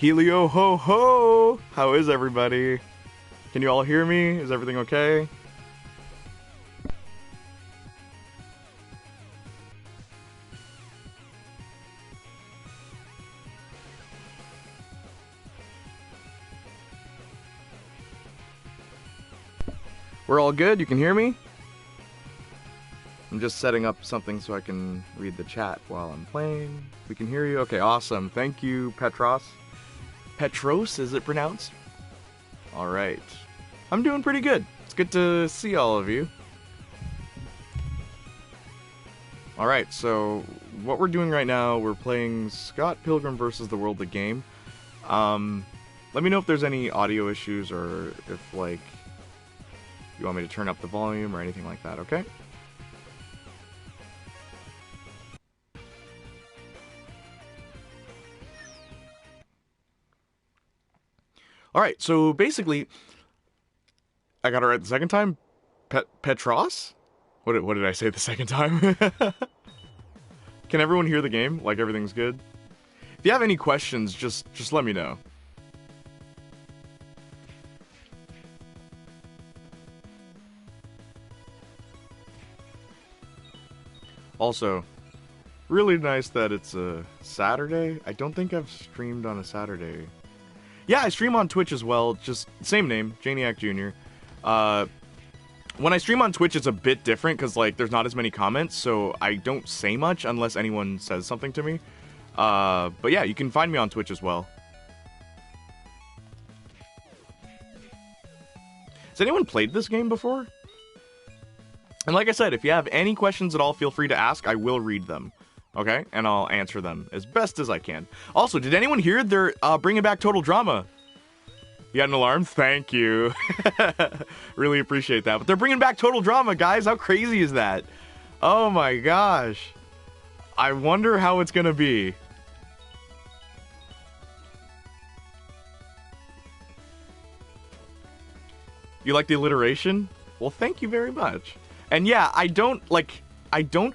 Helio ho ho! How is everybody? Can you all hear me? Is everything okay? We're all good? You can hear me? I'm just setting up something so I can read the chat while I'm playing. We can hear you? Okay, awesome. Thank you, Petros. Petros, is it pronounced? Alright. I'm doing pretty good. It's good to see all of you. Alright, so what we're doing right now, we're playing Scott Pilgrim versus the World, the game. Let me know if there's any audio issues or if, like, you want me to turn up the volume or anything like that, okay? Alright, so basically, I got it right the second time. Petros? What did I say the second time? Can everyone hear the game? Like everything's good? If you have any questions, just let me know. Also, really nice that it's a Saturday. I don't think I've streamed on a Saturday. Yeah, I stream on Twitch as well, just same name, Jayniac Jr. When I stream on Twitch, it's a bit different, because, like, there's not as many comments, so I don't say much unless anyone says something to me. But yeah, you can find me on Twitch as well. Has anyone played this game before? And like I said, if you have any questions at all, feel free to ask. I will read them. Okay? And I'll answer them as best as I can. Also, did anyone hear they're bringing back Total Drama? You had an alarm? Thank you. Really appreciate that. But they're bringing back Total Drama, guys. How crazy is that? Oh my gosh. I wonder how it's gonna be. You like the alliteration? Well, thank you very much. And yeah, I don't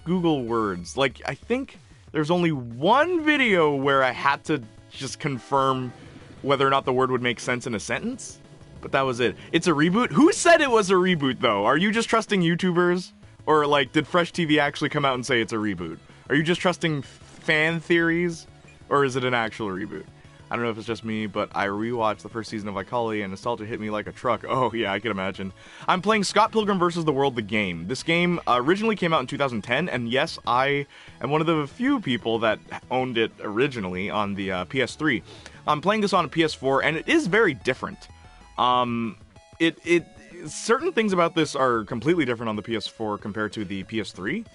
Google words. Like, I think there's only one video where I had to just confirm whether or not the word would make sense in a sentence. But that was it. It's a reboot? Who said it was a reboot, though? Are you just trusting YouTubers? Or, like, did Fresh TV actually come out and say it's a reboot? Are you just trusting fan theories? Or is it an actual reboot? I don't know if it's just me, but I rewatched the first season of iCarly and nostalgia hit me like a truck. Oh, yeah, I can imagine. I'm playing Scott Pilgrim vs. the World, the game. This game originally came out in 2010, and yes, I am one of the few people that owned it originally on the PS3. I'm playing this on a PS4, and it is very different. Certain things about this are completely different on the PS4 compared to the PS3.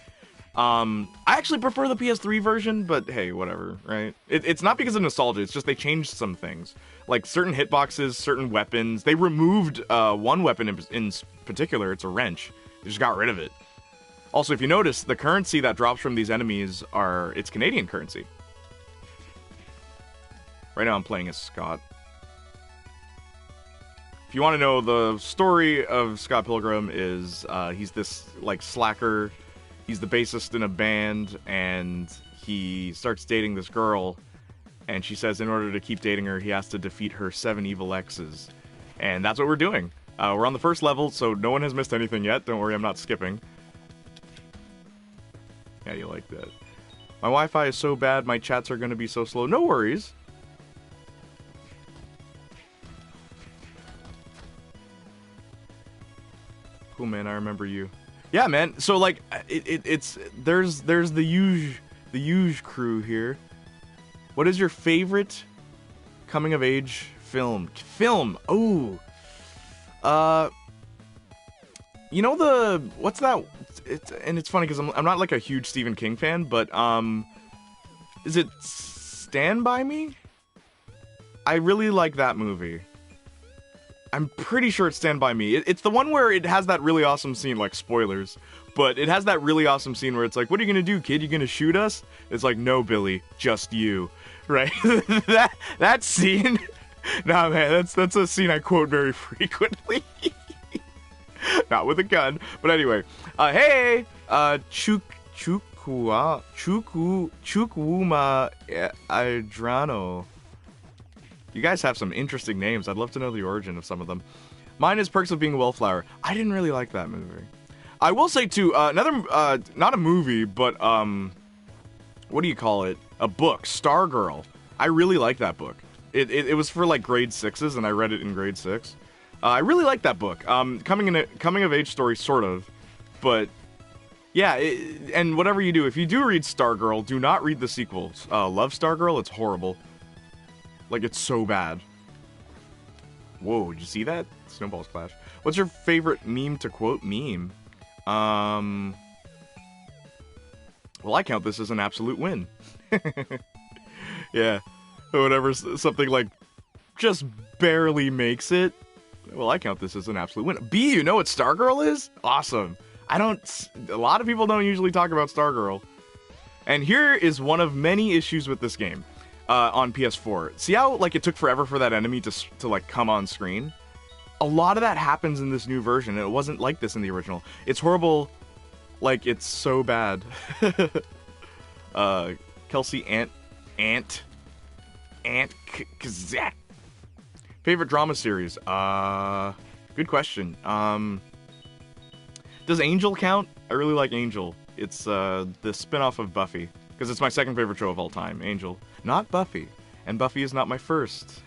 I actually prefer the PS3 version, but hey, whatever, right? It's not because of nostalgia, it's just they changed some things. Like certain hitboxes, certain weapons. They removed one weapon in particular, it's a wrench. They just got rid of it. Also, if you notice, the currency that drops from these enemies it's Canadian currency. Right now I'm playing as Scott. If you want to know, the story of Scott Pilgrim is he's this, like, slacker. He's the bassist in a band, and he starts dating this girl, and she says in order to keep dating her, he has to defeat her 7 evil exes. And that's what we're doing. We're on the first level, so no one has missed anything yet. Don't worry, I'm not skipping. Yeah, you like that. My Wi-Fi is so bad, my chats are going to be so slow. No worries. Cool, man, I remember you. Yeah, man. So, like, there's the huge crew here. What is your favorite coming of age film? Oh, you know what's that? And it's funny because I'm not like a huge Stephen King fan, but is it Stand By Me? I really like that movie. I'm pretty sure it's Stand By Me. It's the one where it has that really awesome scene, like, spoilers, but it has that really awesome scene where it's like, what are you gonna do, kid? You gonna shoot us? It's like, no, Billy, just you. Right? that scene, nah, man, that's a scene I quote very frequently. Not with a gun, but anyway. Hey, Chukwuma Adrano. You guys have some interesting names. I'd love to know the origin of some of them. Mine is Perks of Being a Wallflower. I didn't really like that movie. I will say, too, another, not a movie, but, what do you call it? A book, Stargirl. I really like that book. It was for, like, grade 6s, and I read it in grade 6. I really like that book. Coming of age story, sort of. But, yeah, and whatever you do, if you do read Stargirl, do not read the sequels. Love Stargirl? It's horrible. Like, it's so bad. Whoa, did you see that? Snowballs clash. What's your favorite meme to quote meme? Well, I count this as an absolute win. Yeah. Whatever, something like just barely makes it. Well, I count this as an absolute win. B, you know what Stargirl is? Awesome. A lot of people don't usually talk about Stargirl. And here is one of many issues with this game. On PS4. See how, like, it took forever for that enemy to like, come on screen? A lot of that happens in this new version, and it wasn't like this in the original. It's horrible. Like, it's so bad. Kelsey Kazak. Favorite drama series? Good question. Does Angel count? I really like Angel. It's, the spin-off of Buffy. Because it's my second favorite show of all time, Angel. Not Buffy. And Buffy is not my first.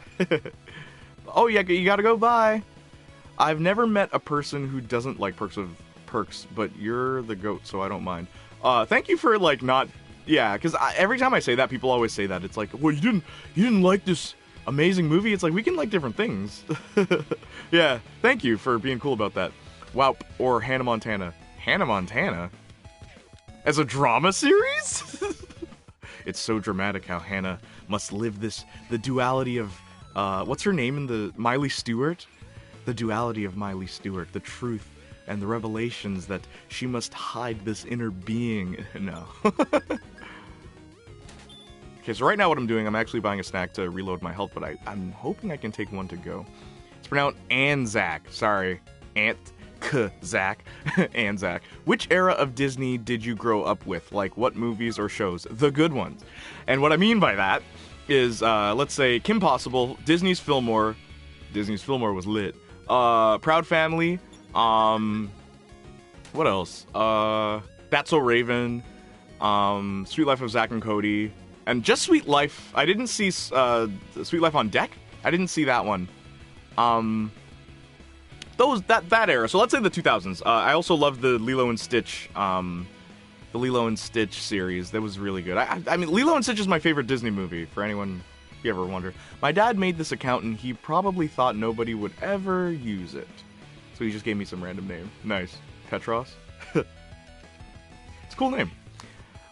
Oh, yeah, you gotta go, bye. I've never met a person who doesn't like Perks, but you're the GOAT, so I don't mind. Thank you for, like, not... Yeah, because every time I say that, people always say that. It's like, well, you didn't like this amazing movie? It's like, we can like different things. Yeah, thank you for being cool about that. Waup, or Hannah Montana. Hannah Montana? As a drama series? It's so dramatic how Hannah must live the duality of, what's her name in the Miley Stewart? The duality of Miley Stewart, the truth and the revelations that she must hide this inner being. No. Okay, so right now what I'm doing, I'm actually buying a snack to reload my health, but I'm hoping I can take one to go. It's pronounced Anzac. Sorry. Zach. Anzac. Which era of Disney did you grow up with? Like, what movies or shows? The good ones. And what I mean by that is, let's say, Kim Possible, Disney's Fillmore. Disney's Fillmore was lit. Proud Family. What else? That's So Raven. Sweet Life of Zack and Cody. And just Sweet Life. I didn't see, Sweet Life on Deck? I didn't see that one. That era. So let's say the 2000s. I also loved the Lilo and Stitch, series. That was really good. I mean, Lilo and Stitch is my favorite Disney movie, for anyone if you ever wonder. My dad made this account, and he probably thought nobody would ever use it. So he just gave me some random name. Nice. Petros? It's a cool name.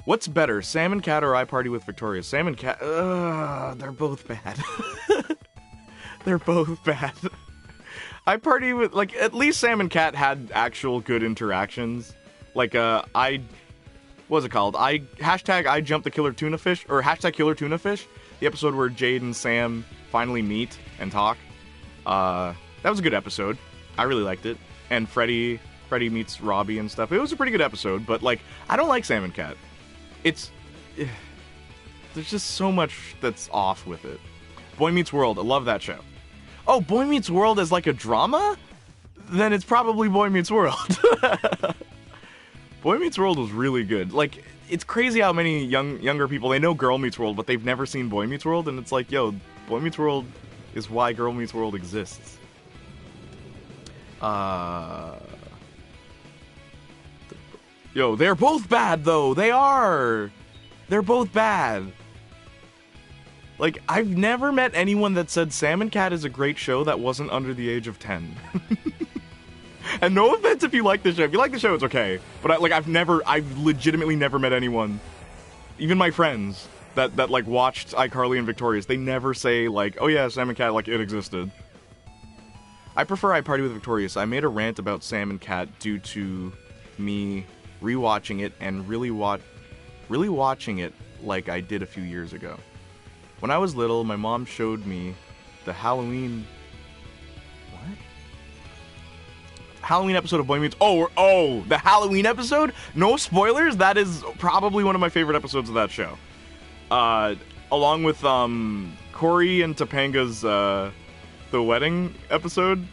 What's better, Sam and Cat or I Party with Victoria? Sam and Cat, they're both bad. They're both bad. I Party with, like, at least Sam and Cat had actual good interactions. Like, what's it called? Hashtag I jumped the killer tuna fish, or hashtag killer tuna fish. The episode where Jade and Sam finally meet and talk. That was a good episode. I really liked it. And Freddy meets Robbie and stuff. It was a pretty good episode, but, like, I don't like Sam and Cat. There's just so much that's off with it. Boy Meets World, I love that show. Oh, Boy Meets World is like a drama? Then it's probably Boy Meets World. Boy Meets World was really good. Like, it's crazy how many younger people, they know Girl Meets World, but they've never seen Boy Meets World, and it's like, yo, Boy Meets World is why Girl Meets World exists. Yo, they're both bad, though. They are. They're both bad. Like, I've never met anyone that said Sam and Cat is a great show that wasn't under the age of 10. And no offense if you like the show. If you like the show, it's okay. But I've legitimately never met anyone, even my friends, that like watched iCarly and Victorious. They never say like, oh yeah, Sam and Cat, like it existed. I prefer I Party with Victorious. I made a rant about Sam and Cat due to me rewatching it and really watching it like I did a few years ago. When I was little, my mom showed me the Halloween episode of Boy Meets... Oh, the Halloween episode? No spoilers? That is probably one of my favorite episodes of that show. Along with Corey and Topanga's the wedding episode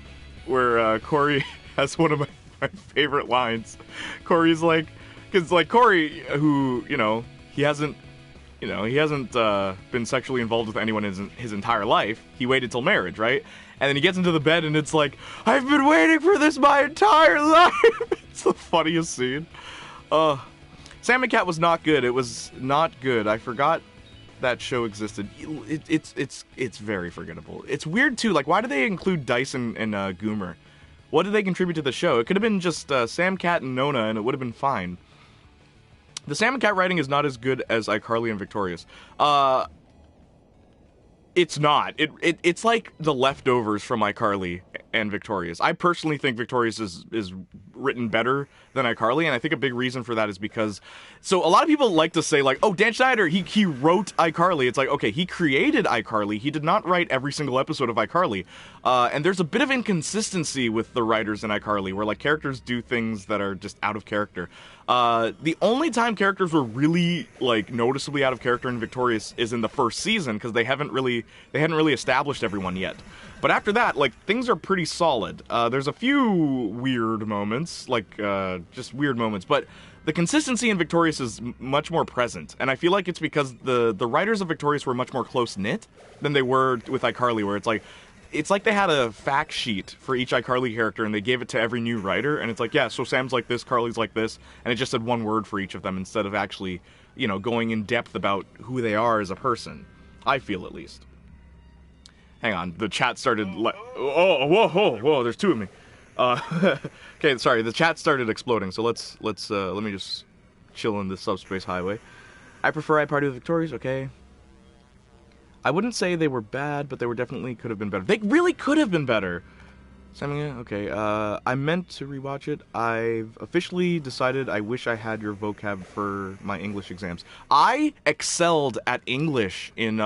where Corey has one of my favorite lines. Corey's like, because like Corey, who he hasn't been sexually involved with anyone in his entire life. He waited till marriage, right? And then he gets into the bed and it's like, I've been waiting for this my entire life. It's the funniest scene. Sam and Cat was not good. It was not good. I forgot that show existed. It's very forgettable. It's weird too. Like, why do they include Dice and Goomer? What did they contribute to the show? It could have been just Sam, Cat, and Nona, and it would have been fine. The Sam and Cat writing is not as good as iCarly and Victorious. It's not. It's like the leftovers from iCarly and Victorious. I personally think Victorious is written better than iCarly, and I think a big reason for that is because... So a lot of people like to say, like, oh, Dan Schneider, he wrote iCarly. It's like, okay, he created iCarly. He did not write every single episode of iCarly. And there's a bit of inconsistency with the writers in iCarly, where, like, characters do things that are just out of character. The only time characters were really, like, noticeably out of character in Victorious is in the first season, because they hadn't really established everyone yet. But after that, like, things are pretty solid. There's a few weird moments, like, just weird moments, but the consistency in Victorious is much more present, and I feel like it's because the writers of Victorious were much more close-knit than they were with iCarly, where it's like they had a fact sheet for each iCarly character, and they gave it to every new writer, and it's like, yeah, so Sam's like this, Carly's like this, and it just said one word for each of them instead of actually, going in depth about who they are as a person. I feel, at least. Hang on, the chat started... whoa, there's two of me. Okay, sorry, the chat started exploding, so let me just chill in this subspace highway. I prefer iParty with Victorious, okay. I wouldn't say they were bad, but they definitely could have been better. They really could have been better. Okay, I meant to rewatch it. I've officially decided I wish I had your vocab for my English exams. I excelled at English in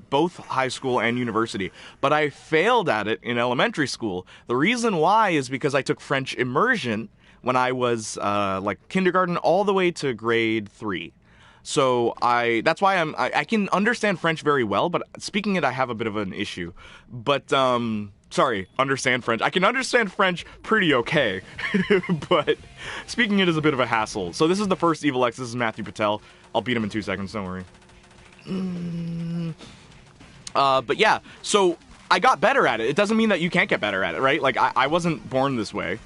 both high school and university, but I failed at it in elementary school. The reason why is because I took French immersion when I was like kindergarten all the way to grade 3. So that's why I can understand French very well, but speaking it I have a bit of an issue. But sorry, understand French. I can understand French pretty okay, but speaking it is a bit of a hassle. So this is the first Evil X. This is Matthew Patel. I'll beat him in 2 seconds, don't worry. But yeah, so I got better at it. It doesn't mean that you can't get better at it, right? Like, I wasn't born this way.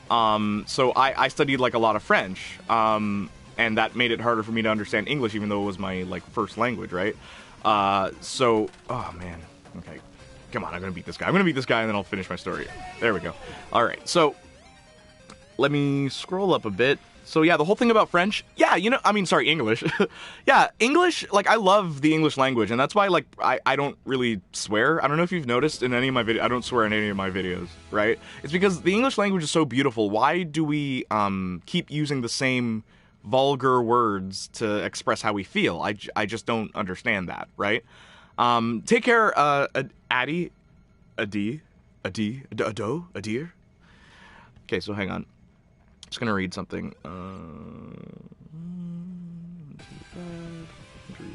So I studied, like, a lot of French. And that made it harder for me to understand English, even though it was my, like, first language, right? Oh, man. Okay. Come on, I'm gonna beat this guy. I'm gonna beat this guy, and then I'll finish my story. There we go. Alright, so let me scroll up a bit. So, yeah, the whole thing about French, yeah, English. Yeah, English, like, I love the English language, and that's why, like, I don't really swear. I don't know if you've noticed in any of my videos, I don't swear in any of my videos, right? It's because the English language is so beautiful. Why do we keep using the same vulgar words to express how we feel? I just don't understand that, right? Take care, Adir. Okay, so hang on. Just gonna read something.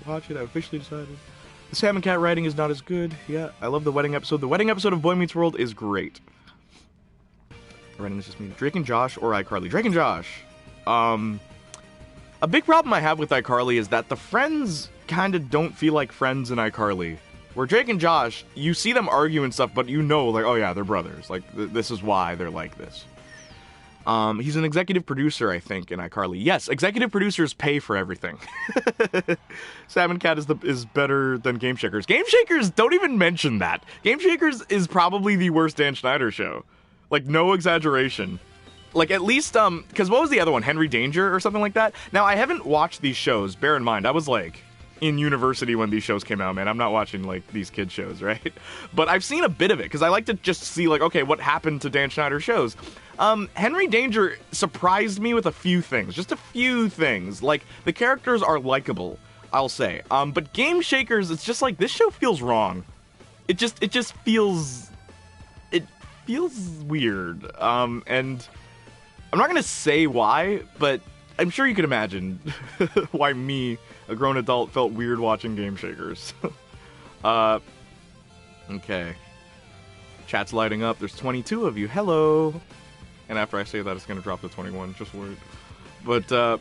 Watch it. I officially decided. The Sam and Cat writing is not as good. Yeah, I love the wedding episode. The wedding episode of Boy Meets World is great. Writing is just me. Drake and Josh or iCarly? Drake and Josh. A big problem I have with iCarly is that the friends kind of don't feel like friends in iCarly. Where Drake and Josh, you see them argue and stuff, but like, oh yeah, they're brothers. Like, this is why they're like this. He's an executive producer, I think, in iCarly. Yes, executive producers pay for everything. Sam and Cat is better than Game Shakers. Game Shakers, don't even mention that. Game Shakers is probably the worst Dan Schneider show. Like, no exaggeration. Like, at least, because what was the other one? Henry Danger or something like that? Now, I haven't watched these shows. Bear in mind, I was, like, in university when these shows came out, man. I'm not watching, like, these kid shows, right? But I've seen a bit of it, because I like to just see, like, okay, what happened to Dan Schneider shows. Henry Danger surprised me with a few things. Just a few things. Like, the characters are likable, I'll say. But Game Shakers, it's just like, this show feels wrong. It just feels... It feels weird. And... I'm not gonna say why, but I'm sure you can imagine why me, a grown adult, felt weird watching Game Shakers. Okay. Chat's lighting up. There's 22 of you. Hello. And after I say that, it's going to drop to 21. Just wait. But,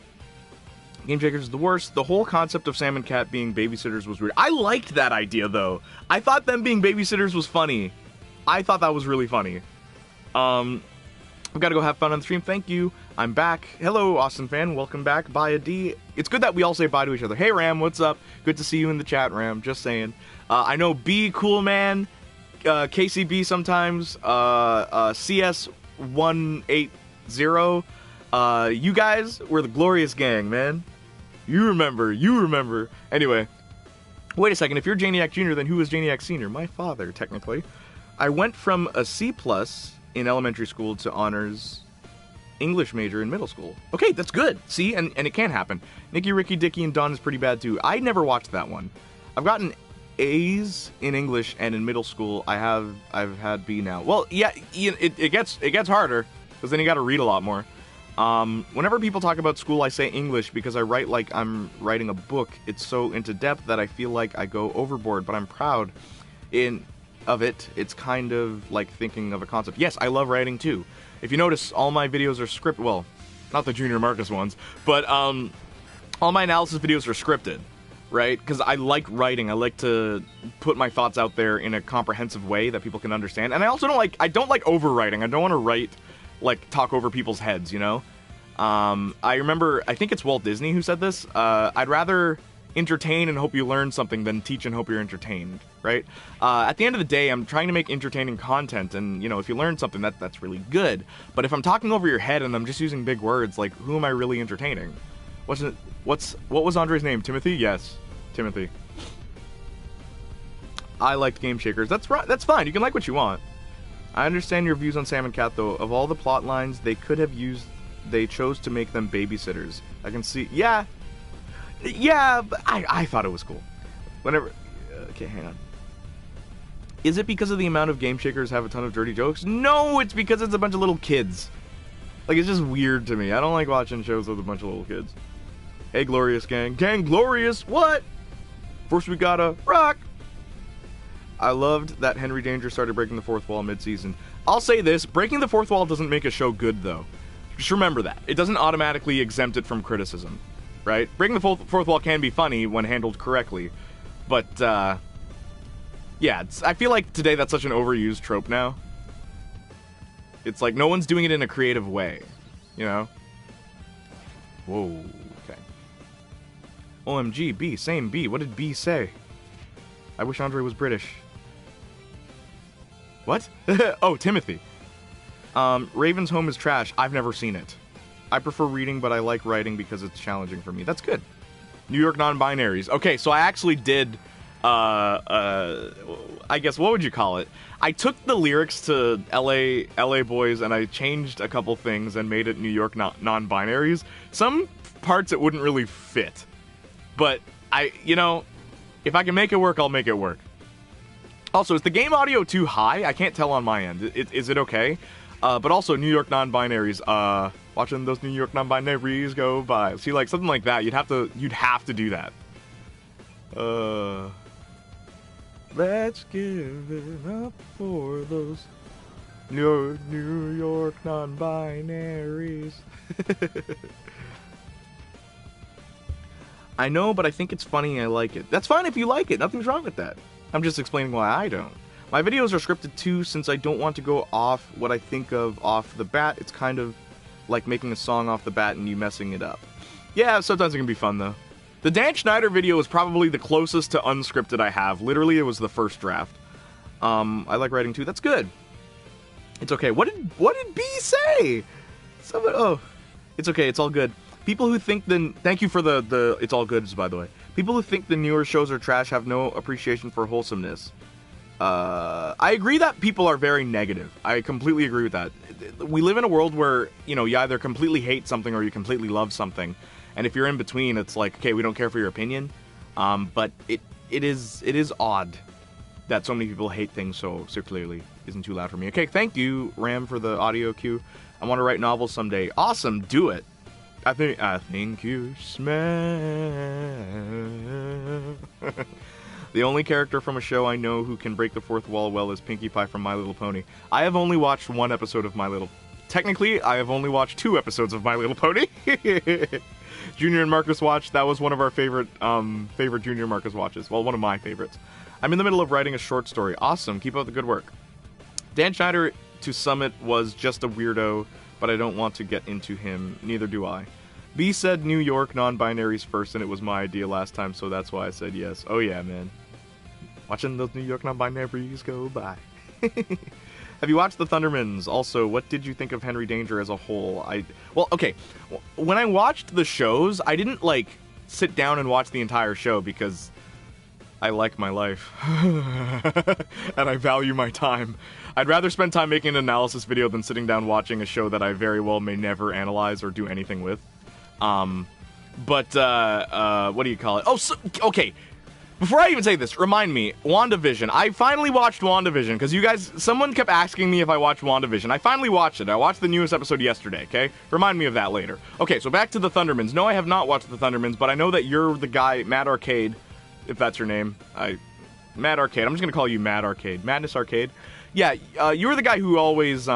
Game Shakers is the worst. The whole concept of Sam and Cat being babysitters was weird. I liked that idea, though. I thought them being babysitters was funny. I thought that was really funny. I've got to go have fun on the stream. Thank you. I'm back. Hello, Austin fan. Welcome back. Bye, a D. It's good that we all say bye to each other. Hey, Ram, what's up? Good to see you in the chat, Ram. Just saying. I know B, Cool Man, KCB sometimes, CS180. You guys were the glorious gang, man. You remember. Anyway, wait a second. If you're Jayniac Jr., then who is Jayniac Sr.? My father, technically. I went from a C+ in elementary school to honors English major in middle school. Okay, that's good. See, and it can happen. Nicky, Ricky, Dicky, and Don is pretty bad too. I never watched that one. I've gotten A's in English, and in middle school I've had B now. Well, yeah, it gets harder because then you got to read a lot more. Whenever people talk about school, I say English because I write like I'm writing a book. It's so into depth that I feel like I go overboard, but I'm proud of it. It's kind of like thinking of a concept. Yes, I love writing too. If you notice, all my videos are scripted. Well, not the Junior Marcus ones, but all my analysis videos are scripted, right? Because I like writing. I like to put my thoughts out there in a comprehensive way that people can understand. And I also don't like overwriting. I don't want to write, like, talk over people's heads, you know? I remember, I think it's Walt Disney who said this. I'd rather entertain and hope you learn something than teach and hope you're entertained, right? At the end of the day, I'm trying to make entertaining content, and, you know, if you learn something, that's really good. But if I'm talking over your head and I'm just using big words, like, who am I really entertaining? What was Andre's name? Timothy? Yes, Timothy. I liked Game Shakers. That's right. That's fine. You can like what you want. I understand your views on Sam and Cat, though. Of all the plot lines they could have used, they chose to make them babysitters. I can see... Yeah, but I thought it was cool. Whenever... Okay, hang on. Is it because of the amount of Game Shakers have a ton of dirty jokes? No, it's because it's a bunch of little kids. Like, it's just weird to me. I don't like watching shows with a bunch of little kids. Hey, Glorious Gang. Gang Glorious, what? First we gotta rock. I loved that Henry Danger started breaking the fourth wall mid-season. I'll say this, breaking the fourth wall doesn't make a show good, though. Just remember that. It doesn't automatically exempt it from criticism, right? Breaking the fourth wall can be funny when handled correctly, but, yeah, I feel like today that's such an overused trope now. It's like no one's doing it in a creative way, you know? Whoa, okay. OMG, B, same B. What did B say? I wish Andre was British. What? Oh, Timothy. Raven's Home is trash. I've never seen it. I prefer reading, but I like writing because it's challenging for me. That's good. New York non-binaries. Okay, so I actually did, I guess, what would you call it? I took the lyrics to LA Boys and I changed a couple things and made it New York non-binaries. Some parts it wouldn't really fit. But you know, if I can make it work, I'll make it work. Also, is the game audio too high? I can't tell on my end. Is it okay? But also, New York non-binaries. Watching those New York non-binaries go by. See, like something like that. You'd have to do that. Let's give it up for those New York non-binaries. I know, but I think it's funny and I like it. That's fine if you like it. Nothing's wrong with that. I'm just explaining why I don't. My videos are scripted too, since I don't want to go off what I think of off the bat. It's kind of like making a song off the bat and you messing it up. Yeah, sometimes it can be fun though. The Dan Schneider video is probably the closest to unscripted I have. Literally, it was the first draft. I like writing too. That's good. It's okay. What did B say? It's okay. It's all good. People who think thank you for the it's all goods, by the way. People who think the newer shows are trash have no appreciation for wholesomeness. I agree that people are very negative. I completely agree with that. We live in a world where, you know, you either completely hate something or you completely love something. And if you're in between, it's like, okay, we don't care for your opinion. But it is odd that so many people hate things so clearly. Isn't too loud for me. Okay, thank you, Ram, for the audio cue. I want to write novels someday. Awesome, do it. I think you smell The only character from a show I know who can break the fourth wall well is Pinkie Pie from My Little Pony. I have only watched one episode of My Little... Technically, I have only watched 2 episodes of My Little Pony. Junior and Marcus watched. That was one of our favorite Junior Marcus watches. Well, one of my favorites. I'm in the middle of writing a short story. Awesome. Keep up the good work. Dan Schneider to Summit was just a weirdo, but I don't want to get into him. Neither do I. B said New York non-binaries first, and it was my idea last time, so that's why I said yes. Oh yeah, man. Watching those New York non-binaries go by. Have you watched The Thundermans? Also, what did you think of Henry Danger as a whole? Well, okay. When I watched the shows, I didn't, like, sit down and watch the entire show because I like my life. And I value my time. I'd rather spend time making an analysis video than sitting down watching a show that I very well may never analyze or do anything with. What do you call it? Oh, so, okay. Before I even say this, remind me, WandaVision. I finally watched WandaVision, because you guys, someone kept asking me if I watched WandaVision. I finally watched it. I watched the newest episode yesterday, okay? Remind me of that later. Okay, so back to the Thundermans. No, I have not watched the Thundermans, but I know that you're the guy, Mad Arcade, if that's your name. Mad Arcade. I'm just going to call you Mad Arcade. Madness Arcade. Yeah, you were the guy who always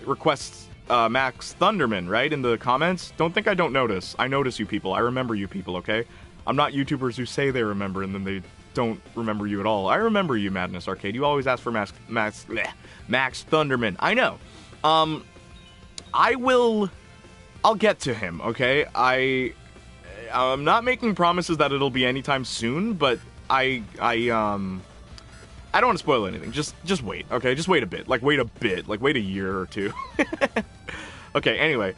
requests Max Thunderman, right, in the comments? Don't think I don't notice. I notice you people. I remember you people, okay? I'm not YouTubers who say they remember and then they don't remember you at all. I remember you, Madness Arcade. You always ask for Max Thunderman. I know. I'll get to him, okay? I'm not making promises that it'll be anytime soon, but I don't want to spoil anything. Just wait, okay? Just wait a bit. Like, wait a year or 2. Okay, anyway.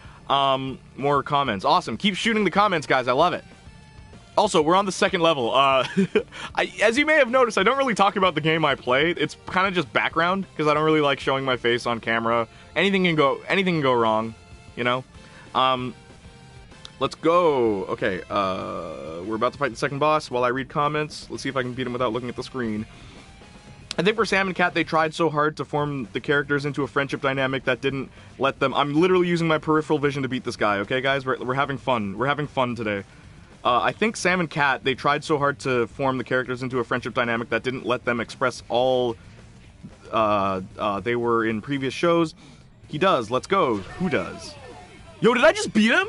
More comments. Awesome. Keep shooting the comments, guys. I love it. Also, we're on the 2nd level. As you may have noticed, I don't really talk about the game I play. It's kind of just background, because I don't really like showing my face on camera. Anything can go wrong, you know? Let's go. Okay, we're about to fight the 2nd boss while I read comments. Let's see if I can beat him without looking at the screen. I think for Sam and Cat, they tried so hard to form the characters into a friendship dynamic that didn't let them... I'm literally using my peripheral vision to beat this guy, okay, guys? We're having fun. We're having fun today. I think Sam and Cat, they tried so hard to form the characters into a friendship dynamic that didn't let them express all they were in previous shows. He does. Let's go. Who does? Yo, did I just beat him?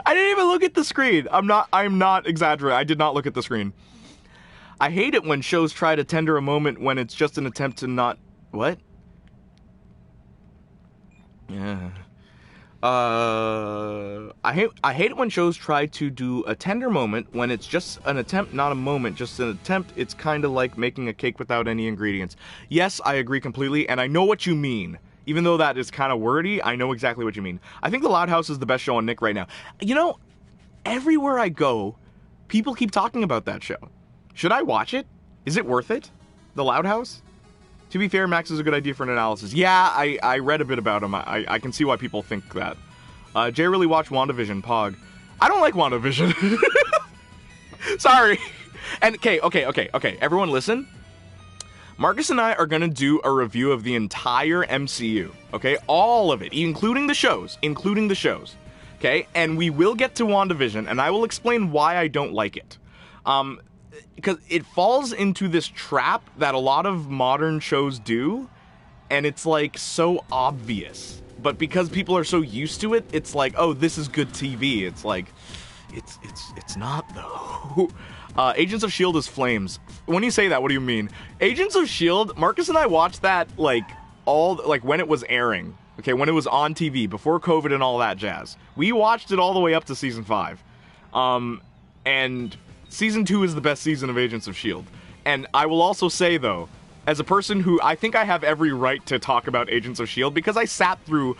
I didn't even look at the screen. I'm not exaggerating. I did not look at the screen. I hate it when shows try to tender a moment when it's just an attempt to not... What? Yeah. I hate it when shows try to do a tender moment when it's just an attempt, not a moment, just an attempt. It's kind of like making a cake without any ingredients. Yes, I agree completely, and I know what you mean. Even though that is kind of wordy, I know exactly what you mean. I think The Loud House is the best show on Nick right now. You know, everywhere I go, people keep talking about that show. Should I watch it? Is it worth it? The Loud House? To be fair, Max is a good idea for an analysis. Yeah, I read a bit about him. I can see why people think that. Jay really watched WandaVision, Pog. I don't like WandaVision. Sorry. And, okay. Everyone listen. Marcus and I are going to do a review of the entire MCU. Okay? All of it. Including the shows. Okay? And we will get to WandaVision, and I will explain why I don't like it. Because it falls into this trap that a lot of modern shows do, and it's like so obvious. But because people are so used to it, it's like, oh, this is good TV. It's like, it's not though. Agents of S.H.I.E.L.D. is flames. When you say that, what do you mean? Agents of S.H.I.E.L.D., Marcus and I watched that when it was airing. Okay, when it was on TV, before COVID and all that jazz. We watched it all the way up to season 5. And season 2 is the best season of Agents of S.H.I.E.L.D. And I will also say, though, as a person who I think I have every right to talk about Agents of S.H.I.E.L.D. because I sat through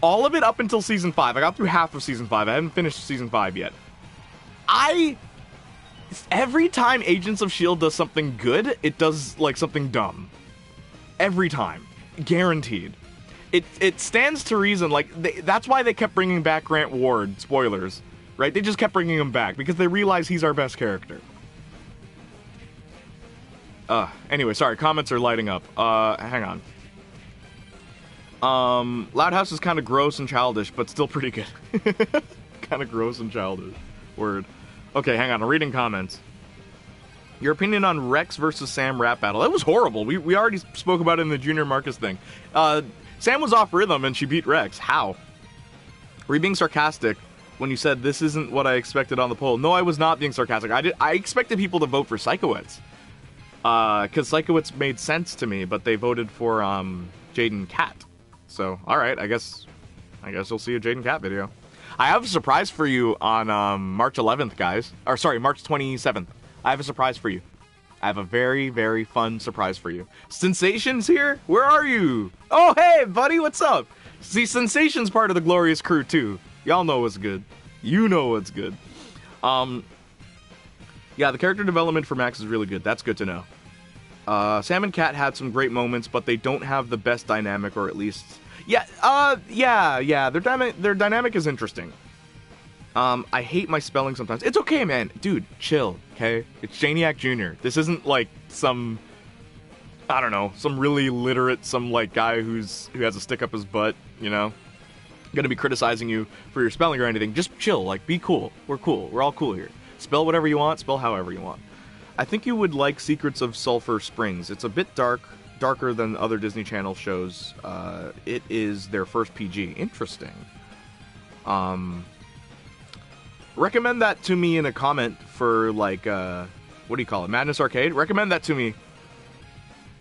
all of it up until season 5. I got through half of season 5. I haven't finished season 5 yet. Every time Agents of S.H.I.E.L.D. does something good, it does, like, something dumb. Every time. Guaranteed. It stands to reason, like, that's why they kept bringing back Grant Ward, spoilers, right? They just kept bringing him back, because they realize he's our best character. Anyway, sorry, comments are lighting up. Hang on. Loud House is kind of gross and childish, but still pretty good. Kind of gross and childish. Word. Okay, hang on. I'm reading comments. Your opinion on Rex versus Sam rap battle. That was horrible. We already spoke about it in the Junior Marcus thing. Sam was off rhythm and she beat Rex. How? Were you being sarcastic when you said this isn't what I expected on the poll? No, I was not being sarcastic. I expected people to vote for Psychowitz. Because Psychowitz made sense to me, but they voted for Jaden Cat. So, alright, I guess you'll see a Jaden Cat video. I have a surprise for you on March 11th, guys. Or sorry, March 27th. I have a surprise for you. I have a very, very fun surprise for you. Sensation's here? Where are you? Oh, hey, buddy, what's up? See, Sensation's part of the Glorious Crew, too. Y'all know what's good. You know what's good. Yeah, the character development for Max is really good. That's good to know. Sam and Cat had some great moments, but they don't have the best dynamic, or at least... Yeah, their dynamic is interesting. I hate my spelling sometimes. It's okay, man. Dude, chill, okay? It's Jayniac Jr. This isn't like some, I don't know, some really literate, some like guy who has a stick up his butt, you know? Gonna be criticizing you for your spelling or anything. Just chill, like, be cool. We're cool. We're all cool here. Spell whatever you want, spell however you want. I think you would like Secrets of Sulphur Springs. It's a bit darker than other Disney Channel shows. It is their first PG. Interesting. Recommend that to me in a comment for, like, what do you call it? Madness Arcade? Recommend that to me.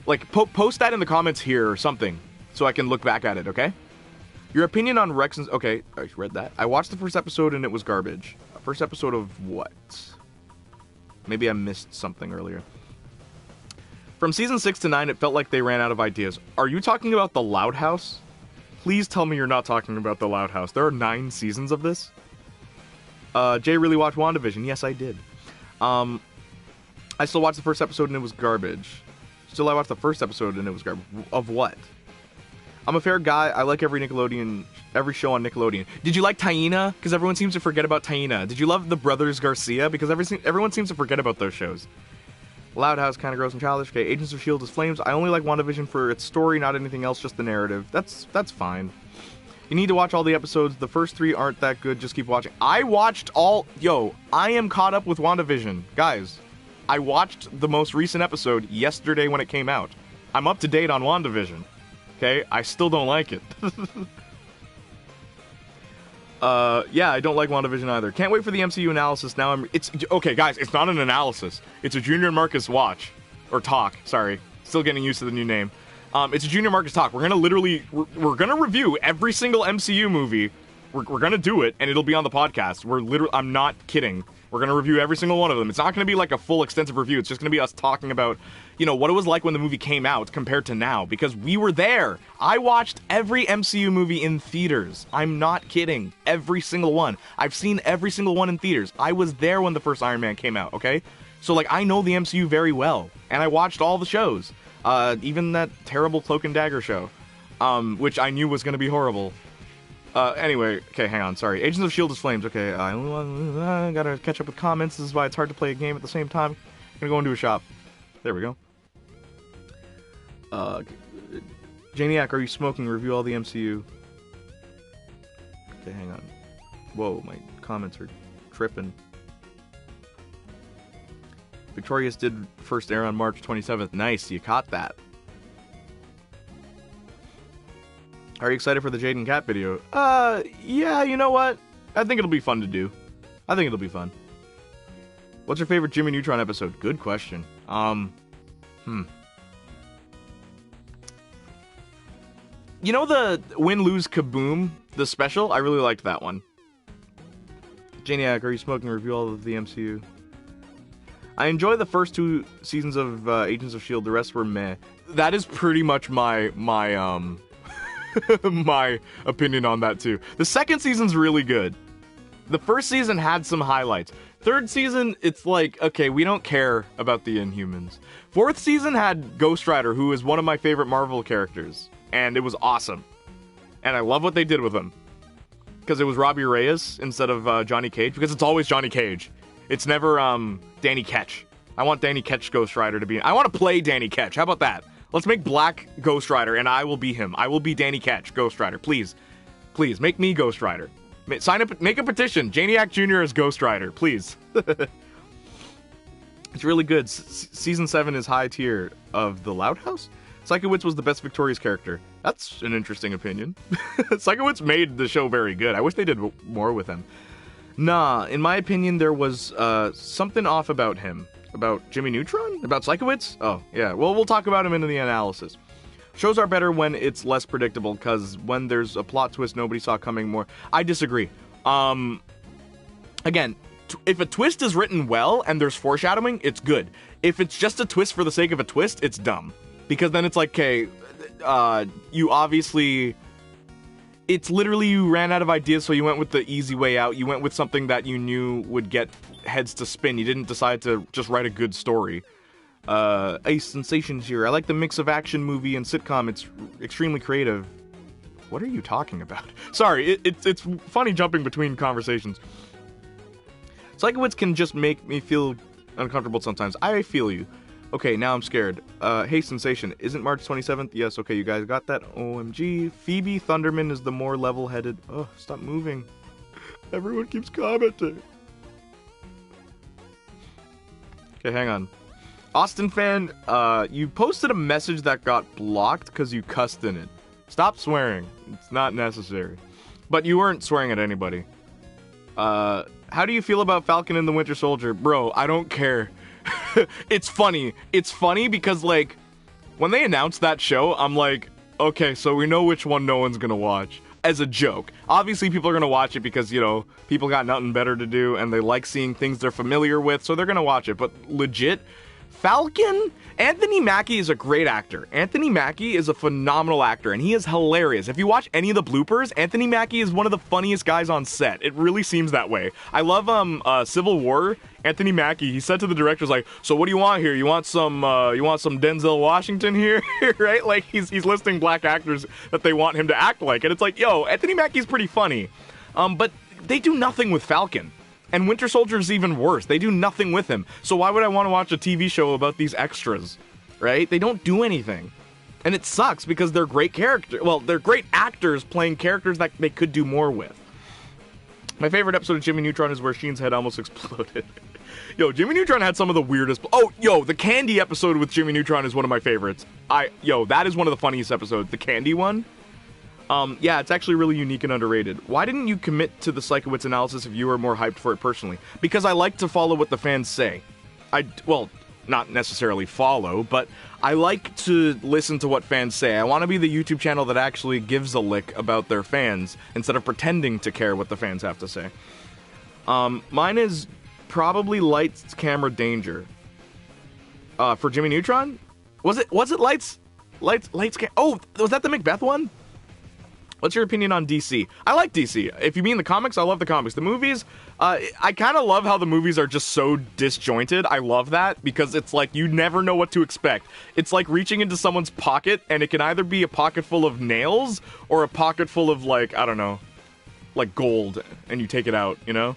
Like, post that in the comments here or something, so I can look back at it, okay? Your opinion on Rex and... Okay, I read that. I watched the first episode and it was garbage. First episode of what? Maybe I missed something earlier. From season 6 to 9, it felt like they ran out of ideas. Are you talking about The Loud House? Please tell me you're not talking about The Loud House. There are 9 seasons of this? Jay really watched WandaVision. Yes, I did. I still watched the first episode and it was garbage. Still, I watched the first episode and it was garbage. Of what? I'm a fair guy. I like every show on Nickelodeon. Did you like Taina? Because everyone seems to forget about Taina. Did you love the Brothers Garcia? Because everyone seems to forget about those shows. Loud House, kind of gross and childish. Okay, Agents of S.H.I.E.L.D. is flames. I only like WandaVision for its story, not anything else, just the narrative. That's fine. You need to watch all the episodes. The first 3 aren't that good. Just keep watching. I watched all... Yo, I am caught up with WandaVision. Guys, I watched the most recent episode yesterday when it came out. I'm up to date on WandaVision. Okay? I still don't like it. Yeah, I don't like WandaVision either. Can't wait for the MCU analysis. Now okay, guys, it's not an analysis. It's a Junior Marcus watch. Or talk, sorry. Still getting used to the new name. It's a Junior Marcus talk. We're gonna review every single MCU movie. We're gonna do it, and it'll be on the podcast. I'm not kidding. We're gonna review every single one of them. It's not gonna be like a full extensive review. It's just gonna be us talking about, you know, what it was like when the movie came out compared to now, because we were there. I watched every MCU movie in theaters. I'm not kidding. Every single one. I've seen every single one in theaters. I was there when the first Iron Man came out, okay? So, like, I know the MCU very well, and I watched all the shows. Even that terrible Cloak and Dagger show, which I knew was gonna be horrible. Anyway, okay, hang on, sorry. Agents of S.H.I.E.L.D. is flames. Okay, I gotta catch up with comments. This is why it's hard to play a game at the same time. I'm gonna go into a shop. There we go. Jayniac, are you smoking? Review all the MCU. Okay, hang on. Whoa, my comments are tripping. Victorious did first air on March 27th. Nice, you caught that. Are you excited for the Jaden Cat video? Yeah, you know what? I think it'll be fun to do. I think it'll be fun. What's your favorite Jimmy Neutron episode? Good question. You know the Win, Lose, Kaboom, the special? I really liked that one. Jayniac, are you smoking? Review all of the MCU. I enjoy the first 2 seasons of Agents of S.H.I.E.L.D. The rest were meh. That is pretty much my my opinion on that too. The second season's really good. The first season had some highlights. Third season, it's like, okay, we don't care about the Inhumans. Fourth season had Ghost Rider, who is one of my favorite Marvel characters. And it was awesome. And I love what they did with him. Because it was Robbie Reyes instead of Johnny Cage. Because it's always Johnny Cage. It's never Danny Ketch. I want Danny Ketch Ghost Rider to be... I want to play Danny Ketch. How about that? Let's make Black Ghost Rider, and I will be him. I will be Danny Ketch Ghost Rider. Please. Please, make me Ghost Rider. Sign up, make a petition. Jayniac Jr. as Ghost Rider, please. It's really good. Season 7 is high tier of The Loud House. Psychowitz was the best Victorious character. That's an interesting opinion. Psychowitz made the show very good. I wish they did more with him. Nah, in my opinion, there was something off about him. About Jimmy Neutron? About Psychowitz? Oh, yeah. Well, we'll talk about him in the analysis. Shows are better when it's less predictable, because when there's a plot twist nobody saw coming more... I disagree. Again, if a twist is written well and there's foreshadowing, it's good. If it's just a twist for the sake of a twist, it's dumb. Because then it's like, okay, you obviously... It's literally you ran out of ideas, so you went with the easy way out. You went with something that you knew would get heads to spin. You didn't decide to just write a good story. Ace Sensations here. I like the mix of action movie and sitcom. It's extremely creative. What are you talking about? Sorry, it's funny jumping between conversations. Psychowitz can just make me feel uncomfortable sometimes. I feel you. Okay, now I'm scared. Hey, Sensation, isn't March 27th? Yes, okay, you guys got that? OMG. Phoebe Thunderman is the more level-headed... Oh, stop moving. Everyone keeps commenting. Okay, hang on. Austin fan, you posted a message that got blocked because you cussed in it. Stop swearing. It's not necessary. But you weren't swearing at anybody. How do you feel about Falcon and the Winter Soldier? Bro, I don't care. It's funny. It's funny because, like, when they announced that show, I'm like, okay, so we know which one no one's gonna watch. As a joke. Obviously, people are gonna watch it because, you know, people got nothing better to do, and they like seeing things they're familiar with, so they're gonna watch it. But legit, Falcon, Anthony Mackie is a great actor. Anthony Mackie is a phenomenal actor, and he is hilarious. If you watch any of the bloopers, Anthony Mackie is one of the funniest guys on set. It really seems that way. I love Civil War. Anthony Mackie, he said to the directors, like, so what do you want here? You want some Denzel Washington here? Right? Like, he's listing black actors that they want him to act like, and it's like, yo, Anthony Mackie's pretty funny. But they do nothing with Falcon. And Winter Soldier's even worse. They do nothing with him. So why would I want to watch a TV show about these extras? Right? They don't do anything. And it sucks because they're great characters. Well, they're great actors playing characters that they could do more with. My favorite episode of Jimmy Neutron is where Sheen's head almost exploded. Yo, Jimmy Neutron had some of the weirdest... Oh, yo, the Candy episode with Jimmy Neutron is one of my favorites. That is one of the funniest episodes. The Candy one. Yeah, it's actually really unique and underrated. Why didn't you commit to the Psychowitz analysis if you were more hyped for it personally? Because I like to follow what the fans say. Well, not necessarily follow, but I like to listen to what fans say. I want to be the YouTube channel that actually gives a lick about their fans instead of pretending to care what the fans have to say. Mine is probably Lights, Camera, Danger. For Jimmy Neutron? Was it Lights? Oh, was that the Macbeth one? What's your opinion on DC? I like DC. If you mean the comics, I love the comics. The movies, I kind of love how the movies are just so disjointed. I love that because it's like you never know what to expect. It's like reaching into someone's pocket, and it can either be a pocket full of nails or a pocket full of, like, I don't know, like gold, and you take it out, you know?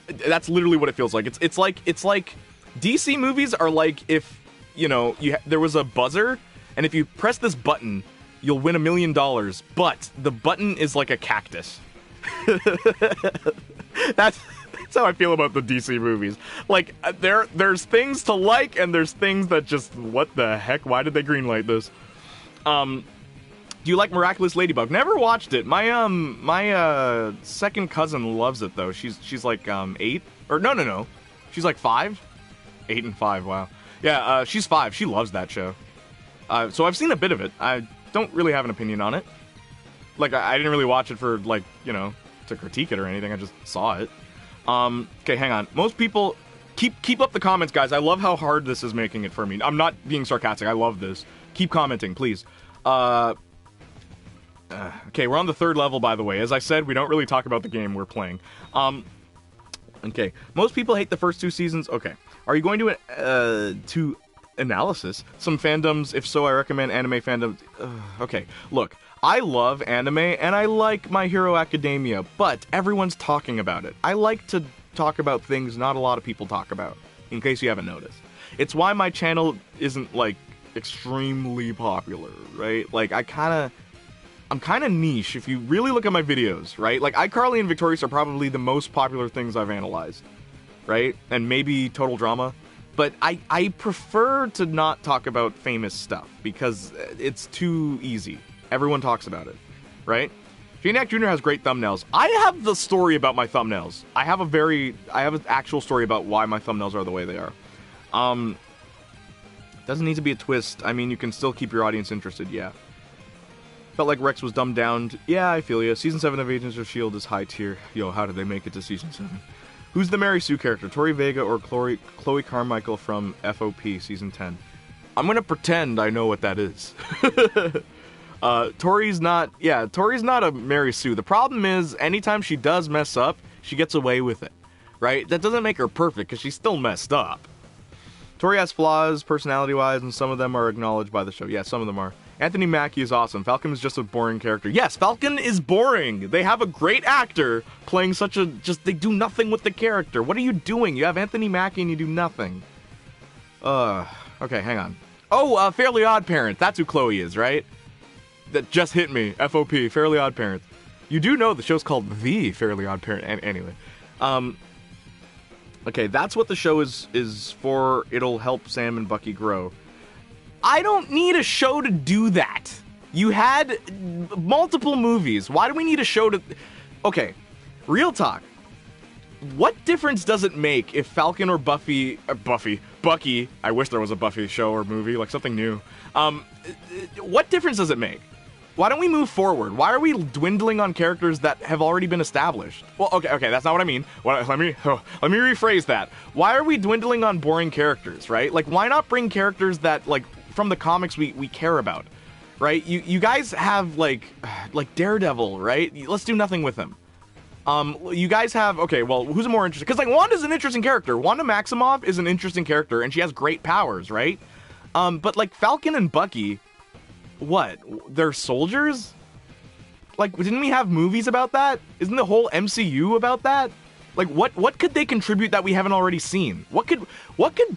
That's literally what it feels like. It's like DC movies are like if, you know, there was a buzzer, and if you press this button, you'll win $1 million, but the button is like a cactus. That's how I feel about the DC movies. Like, there's things to like, and there's things that just, what the heck? Why did they greenlight this? Do you like Miraculous Ladybug? Never watched it. My second cousin loves it though. She's like 8, or no. She's like 5, 8 and 5. Wow. Yeah, she's 5. She loves that show. So I've seen a bit of it. I don't really have an opinion on it. Like, I didn't really watch it for, like, you know, to critique it or anything. I just saw it. Okay, hang on. Most people... Keep up the comments, guys. I love how hard this is making it for me. I'm not being sarcastic. I love this. Keep commenting, please. Okay, we're on the 3rd level, by the way. As I said, we don't really talk about the game we're playing. Okay. Most people hate the first 2 seasons. Okay. Are you going to analysis some fandoms? If so, I recommend anime fandoms. Okay, look, I love anime and I like My Hero Academia, but everyone's talking about it. I like to talk about things not a lot of people talk about, in case you haven't noticed. It's why my channel isn't, like, extremely popular, right? Like, I kind of... I'm kind of niche if you really look at my videos, right? Like, iCarly and Victorious are probably the most popular things I've analyzed, right? And maybe Total Drama. But I prefer to not talk about famous stuff because it's too easy. Everyone talks about it, right? Jayniac Jr. has great thumbnails. I have the story about my thumbnails. I have an actual story about why my thumbnails are the way they are. Doesn't need to be a twist. I mean, you can still keep your audience interested, yeah. Felt like Rex was dumbed down. Yeah, I feel ya. Season 7 of Agents of S.H.I.E.L.D. is high tier. Yo, how did they make it to Season 7? Who's the Mary Sue character? Tori Vega or Chloe Carmichael from FOP Season 10? I'm gonna pretend I know what that is. Tori's not a Mary Sue. The problem is, anytime she does mess up, she gets away with it, right? That doesn't make her perfect, because she's still messed up. Tori has flaws, personality-wise, and some of them are acknowledged by the show. Yeah, some of them are. Anthony Mackie is awesome. Falcon is just a boring character. Yes, Falcon is boring. They have a great actor playing they do nothing with the character. What are you doing? You have Anthony Mackie and you do nothing. Okay, hang on. Oh, Fairly Odd Parents. That's who Chloe is, right? That just hit me. FOP, Fairly Odd Parents. You do know the show's called The Fairly Odd Parent. Anyway. Okay, that's what the show is for. It'll help Sam and Bucky grow. I don't need a show to do that. You had multiple movies. Why do we need a show to... Okay, real talk. What difference does it make if Falcon or Bucky, I wish there was a Buffy show or movie, like something new. What difference does it make? Why don't we move forward? Why are we dwindling on characters that have already been established? Well, okay, that's not what I mean. Let me rephrase that. Why are we dwindling on boring characters, right? Like, why not bring characters that, like, from the comics we care about, right? You guys have, like Daredevil, right? Let's do nothing with him. You guys have, okay, well, who's more interesting? Because, like, Wanda's an interesting character. Wanda Maximoff is an interesting character, and she has great powers, right? But, like, Falcon and Bucky... What? They're soldiers? Like, didn't we have movies about that? Isn't the whole MCU about that? Like, what could they contribute that we haven't already seen? What could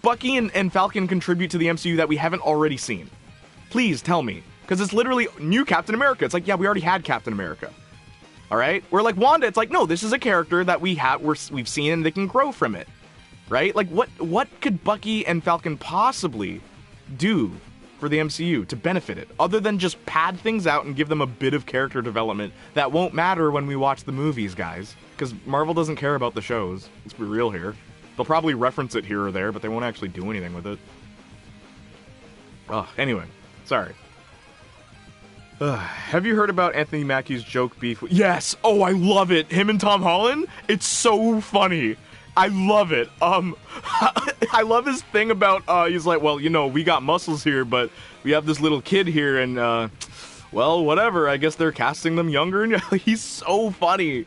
Bucky and Falcon contribute to the MCU that we haven't already seen? Please tell me. Because it's literally new Captain America. It's like, yeah, we already had Captain America. Alright? We're like Wanda, it's like, no, this is a character that we've seen and they can grow from it. Right? Like, what could Bucky and Falcon possibly do for the MCU to benefit it, other than just pad things out and give them a bit of character development that won't matter when we watch the movies, guys? Because Marvel doesn't care about the shows. Let's be real here. They'll probably reference it here or there, but they won't actually do anything with it. Anyway, sorry. Have you heard about Anthony Mackie's joke beef? Yes! Oh, I love it! Him and Tom Holland? It's so funny! I love it. I love his thing about, he's like, well, you know, we got muscles here, but we have this little kid here, and, well, whatever, I guess they're casting them younger, and he's so funny.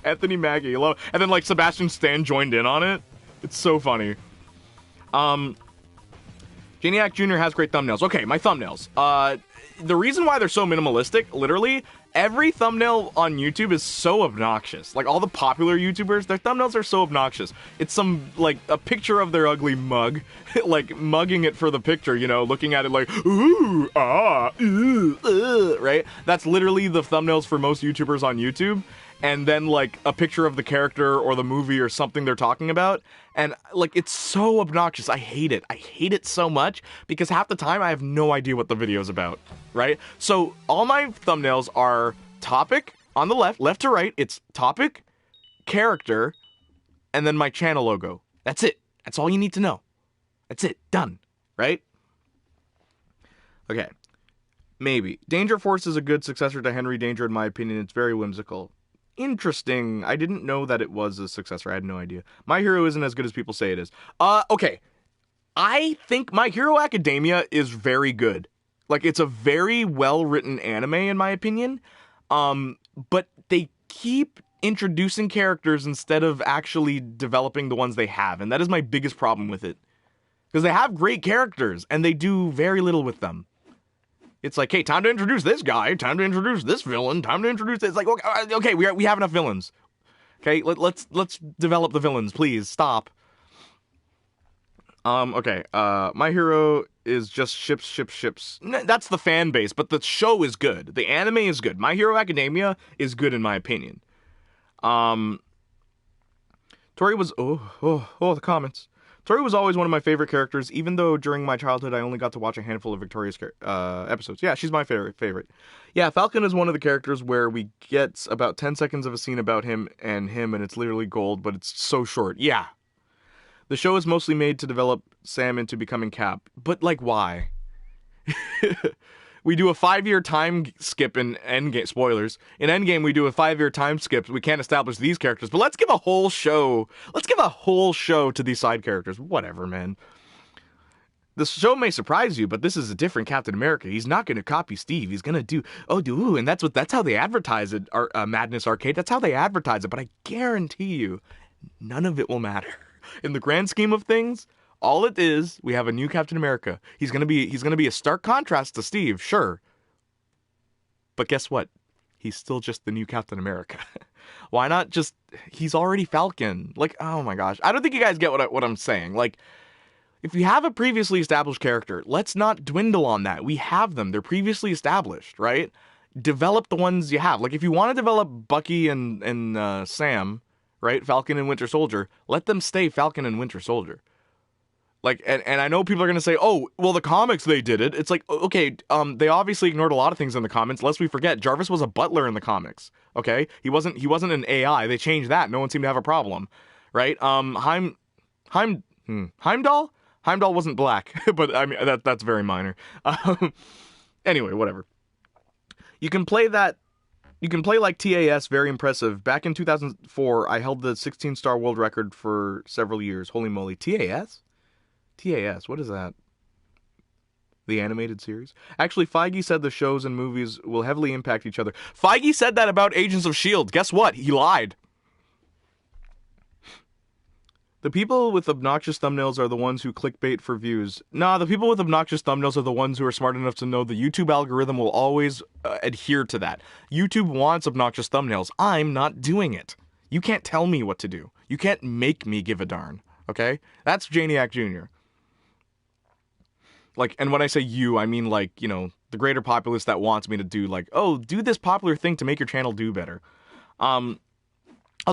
Anthony Mackie, I love it. And then, like, Sebastian Stan joined in on it. It's so funny. Jayniac Jr. has great thumbnails. Okay, my thumbnails. The reason why they're so minimalistic, literally, every thumbnail on YouTube is so obnoxious. Like, all the popular YouTubers, their thumbnails are so obnoxious. It's some, like, a picture of their ugly mug, like, mugging it for the picture, you know, looking at it like, ooh, right? That's literally the thumbnails for most YouTubers on YouTube. And then, like, a picture of the character or the movie or something they're talking about. And, like, it's so obnoxious. I hate it. I hate it so much because half the time I have no idea what the video's about, right? So all my thumbnails are topic on the left to right. It's topic, character, and then my channel logo. That's it. That's all you need to know. That's it. Done. Right? Okay. Maybe. Danger Force is a good successor to Henry Danger, in my opinion. It's very whimsical. Interesting. I didn't know that it was a successor. I had no idea. My Hero isn't as good as people say it is. Okay. I think My Hero Academia is very good. Like, it's a very well-written anime, in my opinion. But they keep introducing characters instead of actually developing the ones they have. And that is my biggest problem with it. Because they have great characters, and they do very little with them. It's like, hey, time to introduce this guy, time to introduce this villain, time to introduce this. It's like, okay, we have enough villains. Okay, let's develop the villains, please, stop. Okay. My Hero is just ships, ships, ships. That's the fan base, but the show is good. The anime is good. My Hero Academia is good in my opinion. Tori was the comments. Tori was always one of my favorite characters, even though during my childhood I only got to watch a handful of Victoria's episodes. Yeah, she's my favorite. Yeah, Falcon is one of the characters where we get about 10 seconds of a scene about him, and it's literally gold, but it's so short. Yeah. The show is mostly made to develop Sam into becoming Cap, but like why? We do a 5-year time skip in Endgame. Spoilers. In Endgame, we do a 5-year time skip. We can't establish these characters, but let's give a whole show. Let's give a whole show to these side characters. Whatever, man. The show may surprise you, but this is a different Captain America. He's not going to copy Steve. He's going to do, and that's how they advertise it, Madness Arcade. That's how they advertise it, but I guarantee you, none of it will matter. In the grand scheme of things, all it is, we have a new Captain America. He's gonna be a stark contrast to Steve, sure. But guess what? He's still just the new Captain America. Why not just? He's already Falcon. Like, oh my gosh, I don't think you guys get what I'm saying. Like, if you have a previously established character, let's not dwindle on that. We have them; they're previously established, right? Develop the ones you have. Like, if you want to develop Bucky and Sam, right? Falcon and Winter Soldier. Let them stay Falcon and Winter Soldier. Like, and I know people are going to say, oh, well, the comics, they did it. It's like, okay, they obviously ignored a lot of things in the comics. Lest we forget, Jarvis was a butler in the comics, okay? He wasn't an AI. They changed that. No one seemed to have a problem, right? Heimdall? Heimdall wasn't black, but I mean, that's very minor. Anyway, whatever. You can play like TAS, very impressive. Back in 2004, I held the 16-star world record for several years. Holy moly, TAS? TAS, what is that? The animated series? Actually, Feige said the shows and movies will heavily impact each other. Feige said that about Agents of S.H.I.E.L.D. Guess what? He lied. The people with obnoxious thumbnails are the ones who clickbait for views. Nah, the people with obnoxious thumbnails are the ones who are smart enough to know the YouTube algorithm will always adhere to that. YouTube wants obnoxious thumbnails. I'm not doing it. You can't tell me what to do. You can't make me give a darn. Okay? That's Jayniac Jr. Like, and when I say you, I mean, like, you know, the greater populace that wants me to do, like, oh, do this popular thing to make your channel do better. I'll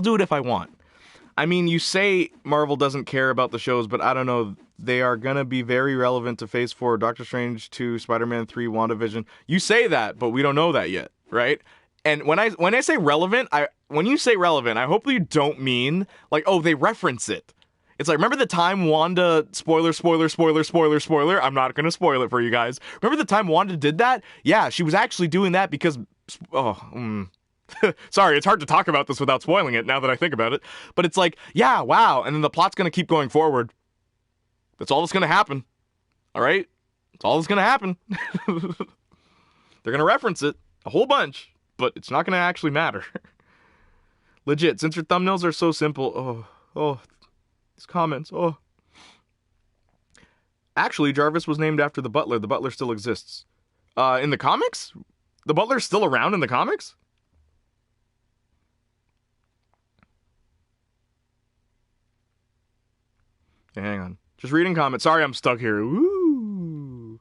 do it if I want. I mean, you say Marvel doesn't care about the shows, but I don't know. They are going to be very relevant to Phase 4, Doctor Strange 2, Spider-Man 3, WandaVision. You say that, but we don't know that yet, right? And when I say relevant, when you say relevant, I hope you don't mean, like, oh, they reference it. It's like, remember the time Wanda, spoiler, I'm not going to spoil it for you guys. Remember the time Wanda did that? Yeah, she was actually doing that because, sorry, it's hard to talk about this without spoiling it now that I think about it. But it's like, yeah, wow, and then the plot's going to keep going forward. That's all that's going to happen. All right? That's all that's going to happen. They're going to reference it a whole bunch, but it's not going to actually matter. Legit, since your thumbnails are so simple, these comments, Actually, Jarvis was named after the Butler. The Butler still exists. In the comics? The Butler's still around in the comics? Okay, hang on. Just reading comments. Sorry, I'm stuck here. Woo!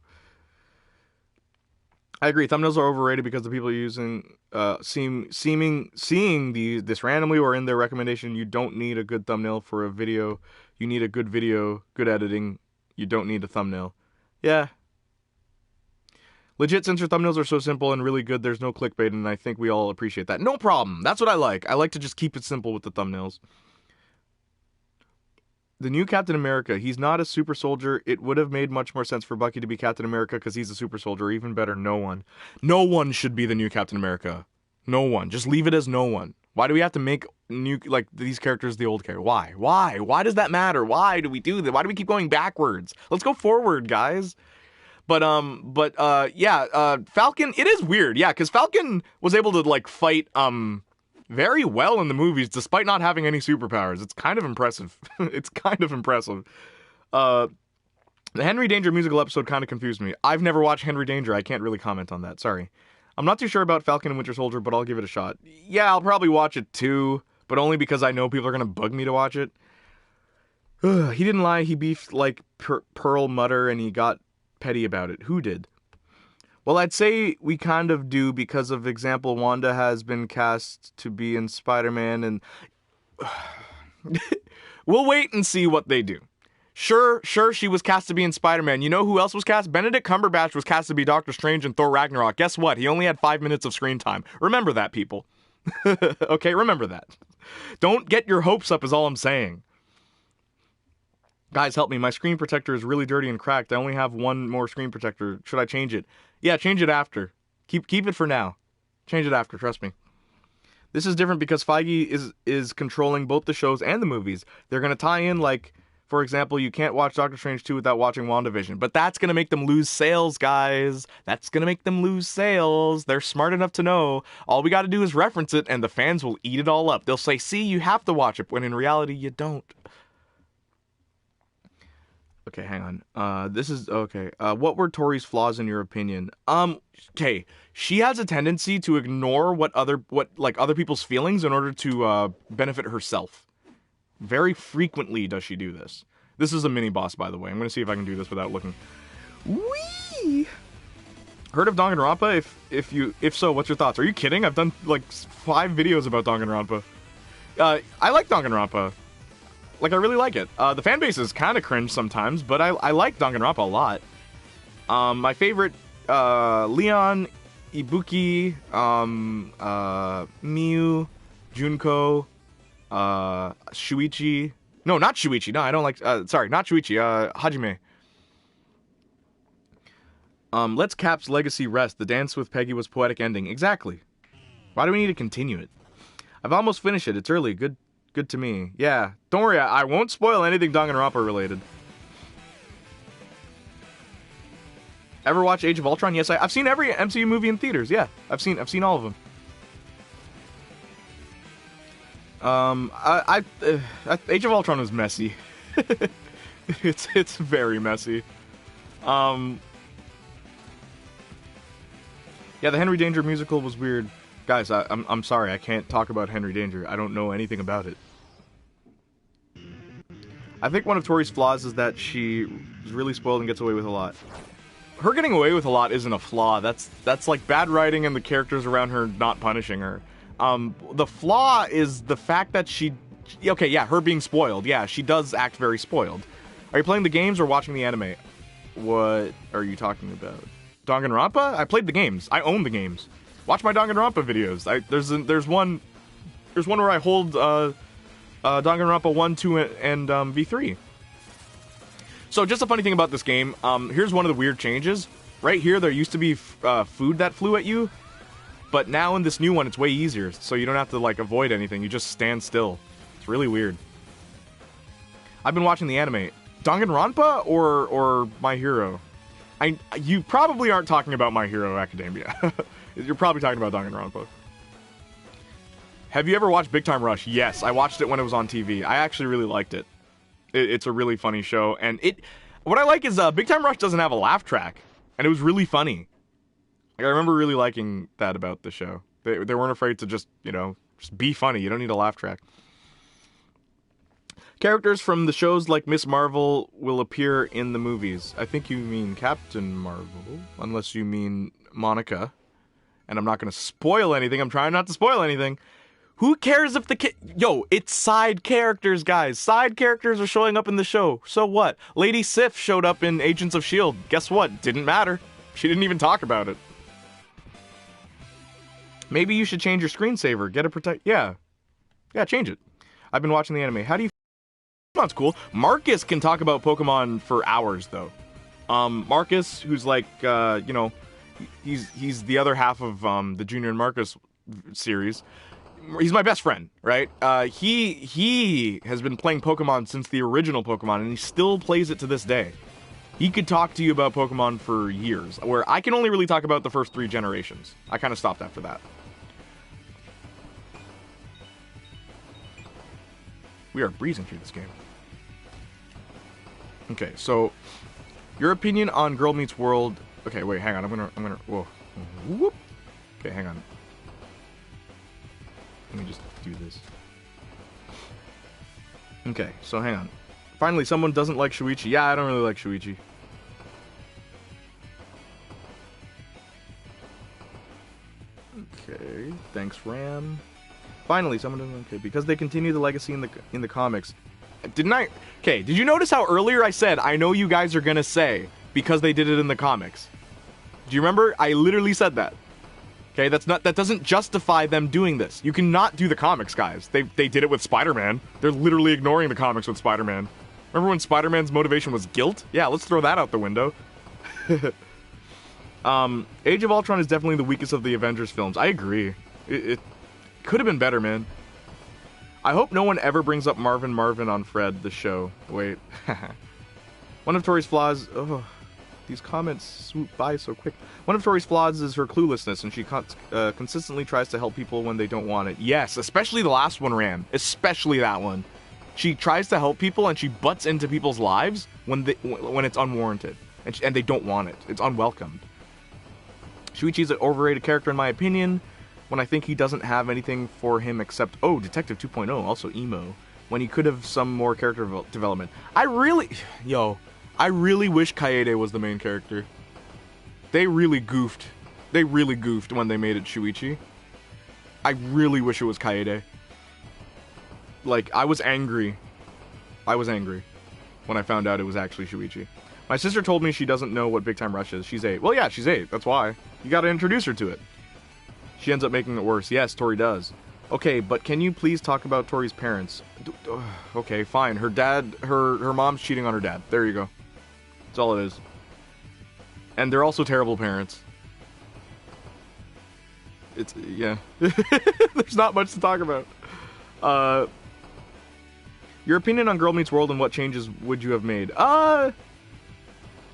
I agree. Thumbnails are overrated because the people using seeing this randomly or in their recommendation. You don't need a good thumbnail for a video. You need a good video, good editing. You don't need a thumbnail. Yeah. Legit, since your thumbnails are so simple and really good, there's no clickbait, and I think we all appreciate that. No problem. That's what I like. I like to just keep it simple with the thumbnails. The new Captain America, he's not a super soldier. It would have made much more sense for Bucky to be Captain America because he's a super soldier. Even better, no one. No one should be the new Captain America. No one. Just leave it as no one. Why do we have to make new, like, these characters the old character? Why? Why? Why does that matter? Why do we do that? Why do we keep going backwards? Let's go forward, guys. But Falcon, it is weird, yeah, because Falcon was able to, like, fight, very well in the movies, despite not having any superpowers. It's kind of impressive. It's kind of impressive. The Henry Danger musical episode kind of confused me. I've never watched Henry Danger. I can't really comment on that. Sorry. I'm not too sure about Falcon and Winter Soldier, but I'll give it a shot. Yeah, I'll probably watch it too, but only because I know people are going to bug me to watch it. He didn't lie. He beefed like Pearl Mutter, and he got petty about it. Who did? Well, I'd say we kind of do because of example, Wanda has been cast to be in Spider-Man, and we'll wait and see what they do. Sure, she was cast to be in Spider-Man. You know who else was cast? Benedict Cumberbatch was cast to be Doctor Strange in Thor Ragnarok. Guess what? He only had 5 minutes of screen time. Remember that, people. Okay, remember that. Don't get your hopes up is all I'm saying. Guys, help me. My screen protector is really dirty and cracked. I only have one more screen protector. Should I change it? Yeah, change it after. Keep it for now. Change it after, trust me. This is different because Feige is controlling both the shows and the movies. They're going to tie in, like, for example, you can't watch Doctor Strange 2 without watching WandaVision. But that's going to make them lose sales, guys. That's going to make them lose sales. They're smart enough to know. All we got to do is reference it, and the fans will eat it all up. They'll say, see, you have to watch it, when in reality, you don't. Okay, hang on. This is okay. What were Tori's flaws in your opinion? Okay, she has a tendency to ignore what other people's feelings in order to benefit herself. Very frequently does she do this. This is a mini boss, by the way. I'm gonna see if I can do this without looking. Whee! Heard of Danganronpa? If so, what's your thoughts? Are you kidding? I've done like 5 videos about Danganronpa. I like Danganronpa. Like, I really like it. The fan base is kind of cringe sometimes, but I like Danganronpa a lot. My favorite, Leon, Ibuki, Miu, Junko, Shuichi. No, not Shuichi. No, I don't like, sorry, not Shuichi, Hajime. Let's Cap's legacy rest. The dance with Peggy was poetic ending. Exactly. Why do we need to continue it? I've almost finished it. It's early. Good to me. Yeah. Don't worry, I won't spoil anything Danganronpa related. Ever watch Age of Ultron? Yes, I've seen every MCU movie in theaters. Yeah, I've seen all of them. Age of Ultron was messy. It's very messy. Yeah, the Henry Danger musical was weird. Guys, I'm sorry, I can't talk about Henry Danger. I don't know anything about it. I think one of Tori's flaws is that she is really spoiled and gets away with a lot. Her getting away with a lot isn't a flaw. That's like bad writing and the characters around her not punishing her. The flaw is the fact that okay, yeah, her being spoiled. Yeah, she does act very spoiled. Are you playing the games or watching the anime? What are you talking about? Danganronpa? I played the games. I own the games. Watch my Danganronpa videos. There's one where I hold Danganronpa 1, 2, and V3. So just a funny thing about this game. Here's one of the weird changes. Right here, there used to be food that flew at you, but now in this new one, it's way easier. So you don't have to like avoid anything. You just stand still. It's really weird. I've been watching the anime. Danganronpa or My Hero? You probably aren't talking about My Hero Academia. You're probably talking about Danganronpa. Have you ever watched Big Time Rush? Yes, I watched it when it was on TV. I actually really liked it. It's a really funny show, and what I like is Big Time Rush doesn't have a laugh track, and it was really funny. Like, I remember really liking that about the show. They weren't afraid to just be funny. You don't need a laugh track. Characters from the shows like Miss Marvel will appear in the movies. I think you mean Captain Marvel, unless you mean Monica. And I'm not going to spoil anything. I'm trying not to spoil anything. Who cares if Yo, it's side characters, guys. Side characters are showing up in the show. So what? Lady Sif showed up in Agents of S.H.I.E.L.D. Guess what? Didn't matter. She didn't even talk about it. Maybe you should change your screensaver. Get a protect... Yeah, change it. I've been watching the anime. How do you... Pokemon's cool. Marcus can talk about Pokemon for hours, though. Marcus, who's like, he's the other half of the Junior and Marcus series. He's my best friend, right? He has been playing Pokemon since the original Pokemon, and he still plays it to this day. He could talk to you about Pokemon for years, where I can only really talk about the first 3 generations. I kind of stopped after that. We are breezing through this game. Okay, so your opinion on Girl Meets World. Okay, wait, hang on. I'm gonna. Whoa. Whoop. Okay, hang on. Let me just do this. Okay, so hang on. Finally, someone doesn't like Shuichi. Yeah, I don't really like Shuichi. Okay, thanks, Ram. Finally, someone doesn't. Okay, because they continue the legacy in the comics. Didn't I? Okay, did you notice how earlier I said I know you guys are gonna say because they did it in the comics? Do you remember? I literally said that. Okay, that doesn't justify them doing this. You cannot do the comics, guys. They did it with Spider-Man. They're literally ignoring the comics with Spider-Man. Remember when Spider-Man's motivation was guilt? Yeah, let's throw that out the window. Age of Ultron is definitely the weakest of the Avengers films. I agree. It could have been better, man. I hope no one ever brings up Marvin on Fred, the show. Wait. One of Tori's flaws... Oh, these comments swoop by so quick. One of Tori's flaws is her cluelessness, and she consistently tries to help people when they don't want it. Yes, especially the last one, Ram. Especially that one. She tries to help people, and she butts into people's lives when it's unwarranted. And they don't want it. It's unwelcomed. Shuichi's an overrated character in my opinion, when I think he doesn't have anything for him except, oh, Detective 2.0, also emo, when he could have some more character development. I really wish Kaede was the main character. They really goofed. They really goofed when they made it Shuichi. I really wish it was Kaede. Like, I was angry. I was angry when I found out it was actually Shuichi. My sister told me she doesn't know what Big Time Rush is. She's 8. Well, yeah, she's 8. That's why. You gotta introduce her to it. She ends up making it worse. Yes, Tori does. Okay, but can you please talk about Tori's parents? Okay, fine. Her dad, her mom's cheating on her dad. There you go. That's all it is. And they're also terrible parents. It's, yeah. There's not much to talk about. Your opinion on Girl Meets World and what changes would you have made?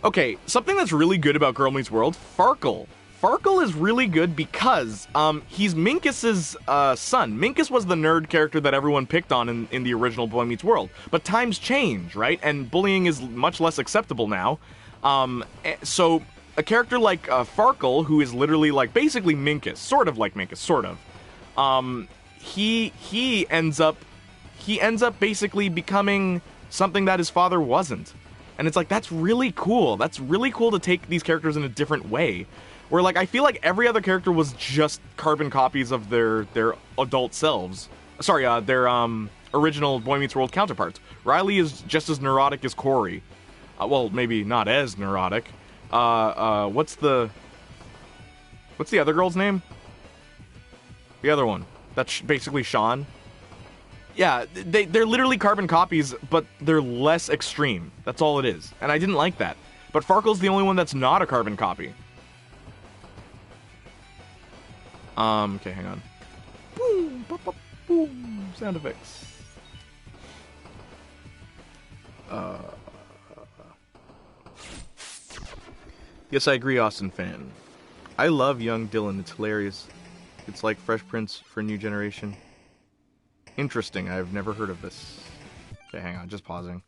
Okay, something that's really good about Girl Meets World, Farkle. Farkle is really good because he's Minkus's son. Minkus was the nerd character that everyone picked on in the original Boy Meets World. But times change, right? And bullying is much less acceptable now. So a character like Farkle, who is literally like basically Minkus, sort of like Minkus, sort of. He ends up basically becoming something that his father wasn't. And it's like, that's really cool. That's really cool to take these characters in a different way. Where, like, I feel like every other character was just carbon copies of their adult selves. Sorry, their original Boy Meets World counterparts. Riley is just as neurotic as Corey. Well, maybe not as neurotic. What's the other girl's name? The other one. That's basically Sean. Yeah, they're literally carbon copies, but they're less extreme. That's all it is. And I didn't like that. But Farkle's the only one that's not a carbon copy. Okay, hang on. Boom, pop, pop, boom, sound effects. Yes, I agree, Austin fan. I love young Dylan, it's hilarious. It's like Fresh Prince for a new generation. Interesting, I've never heard of this. Okay, hang on, just pausing.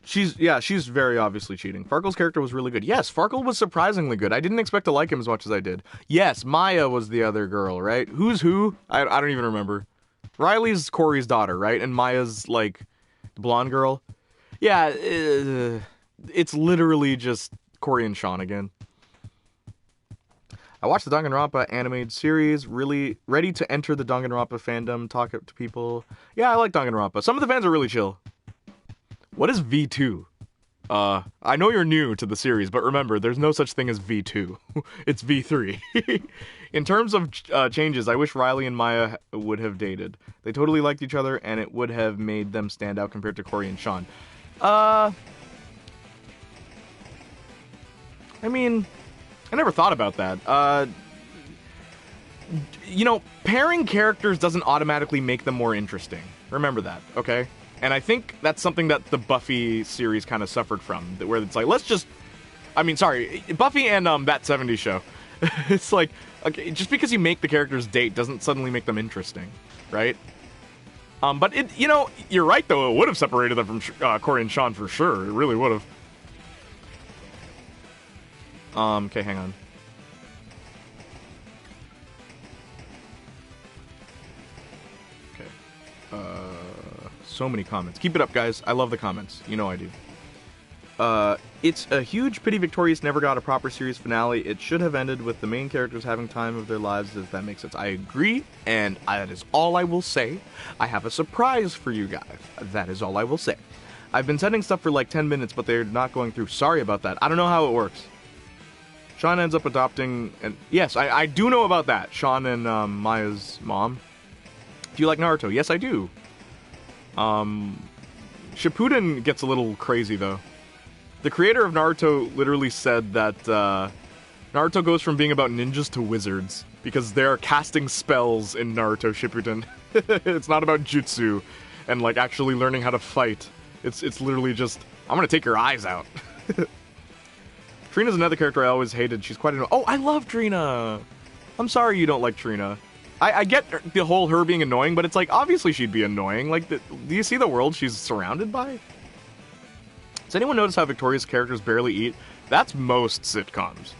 She's very obviously cheating. Farkle's character was really good. Yes, Farkle was surprisingly good. I didn't expect to like him as much as I did. Yes, Maya was the other girl, right? Who's who? I don't even remember. Riley's Corey's daughter, right? And Maya's, like, the blonde girl? Yeah, it's literally just Corey and Sean again. I watched the Danganronpa animated series, really ready to enter the Danganronpa fandom, talk to people. Yeah, I like Danganronpa. Some of the fans are really chill. What is V2? I know you're new to the series, but remember, there's no such thing as V2. It's V3. In terms of changes, I wish Riley and Maya would have dated. They totally liked each other, and it would have made them stand out compared to Corey and Sean. I mean, I never thought about that. You know, pairing characters doesn't automatically make them more interesting. Remember that, okay? And I think that's something that the Buffy series kind of suffered from, where it's like, let's just... I mean, sorry, Buffy and that 70s show. It's like, okay, just because you make the characters date doesn't suddenly make them interesting, right? But, you know, you're right, though. It would have separated them from Corey and Sean for sure. It really would have. Okay, hang on. Okay. So many comments. Keep it up, guys. I love the comments. You know I do. It's a huge pity Victorious never got a proper series finale. It should have ended with the main characters having time of their lives, if that makes sense. I agree, and that is all I will say. I have a surprise for you guys. That is all I will say. I've been sending stuff for like 10 minutes, but they're not going through. Sorry about that. I don't know how it works. Sean ends up adopting, and yes, I do know about that. Sean and Maya's mom. Do you like Naruto? Yes, I do. Shippuden gets a little crazy, though. The creator of Naruto literally said that Naruto goes from being about ninjas to wizards, because they're casting spells in Naruto Shippuden. It's not about jutsu and like actually learning how to fight. It's literally just, I'm gonna take your eyes out. Trina's another character I always hated. She's quite annoying. Oh, I love Trina! I'm sorry you don't like Trina. I get the whole her being annoying, but it's like, obviously she'd be annoying. Like, do you see the world she's surrounded by? Does anyone notice how Victoria's characters barely eat? That's most sitcoms.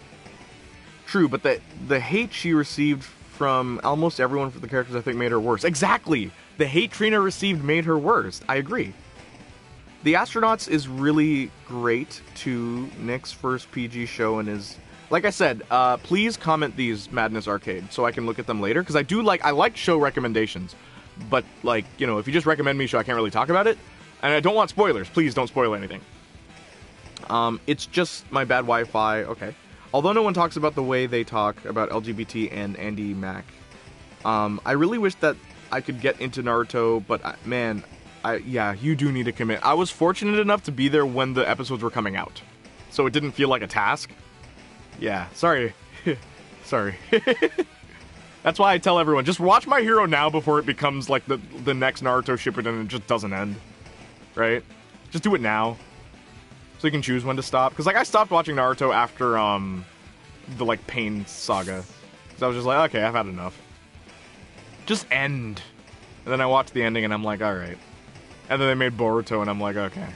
True, but the hate she received from almost everyone for the characters, I think, made her worse. Exactly! The hate Trina received made her worse. I agree. The Astronauts is really great to Nick's first PG show and is... Like I said, please comment these Madness Arcade so I can look at them later, because I like show recommendations. But, like, you know, if you just recommend me a show, I can't really talk about it. And I don't want spoilers. Please don't spoil anything. It's just my bad Wi-Fi. Okay. Although no one talks about the way they talk about LGBT and Andy Mack. I really wish that I could get into Naruto, but, man, yeah, you do need to commit. I was fortunate enough to be there when the episodes were coming out, so it didn't feel like a task. Yeah, sorry. Sorry. That's why I tell everyone, just watch My Hero now before it becomes like the next Naruto Shippuden and it just doesn't end. Right? Just do it now. So you can choose when to stop. Because like I stopped watching Naruto after the like Pain saga. Because I was just like, okay, I've had enough. Just end. And then I watched the ending and I'm like, alright. And then they made Boruto and I'm like, okay.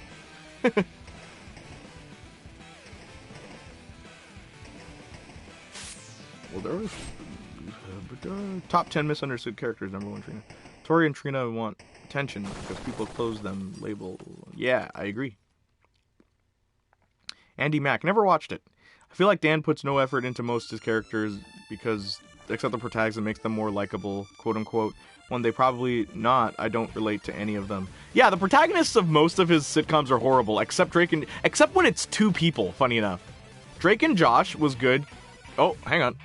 Well, there was top 10 misunderstood characters. Number 1, Trina. Tori and Trina want attention because people close them. Label. Yeah, I agree. Andy Mack. Never watched it. I feel like Dan puts no effort into most of his characters because, except the protagonist, that makes them more likable, quote unquote. When they probably not. I don't relate to any of them. Yeah, the protagonists of most of his sitcoms are horrible, except except when it's 2 people. Funny enough, Drake and Josh was good. Oh, hang on.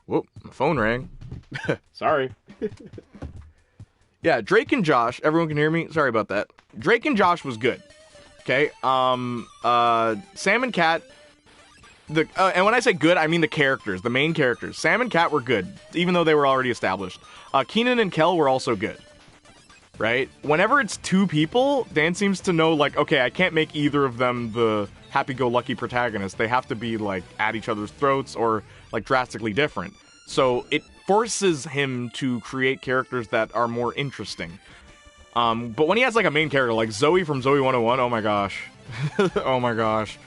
Whoop, my phone rang. Sorry. Yeah, Drake and Josh, everyone can hear me? Sorry about that. Drake and Josh was good. Okay, Sam and Kat, and when I say good, I mean the characters, the main characters. Sam and Kat were good, even though they were already established. Keenan and Kel were also good. Right? Whenever it's 2 people, Dan seems to know, like, okay, I can't make either of them the happy-go-lucky protagonist. They have to be, like, at each other's throats or, like, drastically different. So it forces him to create characters that are more interesting. But when he has, like, a main character, like Zoe from Zoe 101, oh my gosh. Oh my gosh.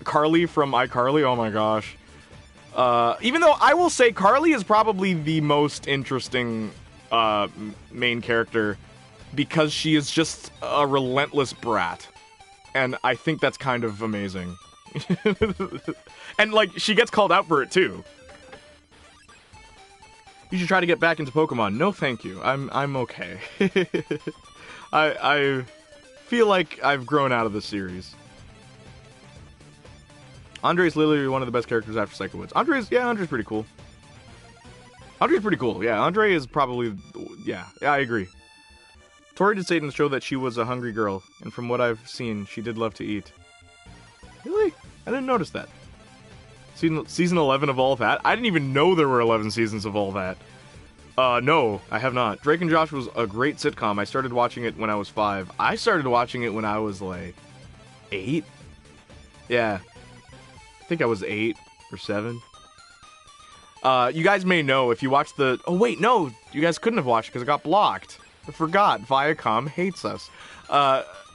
Carly from iCarly, oh my gosh. Even though I will say Carly is probably the most interesting main character because she is just a relentless brat. And I think that's kind of amazing. And, like, she gets called out for it, too. You should try to get back into Pokemon. No, thank you. I'm okay. I feel like I've grown out of the series. Andre's literally one of the best characters after Psycho Woods. Andre's pretty cool. Andre's pretty cool. Yeah, Andre is probably... Yeah, I agree. Tori did say in the show that she was a hungry girl, and from what I've seen, she did love to eat. Really? I didn't notice that. Season 11 of All That? I didn't even know there were 11 seasons of All That. No, I have not. Drake and Josh was a great sitcom. I started watching it when I was 5. I started watching it when I was, like, 8? Yeah. I think I was 8 or 7. You guys may know if you watched the... Oh, wait, no! You guys couldn't have watched it because it got blocked. I forgot. Viacom hates us.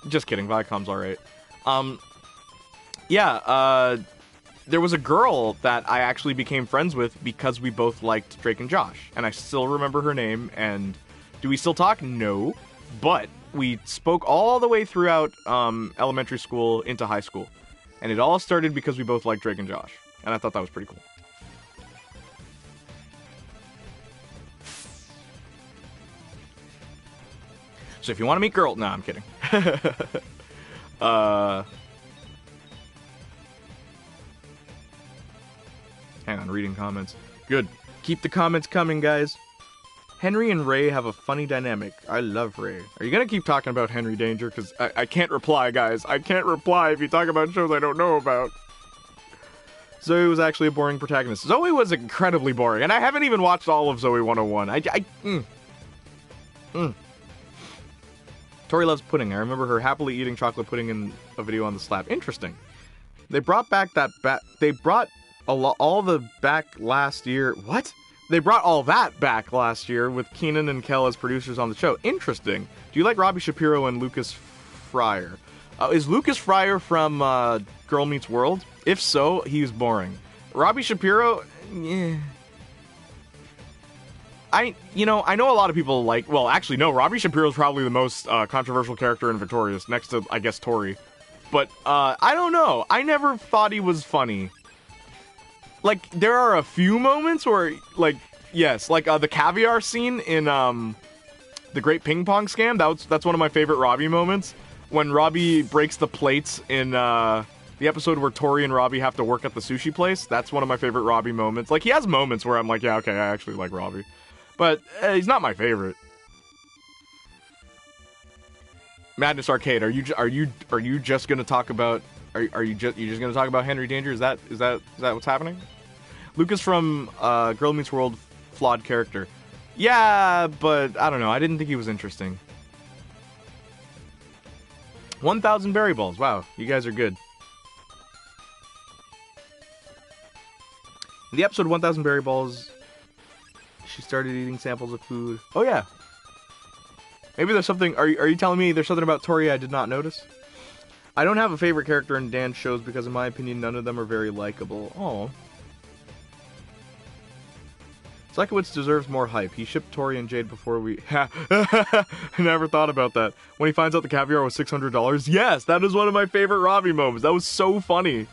Just kidding. Viacom's alright. Yeah, there was a girl that I actually became friends with because we both liked Drake and Josh, and I still remember her name. And do we still talk? No, but we spoke all the way throughout elementary school into high school, and it all started because we both liked Drake and Josh, and I thought that was pretty cool. So if you want to meet girl, nah, I'm kidding. Hang on, reading comments. Good. Keep the comments coming, guys. Henry and Ray have a funny dynamic. I love Ray. Are you gonna keep talking about Henry Danger? Because I can't reply, guys. I can't reply if you talk about shows I don't know about. Zoe was actually a boring protagonist. Zoe was incredibly boring, and I haven't even watched all of Zoe 101. Tori loves pudding. I remember her happily eating chocolate pudding in a video on the slab. Interesting. They brought back that they brought all the back last year. What? They brought all that back last year with Keenan and Kel as producers on the show. Interesting. Do you like Robbie Shapiro and Lucas Fryer? Is Lucas Fryer from Girl Meets World? If so, he's boring. Robbie Shapiro, yeah. I know a lot of people like, well, actually, no, Robbie Shapiro's probably the most controversial character in Victorious, next to, I guess, Tori. But, I don't know. I never thought he was funny. Like, there are a few moments where, like, yes, like, the caviar scene in, the Great Ping Pong Scam, that's one of my favorite Robbie moments. When Robbie breaks the plates in, the episode where Tori and Robbie have to work at the sushi place, that's one of my favorite Robbie moments. Like, he has moments where I'm like, yeah, okay, I actually like Robbie. But he's not my favorite. Madness Arcade, are you just gonna talk about you just gonna talk about Henry Danger? Is that what's happening? Lucas from Girl Meets World, flawed character. Yeah, but I don't know. I didn't think he was interesting. 1,000 berry balls. Wow, you guys are good. In the episode 1,000 berry balls, she started eating samples of food. Oh yeah. Maybe there's something. Are you telling me there's something about Tori I did not notice? I don't have a favorite character in Dan's shows because, in my opinion, none of them are very likable. Oh. Psychowitz deserves more hype. He shipped Tori and Jade before we... I never thought about that. When he finds out the caviar was $600. Yes, that is one of my favorite Robbie moments. That was so funny.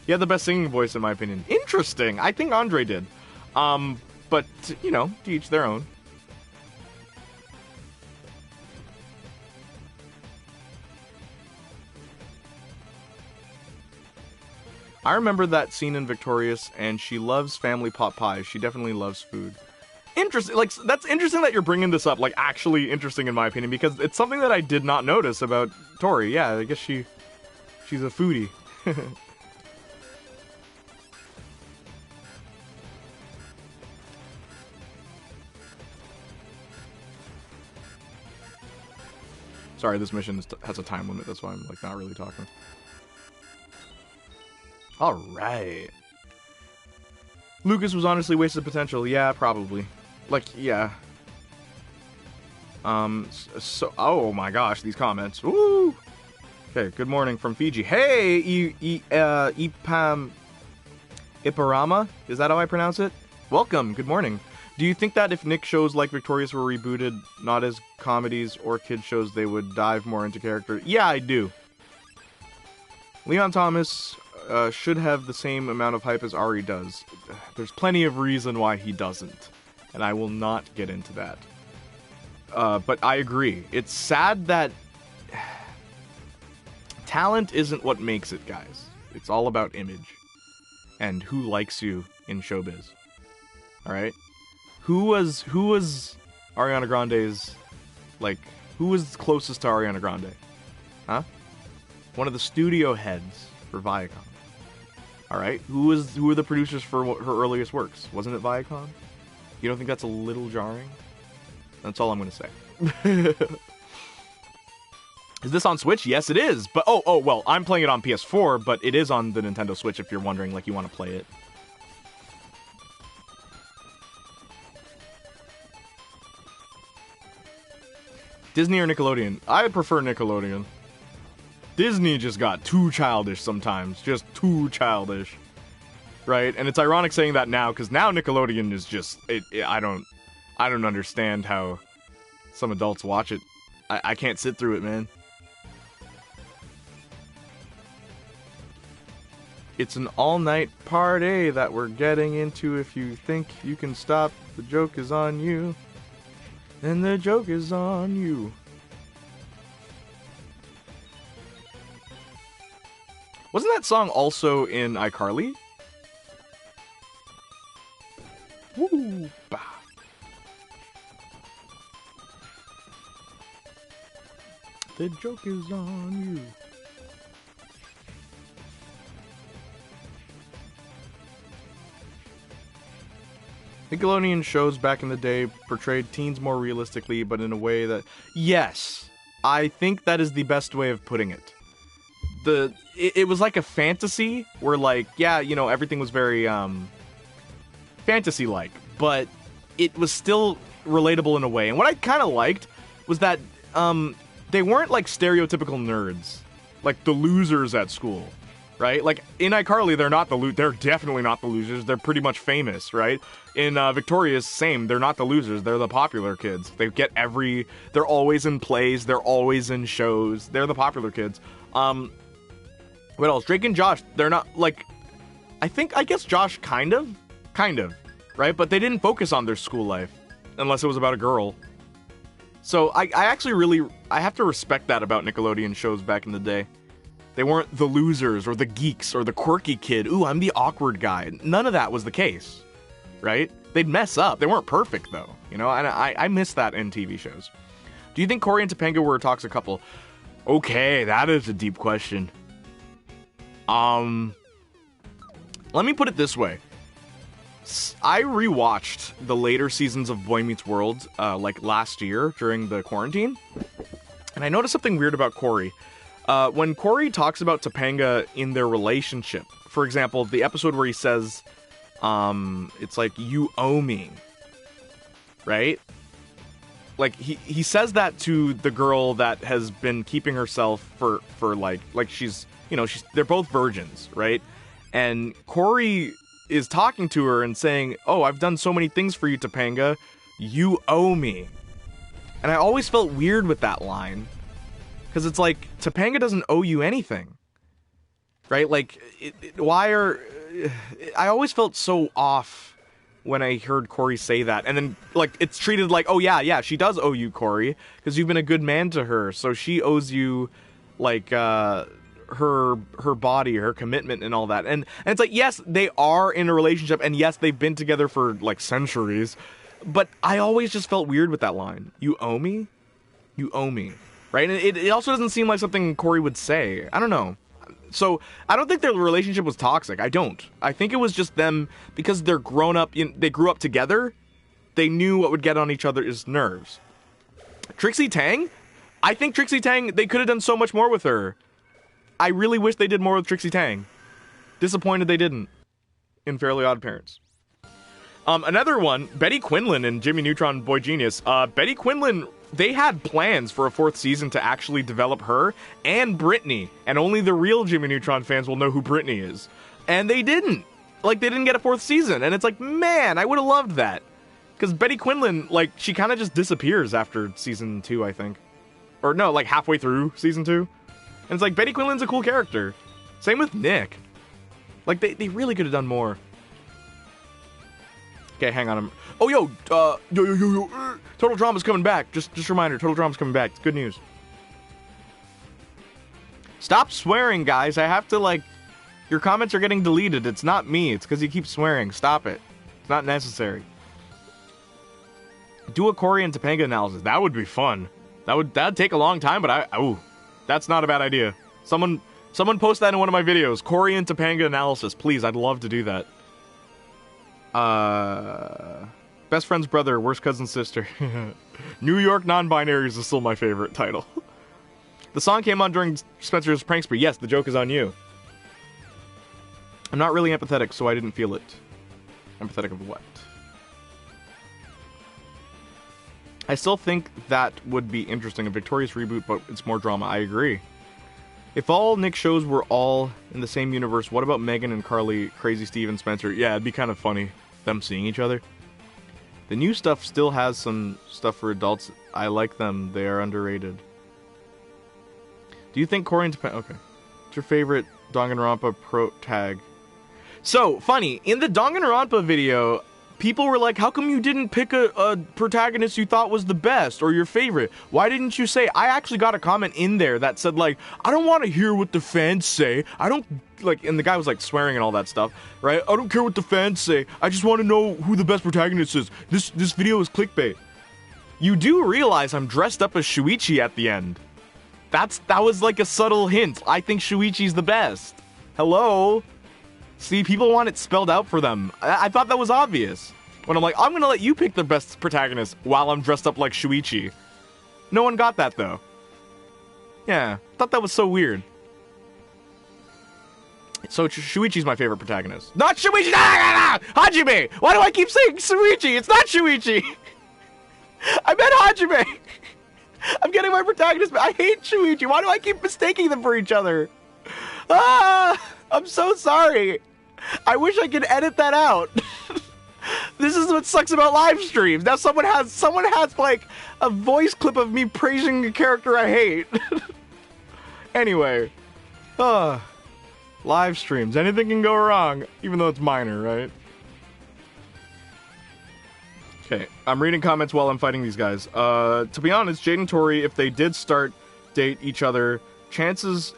He had the best singing voice, in my opinion. Interesting. I think Andre did. But, you know, to each their own. I remember that scene in Victorious, and she loves family pot pies. She definitely loves food. Interesting. Like, that's interesting that you're bringing this up. Like, actually interesting in my opinion, because it's something that I did not notice about Tori. Yeah, I guess she's a foodie. Sorry, this mission has a time limit. That's why I'm like not really talking. All right. Lucas was honestly wasted potential. Yeah, probably. Like, yeah. So, oh my gosh, these comments. Woo! Okay, good morning from Fiji. Hey, Iparama? Is that how I pronounce it? Welcome, good morning. Do you think that if Nick shows like Victorious were rebooted, not as comedies or kid shows, they would dive more into character? Yeah, I do. Leon Thomas should have the same amount of hype as Ari does. There's plenty of reason why he doesn't, and I will not get into that. But I agree. It's sad that talent isn't what makes it, guys. It's all about image and who likes you in showbiz. All right. Who was Ariana Grande's, like, who was closest to Ariana Grande? Huh? One of the studio heads for Viacom. All right. Who were the producers for her earliest works? Wasn't it Viacom? You don't think that's a little jarring? That's all I'm going to say. Is this on Switch? Yes, it is. But oh, well, I'm playing it on PS4, but it is on the Nintendo Switch if you're wondering, like, you want to play it. Disney or Nickelodeon? I prefer Nickelodeon. Disney just got too childish sometimes. Just too childish. Right? And it's ironic saying that now, because now Nickelodeon is just... I don't understand how some adults watch it. I can't sit through it, man. It's an all-night party that we're getting into. If you think you can stop, the joke is on you. And the joke is on you. Wasn't that song also in iCarly? Woo! Bah. The joke is on you. Nickelodeon shows back in the day portrayed teens more realistically, but in a way that... Yes! I think that is the best way of putting it. It was like a fantasy, where like, yeah, you know, everything was very, fantasy-like, but it was still relatable in a way. And what I kind of liked was that, they weren't like stereotypical nerds. Like the losers at school. Right? Like, in iCarly, they're definitely not the losers. They're pretty much famous, right? In Victoria's, same. They're not the losers. They're the popular kids. They're always in plays. They're always in shows. They're the popular kids. What else? Drake and Josh, they're not, like... I guess Josh kind of, right? But they didn't focus on their school life. Unless it was about a girl. So, I actually really... I have to respect that about Nickelodeon shows back in the day. They weren't the losers or the geeks or the quirky kid. Ooh, I'm the awkward guy. None of that was the case, right? They'd mess up. They weren't perfect, though. You know, and I miss that in TV shows. Do you think Cory and Topanga were a toxic couple? Okay, that is a deep question. Let me put it this way. I rewatched the later seasons of Boy Meets World, like last year during the quarantine. And I noticed something weird about Cory. When Cory talks about Topanga in their relationship, for example, the episode where he says, it's like, you owe me, right? Like, he says that to the girl that has been keeping herself for like she's, you know, they're both virgins, right? And Cory is talking to her and saying, oh, I've done so many things for you, Topanga, you owe me. And I always felt weird with that line. Because it's like, Topanga doesn't owe you anything. Right? Like, I always felt so off when I heard Cory say that. And then, like, it's treated like, oh, yeah, she does owe you, Cory. Because you've been a good man to her. So she owes you, like, her body, her commitment, and all that. And it's like, yes, they are in a relationship. And yes, they've been together for, like, centuries. But I always just felt weird with that line. You owe me? You owe me. Right? And it also doesn't seem like something Cory would say. I don't know. So, I don't think their relationship was toxic. I don't. I think it was just them, because they're grown up, they grew up together, they knew what would get on each other's nerves. Trixie Tang? I think Trixie Tang, they could have done so much more with her. I really wish they did more with Trixie Tang. Disappointed they didn't. In Fairly Odd Parents. Another one, Betty Quinlan in Jimmy Neutron Boy Genius. Betty Quinlan, they had plans for a 4th season to actually develop her and Brittany, and only the real Jimmy Neutron fans will know who Brittany is. And they didn't. Like, they didn't get a 4th season, and it's like, man, I would have loved that. Because Betty Quinlan, like, she kind of just disappears after season 2, I think. Or no, like halfway through season 2. And it's like, Betty Quinlan's a cool character. Same with Nick. Like, they really could have done more. Okay, hang on. Oh, yo, Total Drama's coming back. Just a reminder, Total Drama's coming back. It's good news. Stop swearing, guys. I have to, like... Your comments are getting deleted. It's not me. It's because you keep swearing. Stop it. It's not necessary. Do a Cory and Topanga analysis. That would be fun. That'd take a long time, but that's not a bad idea. Someone post that in one of my videos. Cory and Topanga analysis. Please, I'd love to do that. Best friend's brother, worst cousin's sister. New York non-binaries is still my favorite title. The song came on during Spencer's prank spree. Yes, the joke is on you. I'm not really empathetic, so I didn't feel it. Empathetic of what? I still think that would be interesting, a Victorious reboot, but it's more drama. I agree. If all Nick shows were all in the same universe, what about Megan and Carly, Crazy Steve and Spencer? Yeah, it'd be kind of funny, them seeing each other. The new stuff still has some stuff for adults. I like them. They are underrated. Do you think Corey and okay. What's your favorite Danganronpa pro tag? So, funny, in the Danganronpa video, people were like, how come you didn't pick a protagonist you thought was the best or your favorite? Why didn't you say? I actually got a comment in there that said, like, I don't want to hear what the fans say. I don't, like, and the guy was, like, swearing and all that stuff, right? I don't care what the fans say. I just want to know who the best protagonist is. This video is clickbait. You do realize I'm dressed up as Shuichi at the end. That was, like, a subtle hint. I think Shuichi's the best. Hello? See, people want it spelled out for them. I thought that was obvious. When I'm like, I'm gonna let you pick the best protagonist while I'm dressed up like Shuichi. No one got that, though. Yeah, thought that was so weird. So Shuichi's my favorite protagonist. Not Shuichi! Hajime! Why do I keep saying Shuichi? It's not Shuichi! I meant Hajime! I'm getting my protagonist, but I hate Shuichi. Why do I keep mistaking them for each other? I'm so sorry. I wish I could edit that out. This is what sucks about live streams. Now someone has like a voice clip of me praising a character I hate. Anyway, live streams. Anything can go wrong, even though it's minor, right? Okay, I'm reading comments while I'm fighting these guys. To be honest, Jade and Tori, if they did date each other, chances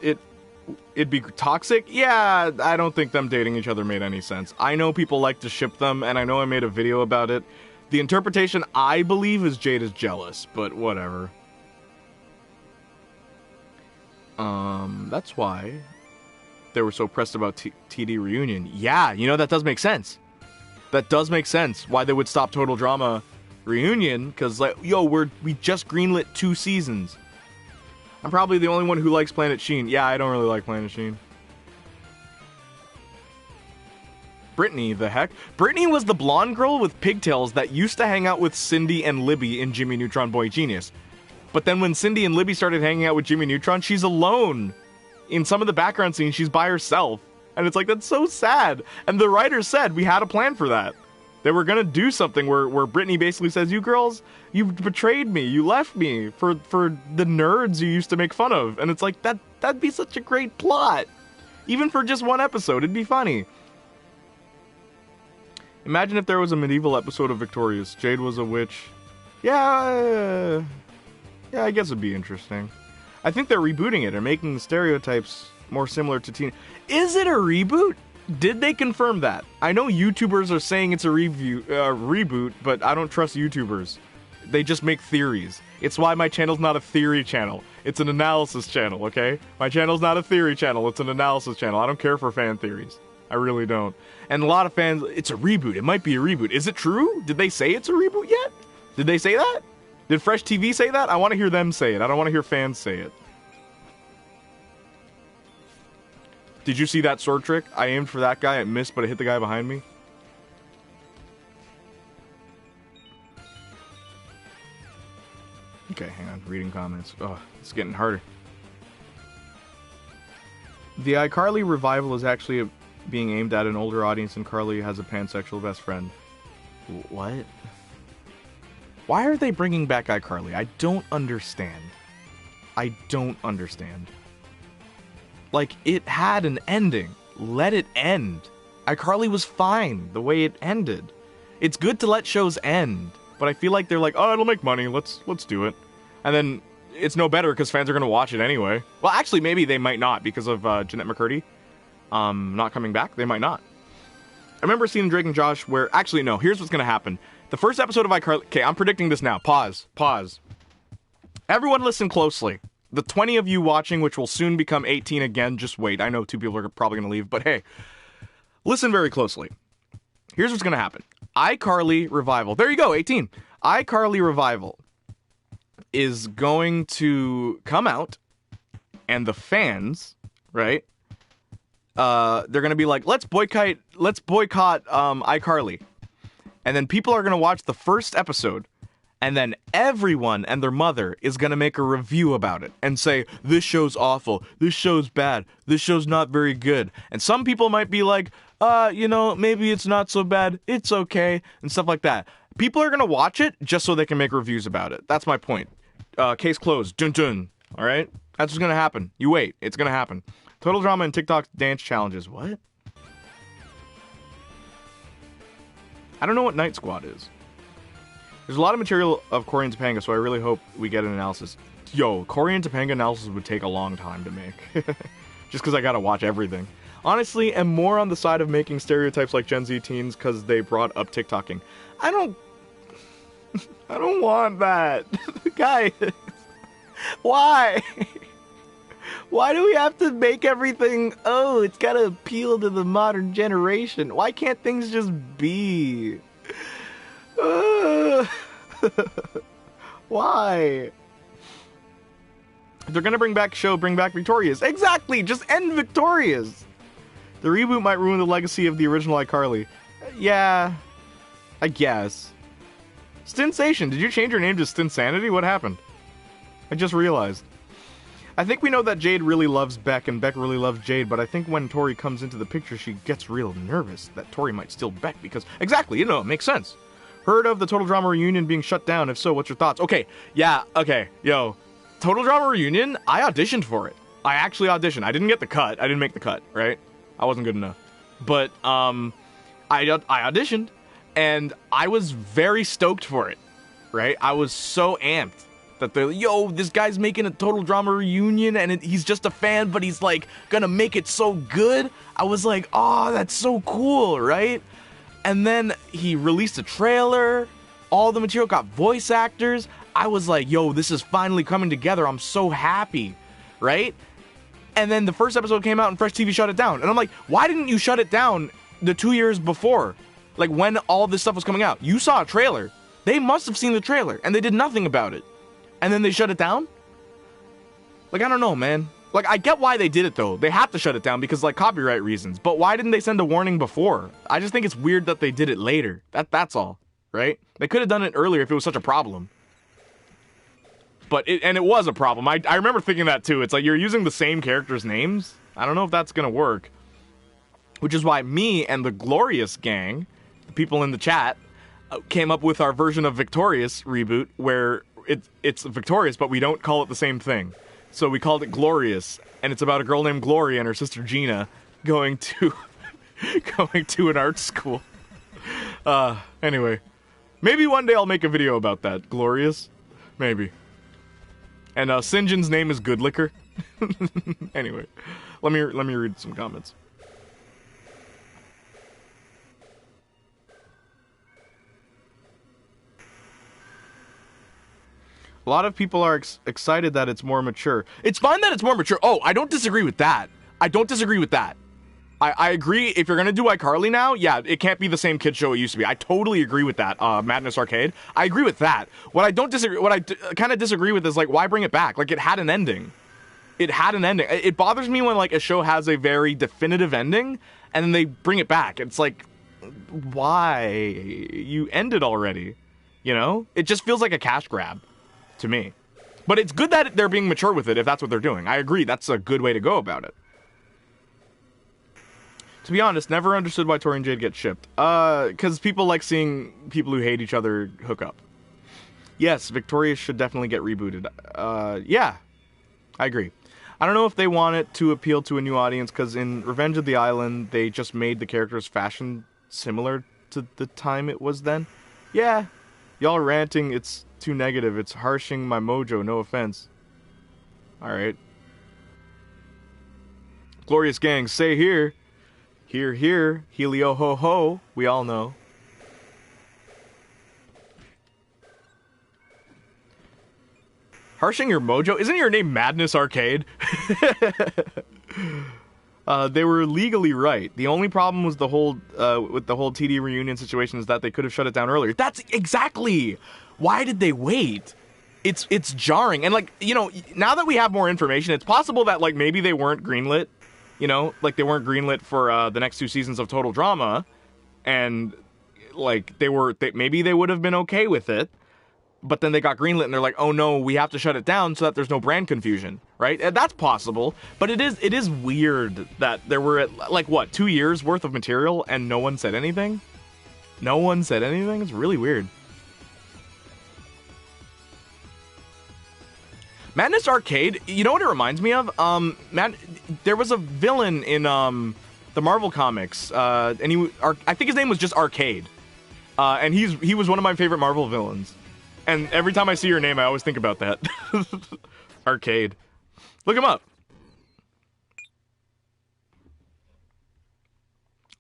it'd be toxic? Yeah, I don't think them dating each other made any sense. I know people like to ship them, and I know I made a video about it. The interpretation, I believe, is Jade is jealous, but whatever. That's why they were so pressed about TD reunion. Yeah, you know, that does make sense. That does make sense why they would stop Total Drama reunion, because, like, yo, we just greenlit 2 seasons. I'm probably the only one who likes Planet Sheen. Yeah, I don't really like Planet Sheen. Brittany, the heck? Brittany was the blonde girl with pigtails that used to hang out with Cindy and Libby in Jimmy Neutron Boy Genius. But then when Cindy and Libby started hanging out with Jimmy Neutron, she's alone. In some of the background scenes, she's by herself. And it's like, that's so sad. And the writers said we had a plan for that. They were gonna do something where Brittany basically says, you girls, you betrayed me, you left me for the nerds you used to make fun of. And it's like, that'd be such a great plot. Even for just 1 episode, it'd be funny. Imagine if there was a medieval episode of Victorious. Jade was a witch. Yeah, I guess it'd be interesting. I think they're rebooting it or making the stereotypes more similar to teen. Is it a reboot? Did they confirm that? I know YouTubers are saying it's a reboot, but I don't trust YouTubers. They just make theories. It's why my channel's not a theory channel. It's an analysis channel, okay? My channel's not a theory channel. It's an analysis channel. I don't care for fan theories. I really don't. And a lot of fans, it's a reboot. It might be a reboot. Is it true? Did they say it's a reboot yet? Did they say that? Did Fresh TV say that? I want to hear them say it. I don't want to hear fans say it. Did you see that sword trick? I aimed for that guy, it missed, but it hit the guy behind me. Okay, hang on. Reading comments. Oh, it's getting harder. The iCarly revival is actually being aimed at an older audience, and Carly has a pansexual best friend. What? Why are they bringing back iCarly? I don't understand. I don't understand. Like, it had an ending. Let it end. iCarly was fine the way it ended. It's good to let shows end, but I feel like they're like, oh, it'll make money, let's do it. And then it's no better because fans are going to watch it anyway. Well, actually, maybe they might not because of Jeanette McCurdy not coming back. They might not. I remember seeing Drake and Josh where... Actually, no, here's what's going to happen. The first episode of iCarly... Okay, I'm predicting this now. Pause. Everyone listen closely. The 20 of you watching, which will soon become 18 again, just wait. I know 2 people are probably going to leave, but hey, listen very closely. Here's what's going to happen. iCarly Revival. There you go, 18. iCarly Revival is going to come out, and the fans, right, they're going to be like, let's boycott iCarly. And then people are going to watch the first episode, And then everyone and their mother is going to make a review about it and say, this show's awful, this show's bad, this show's not very good. And some people might be like, maybe it's not so bad, it's okay, and stuff like that. People are going to watch it just so they can make reviews about it. That's my point. Case closed. Dun dun. All right? That's what's going to happen. You wait. It's going to happen. Total Drama and TikTok dance challenges. What? I don't know what Night Squad is. There's a lot of material of Cory and Topanga, so I really hope we get an analysis. Yo, Cory and Topanga analysis would take a long time to make. Just because I gotta watch everything. Honestly, I'm more on the side of making stereotypes like Gen Z teens because they brought up TikToking. I don't want that. Guys, why? Why do we have to make everything, it's gotta appeal to the modern generation? Why can't things just be? Why? If they're gonna bring back Victorious. Exactly! Just end Victorious! The reboot might ruin the legacy of the original iCarly. Yeah, I guess. Stinsation, did you change your name to Stinsanity? What happened? I just realized. I think we know that Jade really loves Beck and Beck really loves Jade, but I think when Tori comes into the picture, she gets real nervous that Tori might steal Beck because... Exactly, it makes sense. Heard of the Total Drama reunion being shut down? If so, what's your thoughts? Okay, yo. Total Drama reunion, I auditioned for it. I actually auditioned. I didn't get the cut. I didn't make the cut, right? I wasn't good enough. But, I auditioned, and I was very stoked for it, right? I was so amped that they're like, yo, this guy's making a Total Drama reunion, and he's just a fan, but he's, like, gonna make it so good. I was like, oh, that's so cool, right? And then he released a trailer, all the material got voice actors. I was like, yo, this is finally coming together. I'm so happy, right? And then the first episode came out and Fresh TV shut it down. And I'm like, why didn't you shut it down the 2 years before? Like, when all this stuff was coming out. You saw a trailer. They must have seen the trailer, and they did nothing about it. And then they shut it down? Like, I don't know, man. Like, I get why they did it, though. They had to shut it down because, like, copyright reasons. But why didn't they send a warning before? I just think it's weird that they did it later. That's all, right? They could have done it earlier if it was such a problem. But it was a problem. I remember thinking that, too. It's like, you're using the same characters' names? I don't know if that's gonna work. Which is why me and the Glorious gang, the people in the chat, came up with our version of Victorious reboot, where it's Victorious, but we don't call it the same thing. So we called it Glorious, and it's about a girl named Glory and her sister Gina going to an art school. Anyway, maybe one day I'll make a video about that. Glorious, maybe. And Sinjin's name is Good Liquor. Anyway, let me read some comments. A lot of people are excited that it's more mature. It's fine that it's more mature. Oh, I don't disagree with that. I agree, if you're gonna do iCarly now, yeah, it can't be the same kid show it used to be. I totally agree with that, Madness Arcade. I agree with that. What I kind of disagree with is, like, why bring it back? Like, it had an ending. It bothers me when, like, a show has a very definitive ending, and then they bring it back. It's like, why? You ended already, you know? It just feels like a cash grab to me. But it's good that they're being mature with it if that's what they're doing. I agree, that's a good way to go about it. To be honest, never understood why Tori and Jade get shipped. Because people like seeing people who hate each other hook up. Yes, Victorious should definitely get rebooted. Yeah, I agree. I don't know if they want it to appeal to a new audience, because in Revenge of the Island, they just made the character's fashion similar to the time it was then. Yeah, y'all are ranting, it's too negative, it's harshing my mojo, no offense. Alright. Glorious Gang, say here. Here, here, Helio ho ho, we all know. Harshing your mojo? Isn't your name Madness Arcade? They were legally right. The only problem was with the whole TD reunion situation is that they could have shut it down earlier. That's exactly! Why did they wait? It's jarring. And, like, you know, now that we have more information, it's possible that, like, maybe they weren't greenlit. You know, like, they weren't greenlit for the next 2 seasons of Total Drama, and, like, maybe they would have been okay with it, but then they got greenlit and they're like, oh no, we have to shut it down so that there's no brand confusion, right? And that's possible, but it is weird that there were like what 2 years worth of material and no one said anything. No one said anything. It's really weird. Madness Arcade. You know what it reminds me of? There was a villain in the Marvel comics, and I think his name was just Arcade, and he was one of my favorite Marvel villains. And every time I see your name, I always think about that. Arcade. Look him up.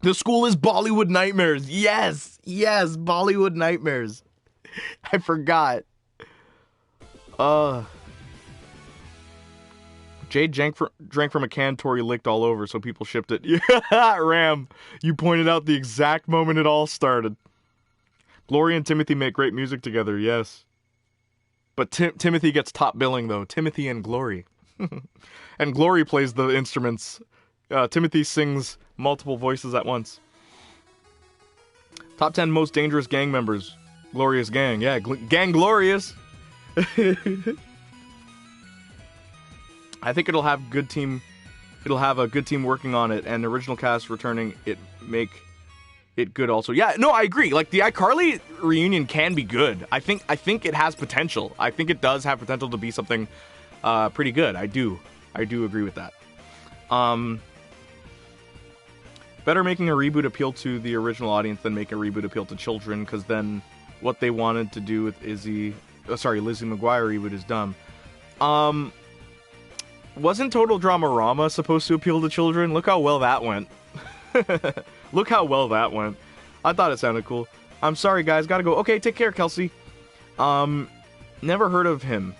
The school is Bollywood Nightmares. Yes, Bollywood Nightmares. I forgot. Jade drank from a can Tori licked all over, so people shipped it. Yeah, Ram, you pointed out the exact moment it all started. Glory and Timothy make great music together, yes. But Timothy gets top billing, though. Timothy and Glory. And Glory plays the instruments. Timothy sings multiple voices at once. Top 10 most dangerous gang members. Glorious Gang. Yeah, Gang Glorious. I think it'll have good team. It'll have a good team working on it, and original cast returning it make it good also. Yeah, no, I agree. Like the iCarly reunion can be good. I think it has potential. I think it does have potential to be something pretty good. I do agree with that. Better making a reboot appeal to the original audience than make a reboot appeal to children, because then what they wanted to do with Lizzie McGuire reboot is dumb. Wasn't Total Dramarama supposed to appeal to children? Look how well that went. Look how well that went. I thought it sounded cool. I'm sorry, guys. Gotta go. Okay, take care, Kelsey. Never heard of him.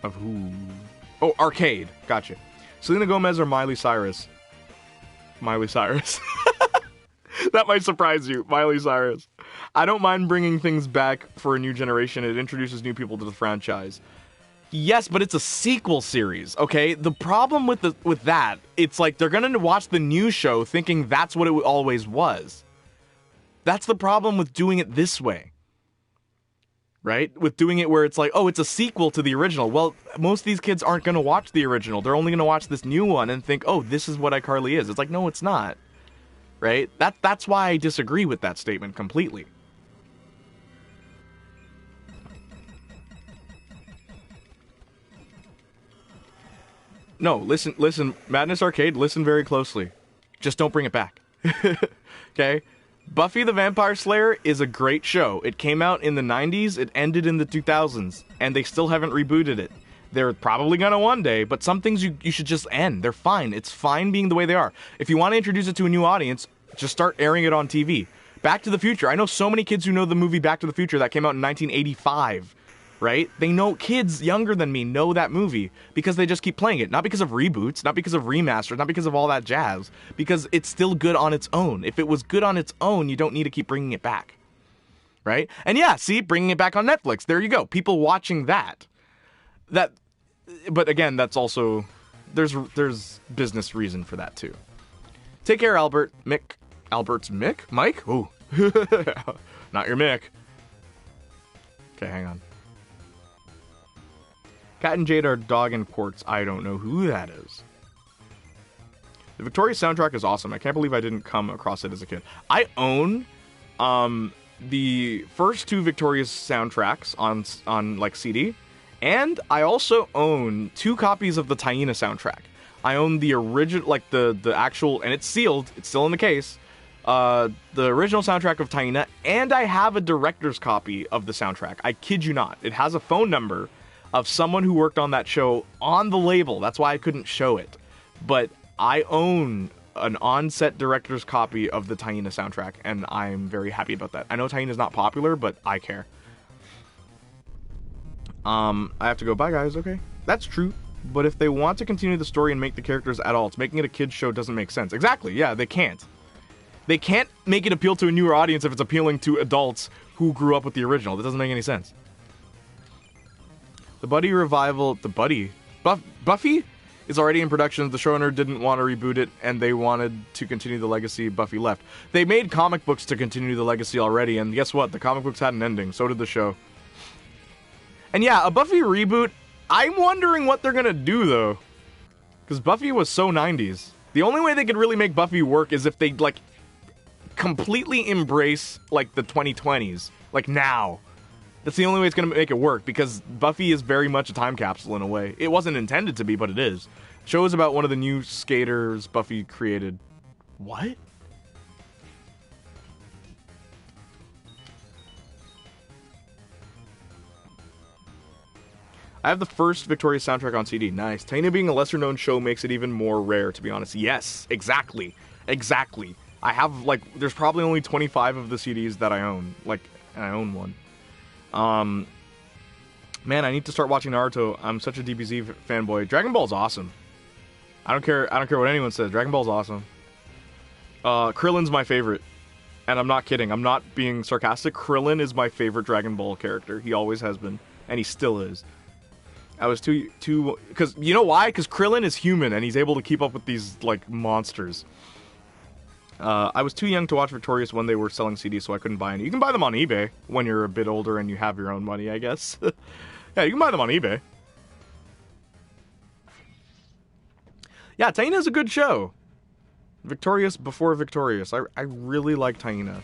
Of who? Oh, Arcade. Gotcha. Selena Gomez or Miley Cyrus? Miley Cyrus. That might surprise you. Miley Cyrus. I don't mind bringing things back for a new generation. It introduces new people to the franchise. Yes, but it's a sequel series, okay? The problem with that, it's like they're gonna watch the new show thinking that's what it always was. That's the problem with doing it this way. Right? With doing it where it's like, oh, it's a sequel to the original. Well, most of these kids aren't gonna watch the original. They're only gonna watch this new one and think, oh, this is what iCarly is. It's like, no, it's not. Right? That's why I disagree with that statement completely. No, listen, Madness Arcade, listen very closely. Just don't bring it back. Okay? Buffy the Vampire Slayer is a great show. It came out in the 90s, it ended in the 2000s, and they still haven't rebooted it. They're probably gonna one day, but some things you should just end. They're fine. It's fine being the way they are. If you want to introduce it to a new audience, just start airing it on TV. Back to the Future. I know so many kids who know the movie Back to the Future that came out in 1985. Right? They know, kids younger than me know that movie because they just keep playing it. Not because of reboots, not because of remasters, not because of all that jazz. Because it's still good on its own. If it was good on its own, you don't need to keep bringing it back. Right? And yeah, see, bringing it back on Netflix. There you go. People watching that. But again, that's also, there's business reason for that too. Take care, Albert. Mick. Albert's Mick? Mike? Ooh. Not your Mick. Okay, hang on. Cat and Jade are dog and quartz. I don't know who that is. The Victorious soundtrack is awesome. I can't believe I didn't come across it as a kid. I own the first two Victorious soundtracks on like CD, and I also own 2 copies of the Taina soundtrack. I own the original, like the actual, and it's sealed. It's still in the case. The original soundtrack of Taina, and I have a director's copy of the soundtrack. I kid you not. It has a phone number of someone who worked on that show on the label. That's why I couldn't show it. But I own an on-set director's copy of the Taina soundtrack, and I'm very happy about that. I know Taina's not popular, but I care. I have to go. Bye, guys. Okay. That's true. But if they want to continue the story and make the characters adults, making it a kid's show doesn't make sense. Exactly. Yeah, they can't. They can't make it appeal to a newer audience if it's appealing to adults who grew up with the original. That doesn't make any sense. The Buddy revival, Buffy is already in production. The showrunner didn't want to reboot it, and they wanted to continue the legacy. Buffy left. They made comic books to continue the legacy already, and guess what? The comic books had an ending. So did the show. And yeah, a Buffy reboot, I'm wondering what they're gonna do, though. Because Buffy was so 90s. The only way they could really make Buffy work is if they, like, completely embrace, like, the 2020s. Like, now. That's the only way it's gonna make it work, because Buffy is very much a time capsule in a way. It wasn't intended to be, but it is. The show is about one of the new skaters Buffy created. What? I have the first Victorious soundtrack on CD. Nice. Taina being a lesser-known show makes it even more rare, to be honest. Yes, exactly. Exactly. I have, like, there's probably only 25 of the CDs that I own. Like, and I own one. Man, I need to start watching Naruto. I'm such a DBZ fanboy. Dragon Ball's awesome. I don't care what anyone says. Dragon Ball's awesome. Krillin's my favorite. And I'm not kidding. I'm not being sarcastic. Krillin is my favorite Dragon Ball character. He always has been. And he still is. I was too, because, you know why? Because Krillin is human, and he's able to keep up with these, like, monsters. I was too young to watch Victorious when they were selling CDs, so I couldn't buy any. You can buy them on eBay when you're a bit older and you have your own money, I guess. Yeah, you can buy them on eBay. Yeah, Taina's a good show. Victorious before Victorious. I really like Taina.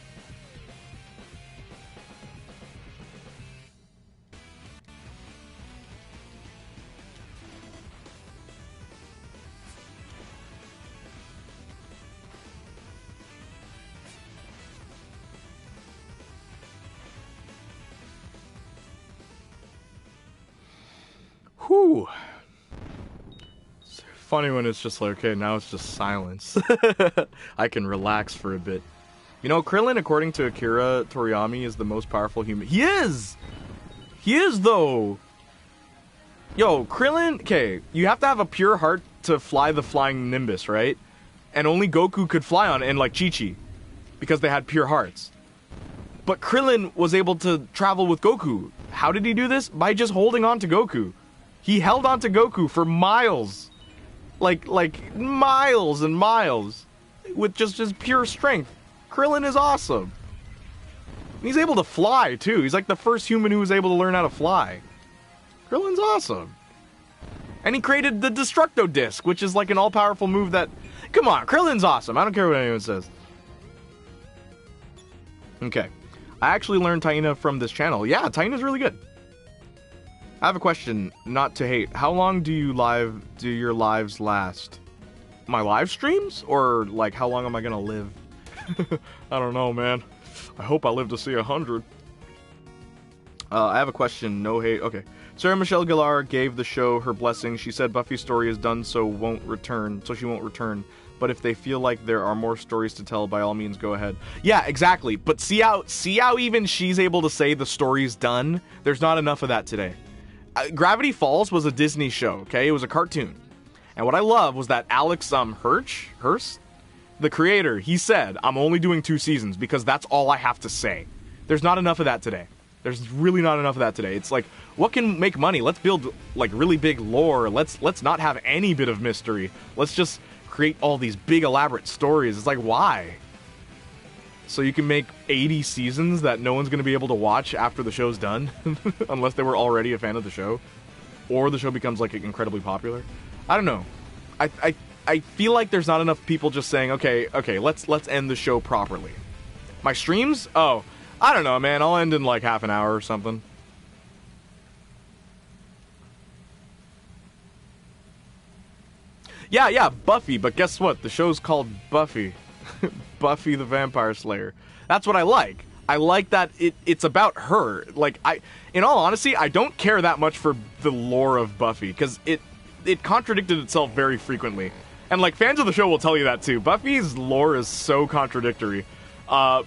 Whew. It's funny when it's just like, okay, now it's just silence. I can relax for a bit. You know, Krillin, according to Akira Toriyama, is the most powerful human. He is! He is, though! Yo, Krillin, okay, you have to have a pure heart to fly the flying Nimbus, right? And only Goku could fly on it, and like Chi-Chi, because they had pure hearts. But Krillin was able to travel with Goku. How did he do this? By just holding on to Goku. He held on to Goku for miles. Like miles and miles. With just his pure strength. Krillin is awesome. And he's able to fly, too. He's like the first human who was able to learn how to fly. Krillin's awesome. And he created the Destructo Disc, which is like an all-powerful move that... Come on, Krillin's awesome. I don't care what anyone says. Okay. I actually learned Taina from this channel. Yeah, Taina's really good. I have a question, not to hate. How long do your lives last? My live streams? Or, like, how long am I gonna live? I don't know, man. I hope I live to see 100. I have a question, no hate. Okay. Sarah Michelle Gellar gave the show her blessing. She said Buffy's story is done, so she won't return. But if they feel like there are more stories to tell, by all means, go ahead. Yeah, exactly. But see how even she's able to say the story's done? There's not enough of that today. Gravity Falls was a Disney show, okay? It was a cartoon. And what I love was that Alex Hirsch, the creator, he said, I'm only doing 2 seasons because that's all I have to say. There's not enough of that today. There's really not enough of that today. It's like, what can make money? Let's build, like, really big lore. Let's not have any bit of mystery. Let's just create all these big elaborate stories. It's like, why? So you can make 80 seasons that no one's going to be able to watch after the show's done, unless they were already a fan of the show, or the show becomes like incredibly popular. I don't know. I feel like there's not enough people just saying, okay, let's end the show properly. My streams? Oh, I don't know, man. I'll end in like half an hour or something. Yeah, Buffy, but guess what? The show's called Buffy. Buffy the Vampire Slayer. That's what I like. I like that it's about her. Like, in all honesty, I don't care that much for the lore of Buffy, because it contradicted itself very frequently. And, like, fans of the show will tell you that, too. Buffy's lore is so contradictory. And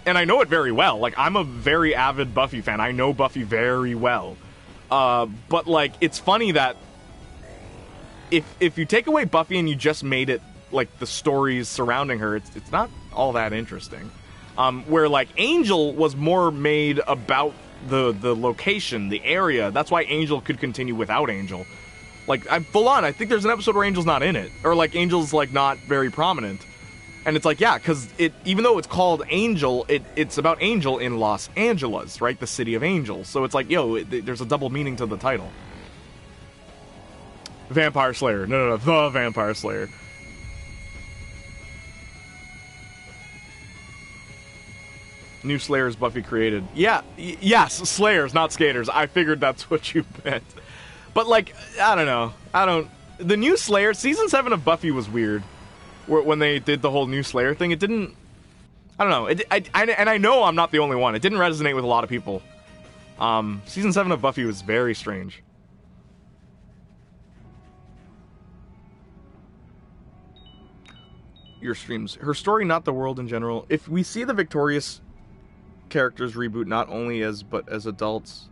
I know it very well. Like, I'm a very avid Buffy fan. I know Buffy very well. But, like, it's funny that if you take away Buffy and you just made it, like, the stories surrounding her, it's not all that interesting. Where, like, Angel was more made about the location, the area. That's why Angel could continue without Angel. Like, I'm full on. I think there's an episode where Angel's not in it. Or, like, Angel's, like, not very prominent. And it's like, yeah, because even though it's called Angel, it's about Angel in Los Angeles, right? The city of angels. So it's like, yo, there's a double meaning to the title. Vampire Slayer. No, the Vampire Slayer. New Slayers Buffy created. Yeah, yes, Slayers, not skaters. I figured that's what you meant. But, like, I don't know. The new Slayer, Season 7 of Buffy was weird. When they did the whole new Slayer thing, it didn't... I don't know. And I know I'm not the only one. It didn't resonate with a lot of people. Season 7 of Buffy was very strange. Your streams. Her story, not the world in general. If we see the Victorious characters reboot not only but as adults,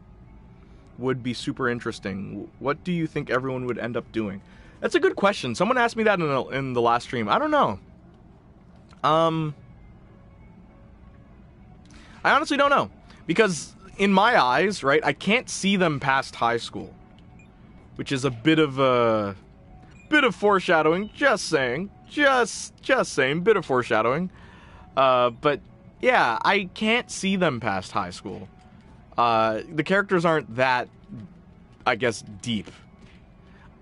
would be super interesting. What do you think everyone would end up doing? That's a good question. Someone asked me that in the last stream. I don't know. I honestly don't know. Because in my eyes, right, I can't see them past high school. Which is a bit of foreshadowing. Just saying. Just saying. Bit of foreshadowing. But yeah, I can't see them past high school. The characters aren't that, I guess, deep.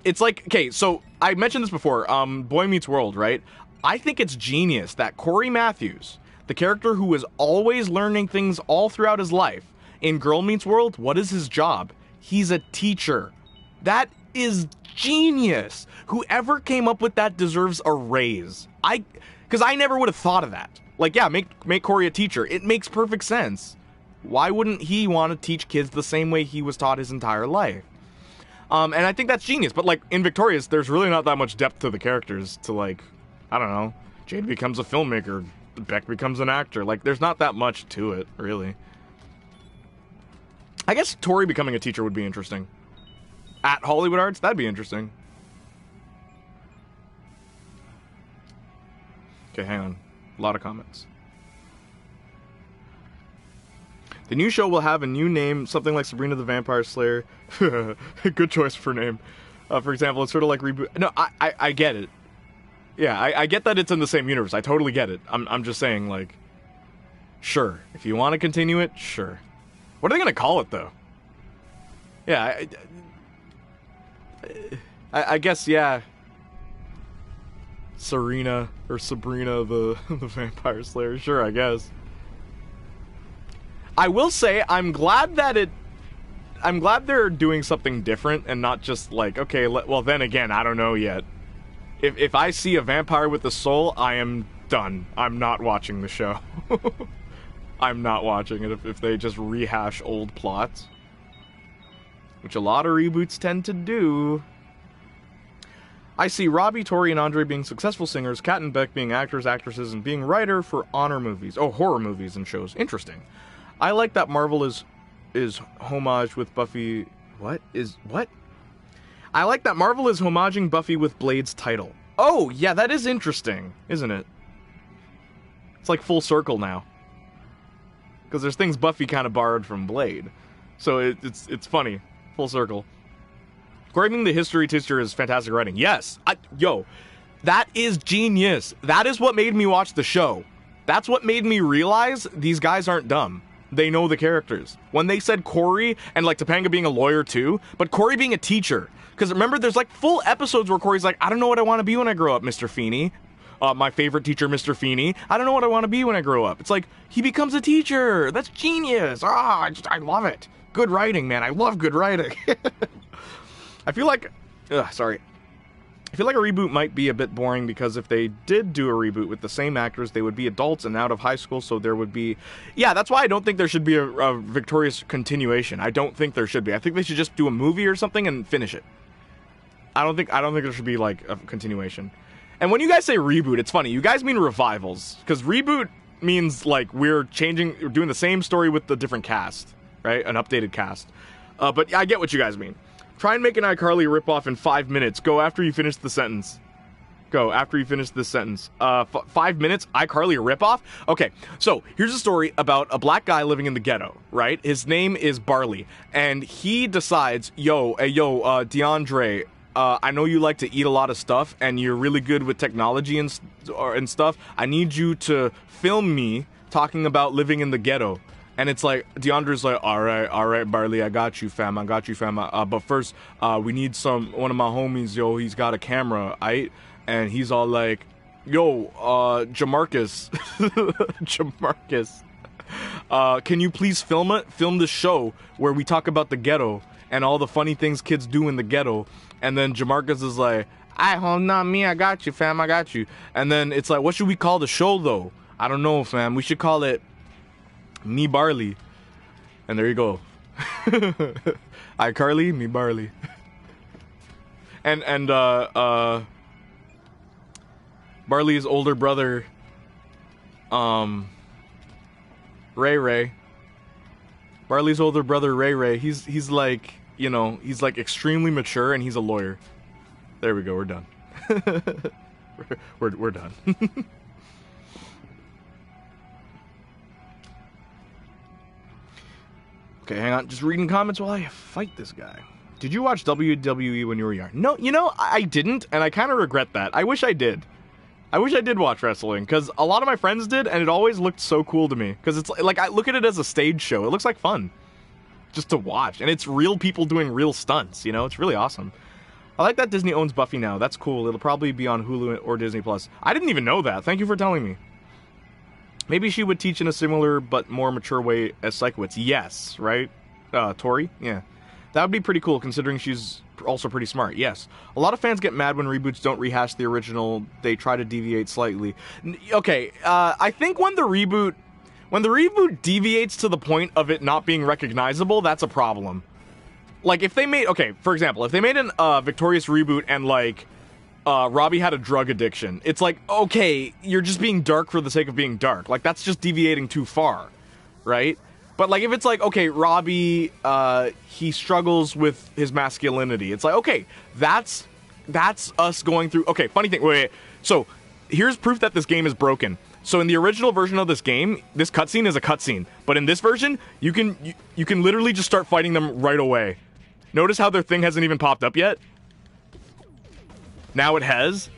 It's like, okay, so I mentioned this before, Boy Meets World, right? I think it's genius that Corey Matthews, the character who is always learning things all throughout his life, in Girl Meets World, what is his job? He's a teacher. That is genius. Whoever came up with that deserves a raise. Because I never would have thought of that. Like, yeah, make Corey a teacher. It makes perfect sense. Why wouldn't he want to teach kids the same way he was taught his entire life? And I think that's genius. But, like, in Victorious, there's really not that much depth to the characters to, like, I don't know, Jade becomes a filmmaker, Beck becomes an actor. Like, there's not that much to it, really. I guess Tori becoming a teacher would be interesting. At Hollywood Arts, that'd be interesting. Okay, hang on. A lot of comments. The new show will have a new name, something like Sabrina the Vampire Slayer. Good choice for name. For example, it's sort of like reboot. No, I get it. Yeah, I get that it's in the same universe. I totally get it. I'm just saying, like, sure. If you want to continue it, sure. What are they going to call it, though? Yeah, I guess, yeah. Serena or Sabrina the Vampire Slayer. Sure, I guess. I will say I'm glad they're doing something different and not just like, okay, well then again, I don't know yet. If I see a vampire with a soul, I am done. I'm not watching the show. I'm not watching it if they just rehash old plots. Which a lot of reboots tend to do. I see Robbie, Tori, and Andre being successful singers, Kat and Beck being actors, actresses, and being writer for horror movies and shows. Interesting. I like that Marvel is homage with Buffy. What? I like that Marvel is homaging Buffy with Blade's title. Oh, yeah, that is interesting, isn't it? It's like full circle now. Because there's things Buffy kind of borrowed from Blade. So it's funny. Full circle. Grading the history teacher is fantastic writing. Yes. That is genius. That is what made me watch the show. That's what made me realize these guys aren't dumb. They know the characters. When they said Corey, and like Topanga being a lawyer too, but Corey being a teacher. Because remember, there's like full episodes where Corey's like, I don't know what I want to be when I grow up, Mr. Feeney. My favorite teacher, Mr. Feeney. I don't know what I want to be when I grow up. It's like, he becomes a teacher. That's genius. I love it. Good writing, man. I love good writing. I feel like a reboot might be a bit boring because if they did do a reboot with the same actors, they would be adults and out of high school, so there would be... Yeah, that's why I don't think there should be a Victorious continuation. I don't think there should be. I think they should just do a movie or something and finish it. I don't think there should be, like, a continuation. And when you guys say reboot, it's funny. You guys mean revivals. Because reboot means, like, we're doing the same story with the different cast, right? An updated cast. But I get what you guys mean. Try and make an iCarly ripoff in 5 minutes. Go after you finish the sentence. Go after you finish this sentence. 5 minutes, iCarly a ripoff? Okay, so here's a story about a black guy living in the ghetto, right? His name is Barley. And he decides, DeAndre, I know you like to eat a lot of stuff, and you're really good with technology and stuff. I need you to film me talking about living in the ghetto. And it's like, DeAndre's like, all right, Barley, I got you, fam. But first, we need one of my homies, yo, he's got a camera, aight? And he's all like, yo, Jamarcus, can you please film the show where we talk about the ghetto and all the funny things kids do in the ghetto? And then Jamarcus is like, not me, I got you, fam, I got you. And then it's like, what should we call the show, though? I don't know, fam. We should call it Me Barley. And there you go. iCarly, Me Barley. and Barley's older brother, Ray. Barley's older brother, Ray. He's like, you know, he's like extremely mature, and he's a lawyer. There we go. We're done. we're done. Okay, hang on. Just reading comments while I fight this guy. Did you watch WWE when you were young? No, you know, I didn't, and I kind of regret that. I wish I did. I wish I did watch wrestling, because a lot of my friends did, and it always looked so cool to me. Because it's like, I look at it as a stage show. It looks like fun just to watch, and it's real people doing real stunts, you know? It's really awesome. I like that Disney owns Buffy now. That's cool. It'll probably be on Hulu or Disney+. I didn't even know that. Thank you for telling me. Maybe she would teach in a similar but more mature way as Psychowitz. Yes, right? Tori? Yeah. That would be pretty cool, considering she's also pretty smart. Yes. A lot of fans get mad when reboots don't rehash the original. They try to deviate slightly. Okay, I think when the reboot deviates to the point of it not being recognizable, that's a problem. Like, if they made... Okay, for example, if they made an Victorious reboot and, like, Robbie had a drug addiction, it's like, okay, you're just being dark for the sake of being dark. Like, that's just deviating too far, right? But, like, if it's like, okay, Robbie, he struggles with his masculinity. It's like, okay, that's us going through... Okay, funny thing, wait. So, here's proof that this game is broken. So, in the original version of this game, this cutscene is a cutscene. But in this version, you can literally just start fighting them right away. Notice how their thing hasn't even popped up yet? Now it has.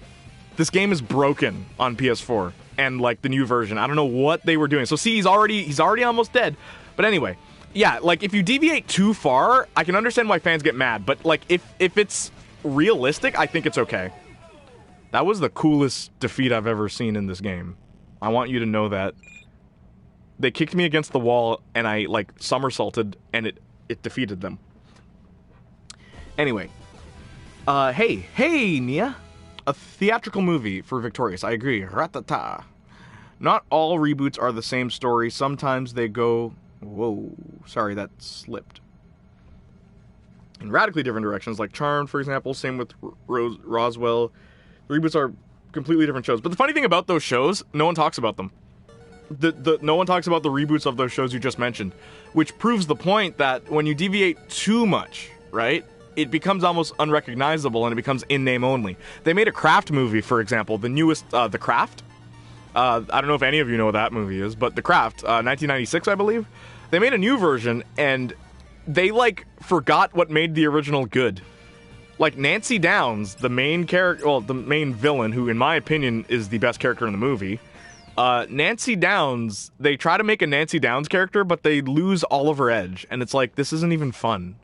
This game is broken on PS4 and, like, the new version. I don't know what they were doing. So, see, he's already almost dead. But anyway, yeah, like, if you deviate too far, I can understand why fans get mad. But, like, if it's realistic, I think it's okay. That was the coolest defeat I've ever seen in this game. I want you to know that. They kicked me against the wall, and I, like, somersaulted, and it defeated them. Anyway. Hey, Nia. A theatrical movie for Victorious. I agree. Ratata. Not all reboots are the same story. Sometimes they go... Whoa. Sorry, that slipped. In radically different directions, like Charmed, for example. Same with Roswell. The reboots are completely different shows. But the funny thing about those shows, no one talks about them. No one talks about the reboots of those shows you just mentioned. Which proves the point that when you deviate too much, right? It becomes almost unrecognizable and it becomes in-name only. They made a Craft movie, for example. The newest, The Craft. I don't know if any of you know what that movie is, but The Craft, 1996, I believe. They made a new version, and they, like, forgot what made the original good. Like, Nancy Downs, the main character, well, the main villain, who, in my opinion, is the best character in the movie. Nancy Downs, they try to make a Nancy Downs character, but they lose all of her edge. And it's like, this isn't even fun.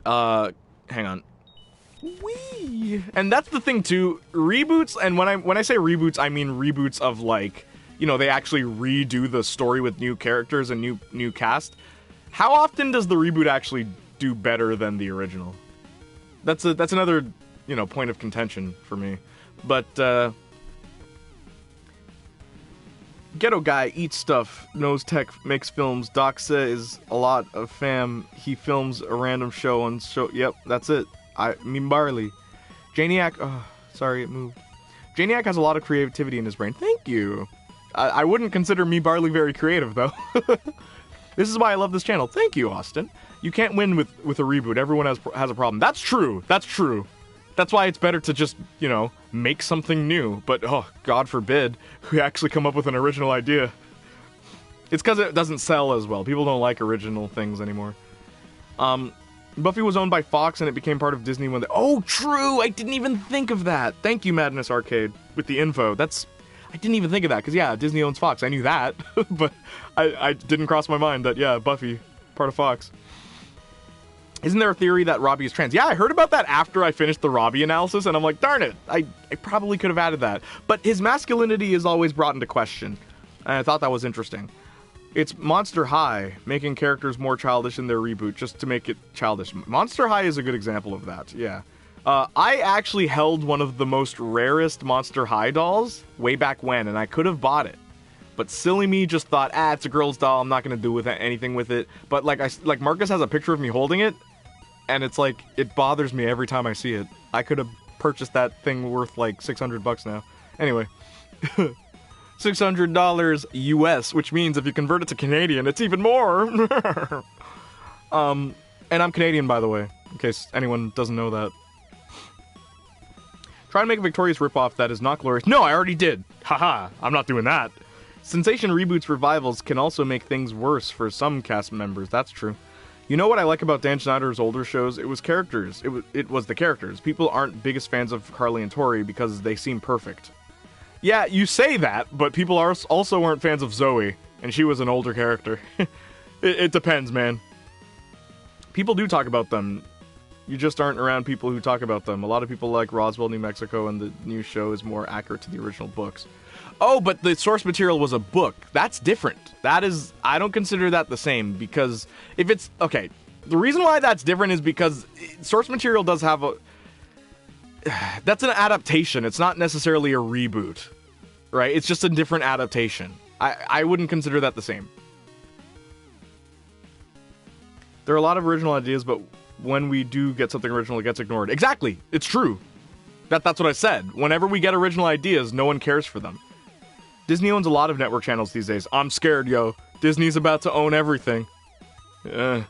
Hang on. Whee! And that's the thing, too. Reboots, and when I say reboots, I mean reboots of, like, you know, they actually redo the story with new characters and new cast. How often does the reboot actually do better than the original? That's another, you know, point of contention for me. But, Ghetto Guy eats stuff, knows tech, makes films. Doc says a lot of fam. He films a random show on show. Yep, that's it. I mean Barley. Jayniac. Oh, sorry, it moved. Jayniac has a lot of creativity in his brain. Thank you. I wouldn't consider Me Barley very creative, though. This is why I love this channel. Thank you, Austin. You can't win with a reboot. Everyone has a problem. That's true. That's true. That's why it's better to just, you know, make something new. But, oh, God forbid, we actually come up with an original idea. It's because it doesn't sell as well. People don't like original things anymore. Buffy was owned by Fox and it became part of Disney when they... Oh, true! I didn't even think of that! Thank you, Madness Arcade, with the info. I didn't even think of that, because yeah, Disney owns Fox. I knew that, but I didn't cross my mind that, yeah, Buffy, part of Fox. Isn't there a theory that Robbie is trans? Yeah, I heard about that after I finished the Robbie analysis, and I'm like, darn it, I probably could have added that. But his masculinity is always brought into question, and I thought that was interesting. It's Monster High, making characters more childish in their reboot, just to make it childish. Monster High is a good example of that, yeah. I actually held one of the most rarest Monster High dolls way back when, and I could have bought it. But silly me just thought, it's a girl's doll, I'm not gonna do anything with it. But like Marcus has a picture of me holding it, and it's like, it bothers me every time I see it. I could have purchased that thing worth like $600 now. Anyway. $600 US, which means if you convert it to Canadian, it's even more. And I'm Canadian, by the way, in case anyone doesn't know that. Try to make a Victorious ripoff that is not glorious. No, I already did. Haha, I'm not doing that. Sensation reboots revivals can also make things worse for some cast members. That's true. You know what I like about Dan Schneider's older shows? It was characters. It was the characters. People aren't biggest fans of Carly and Tori because they seem perfect. Yeah, you say that, but people also weren't fans of Zoe, and she was an older character. It depends, man. People do talk about them. You just aren't around people who talk about them. A lot of people like Roswell, New Mexico, and the new show is more accurate to the original books. Oh, but the source material was a book. That's different. I don't consider that the same, because if it's... Okay, the reason why that's different is because source material does have a... That's an adaptation. It's not necessarily a reboot, right? It's just a different adaptation. I wouldn't consider that the same. There are a lot of original ideas, but when we do get something original, it gets ignored. Exactly! It's true. That's what I said. Whenever we get original ideas, no one cares for them. Disney owns a lot of network channels these days. I'm scared, yo. Disney's about to own everything. I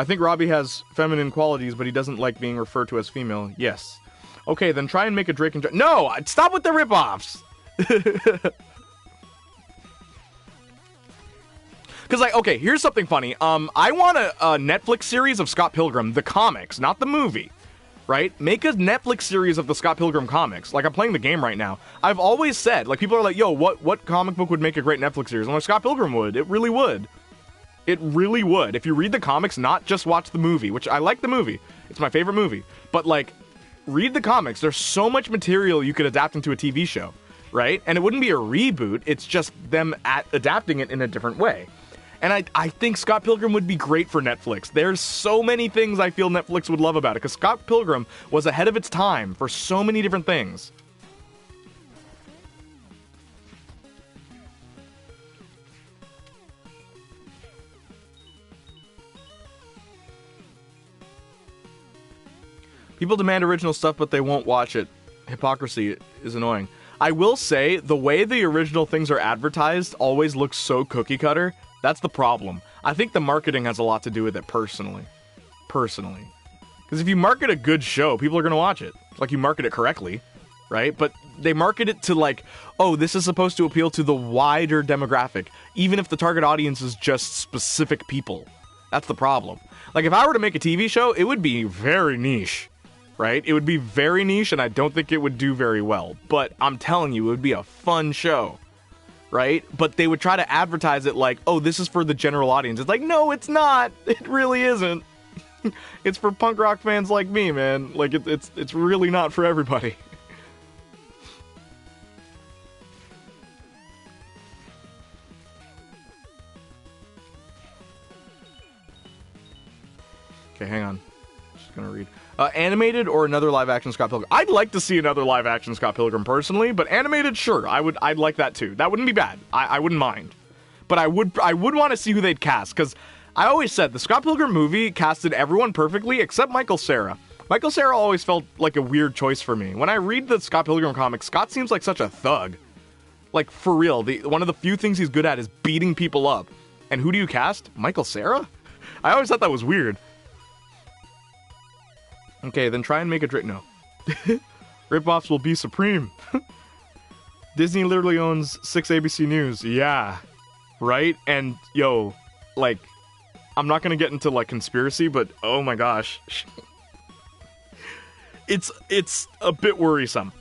think Robbie has feminine qualities, but he doesn't like being referred to as female. Yes. Okay, then try and make a Drake and... No! Stop with the ripoffs! Because, like, okay, here's something funny. I want a Netflix series of Scott Pilgrim, the comics, not the movie. Right? Make a Netflix series of the Scott Pilgrim comics. Like, I'm playing the game right now. I've always said, like, people are like, yo, what comic book would make a great Netflix series? I'm like, Scott Pilgrim would. It really would. It really would. If you read the comics, not just watch the movie, which I like the movie. It's my favorite movie. But, like, read the comics. There's so much material you could adapt into a TV show, right? And it wouldn't be a reboot. It's just them adapting it in a different way. And I think Scott Pilgrim would be great for Netflix. There's so many things I feel Netflix would love about it, because Scott Pilgrim was ahead of its time for so many different things. People demand original stuff, but they won't watch it. Hypocrisy is annoying. I will say, the way the original things are advertised always looks so cookie cutter. That's the problem. I think the marketing has a lot to do with it, personally. Because if you market a good show, people are going to watch it. Like, you market it correctly, right? But they market it to, like, oh, this is supposed to appeal to the wider demographic, even if the target audience is just specific people. That's the problem. Like, if I were to make a TV show, it would be very niche, right? It would be very niche, and I don't think it would do very well. But I'm telling you, it would be a fun show. Right? But they would try to advertise it like, oh, this is for the general audience. It's like, no, it's not. It really isn't. It's for punk rock fans like me, man. Like, it's really not for everybody. Okay, hang on. Just gonna read. Animated or another live-action Scott Pilgrim? I'd like to see another live-action Scott Pilgrim, personally, but animated, sure, I'd like that too. That wouldn't be bad. I wouldn't mind. But I would want to see who they'd cast, because I always said the Scott Pilgrim movie casted everyone perfectly except Michael Cera. Michael Cera always felt like a weird choice for me. When I read the Scott Pilgrim comics, Scott seems like such a thug. Like, for real, one of the few things he's good at is beating people up. And who do you cast? Michael Cera? I always thought that was weird. Okay, then try and make a Drake. No. Ripoffs will be supreme. Disney literally owns 6 ABC News. Yeah. Right? And, yo, like, I'm not gonna get into like conspiracy, but oh my gosh. It's a bit worrisome.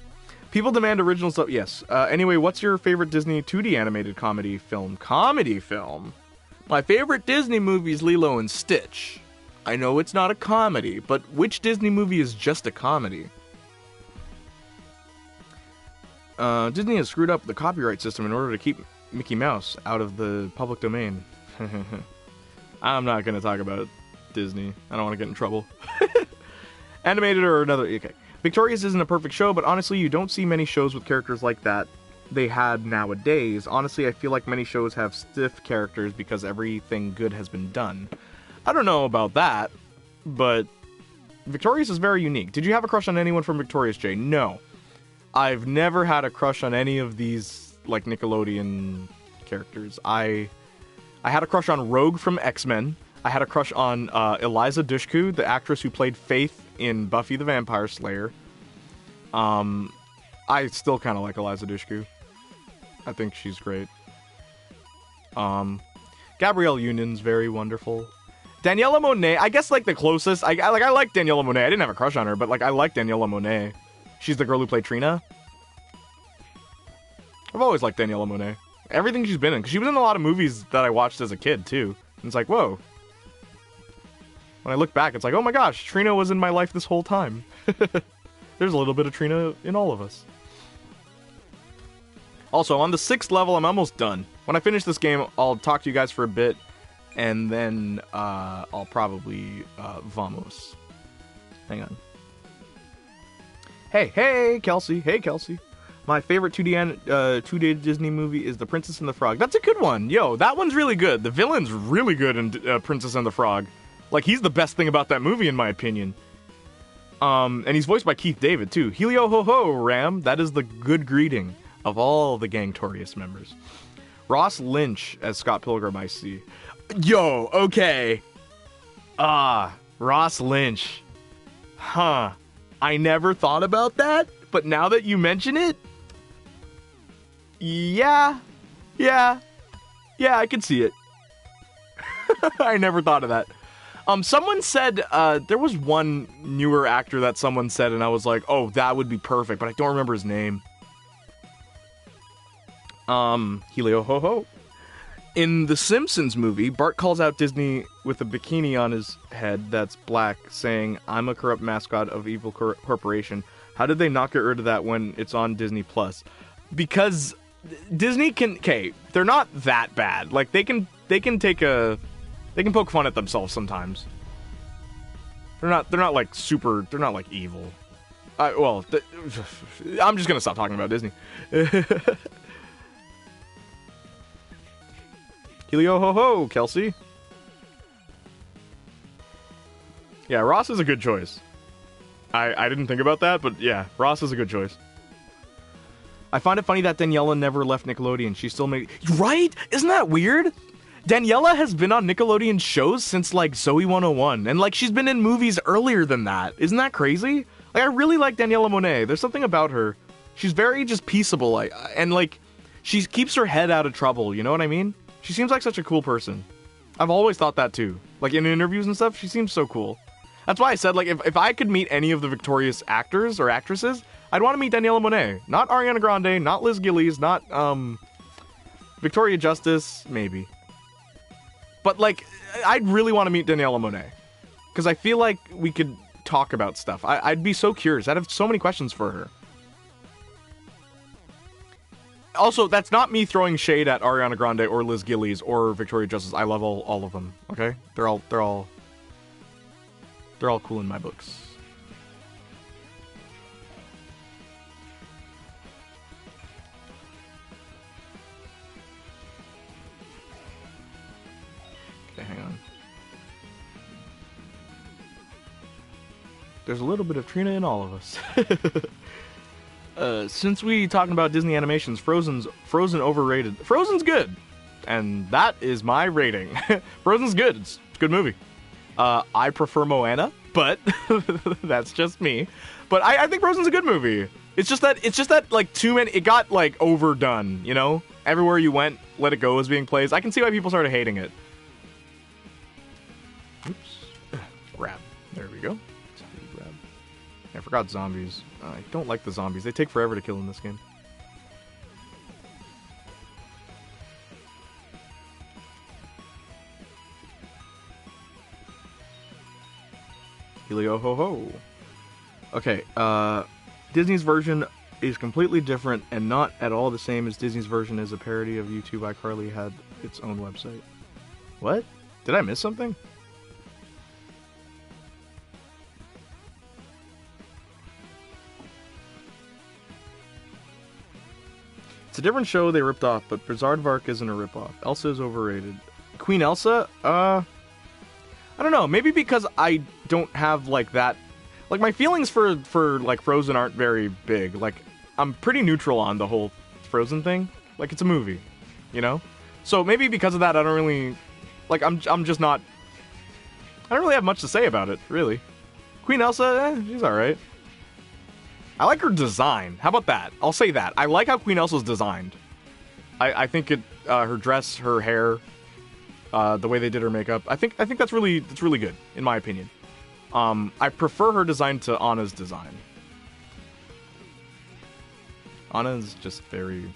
People demand original stuff. Yes. Anyway, what's your favorite Disney 2D animated comedy film? Comedy film? My favorite Disney movie is Lilo and Stitch. I know it's not a comedy, but which Disney movie is just a comedy? Disney has screwed up the copyright system in order to keep Mickey Mouse out of the public domain. I'm not going to talk about Disney. I don't want to get in trouble. Animated or another... Okay. Victorious isn't a perfect show, but honestly, you don't see many shows with characters like that they had nowadays. Honestly, I feel like many shows have stiff characters because everything good has been done. I don't know about that, but Victorious is very unique. Did you have a crush on anyone from Victorious, Jay? No. I've never had a crush on any of these, like, Nickelodeon characters. I had a crush on Rogue from X-Men. I had a crush on Eliza Dushku, the actress who played Faith in Buffy the Vampire Slayer. I still kind of like Eliza Dushku. I think she's great. Gabrielle Union's very wonderful. Daniela Monet, I guess like the closest. I like Daniela Monet. I didn't have a crush on her, but like I like Daniela Monet. She's the girl who played Trina. I've always liked Daniela Monet. Everything she's been in, because she was in a lot of movies that I watched as a kid too. And it's like, whoa. When I look back, it's like, oh my gosh, Trina was in my life this whole time. There's a little bit of Trina in all of us. Also, on the 6th level, I'm almost done. When I finish this game, I'll talk to you guys for a bit, and then I'll probably vamos. Hang on. Hey, Kelsey. Hey, Kelsey. My favorite 2D Disney movie is The Princess and the Frog. That's a good one. Yo, that one's really good. The villain's really good in Princess and the Frog. Like, he's the best thing about that movie, in my opinion. And he's voiced by Keith David, too. Helio ho ho, Ram. That is the good greeting of all the Gangtorious members. Ross Lynch as Scott Pilgrim, I see. Yo, okay. Ross Lynch. Huh. I never thought about that, but now that you mention it, yeah, I can see it. I never thought of that. Someone said, there was one newer actor that someone said, and I was like, oh, that would be perfect, but I don't remember his name. Helio ho ho. In the Simpsons movie, Bart calls out Disney with a bikini on his head that's black, saying, I'm a corrupt mascot of evil corporation. How did they not get rid of that when it's on Disney Plus? Because Disney can, they're not that bad. Like, they can poke fun at themselves sometimes. They're not like super, they're not like evil. I'm just gonna stop talking about Disney. Helio ho ho, Kelsey. Yeah, Ross is a good choice. I didn't think about that, but yeah, Ross is a good choice. I find it funny that Daniela never left Nickelodeon. She still made... Right? Isn't that weird? Daniela has been on Nickelodeon shows since, like, Zoe 101. And, like, she's been in movies earlier than that. Isn't that crazy? Like, I really like Daniela Monet. There's something about her. She's very just peaceable. And, like, she keeps her head out of trouble. You know what I mean? She seems like such a cool person. I've always thought that, too. Like, in interviews and stuff, she seems so cool. That's why I said, like, if I could meet any of the Victorious actors or actresses, I'd want to meet Daniela Monet. Not Ariana Grande, not Liz Gillies, not, Victoria Justice, maybe. But, like, I'd really want to meet Daniela Monet. Because I feel like we could talk about stuff. I'd be so curious. I'd have so many questions for her. Also, that's not me throwing shade at Ariana Grande or Liz Gillies or Victoria Justice. I love all of them, okay? They're all cool in my books. Okay, hang on. There's a little bit of Trina in all of us. Since we talking about Disney animations, Frozen overrated. Frozen's good, and that is my rating. Frozen's good. It's a good movie. I prefer Moana, but that's just me. But I think Frozen's a good movie. It's just that like too many. It got like overdone. You know, everywhere you went, Let It Go was being played. I can see why people started hating it. go. I forgot zombies. I don't like the zombies. They take forever to kill in this game. Helio ho ho. Okay, Disney's version is completely different and not at all the same as Disney's version as a parody of YouTube. iCarly had its own website. What? Did I miss something? It's a different show they ripped off, but Bizaardvark isn't a ripoff. Elsa is overrated. Queen Elsa? I don't know. Maybe because I don't have, like, that... Like, my feelings for like, Frozen aren't very big. Like, I'm pretty neutral on the whole Frozen thing. Like, it's a movie, you know? So maybe because of that, I don't really... Like, I'm just not... I don't really have much to say about it, really. Queen Elsa, she's alright. I like her design. How about that? I'll say that. I like how Queen Elsa's designed. I think it, her dress, her hair, the way they did her makeup. I think that's really good, in my opinion. I prefer her design to Anna's design. Anna's just very...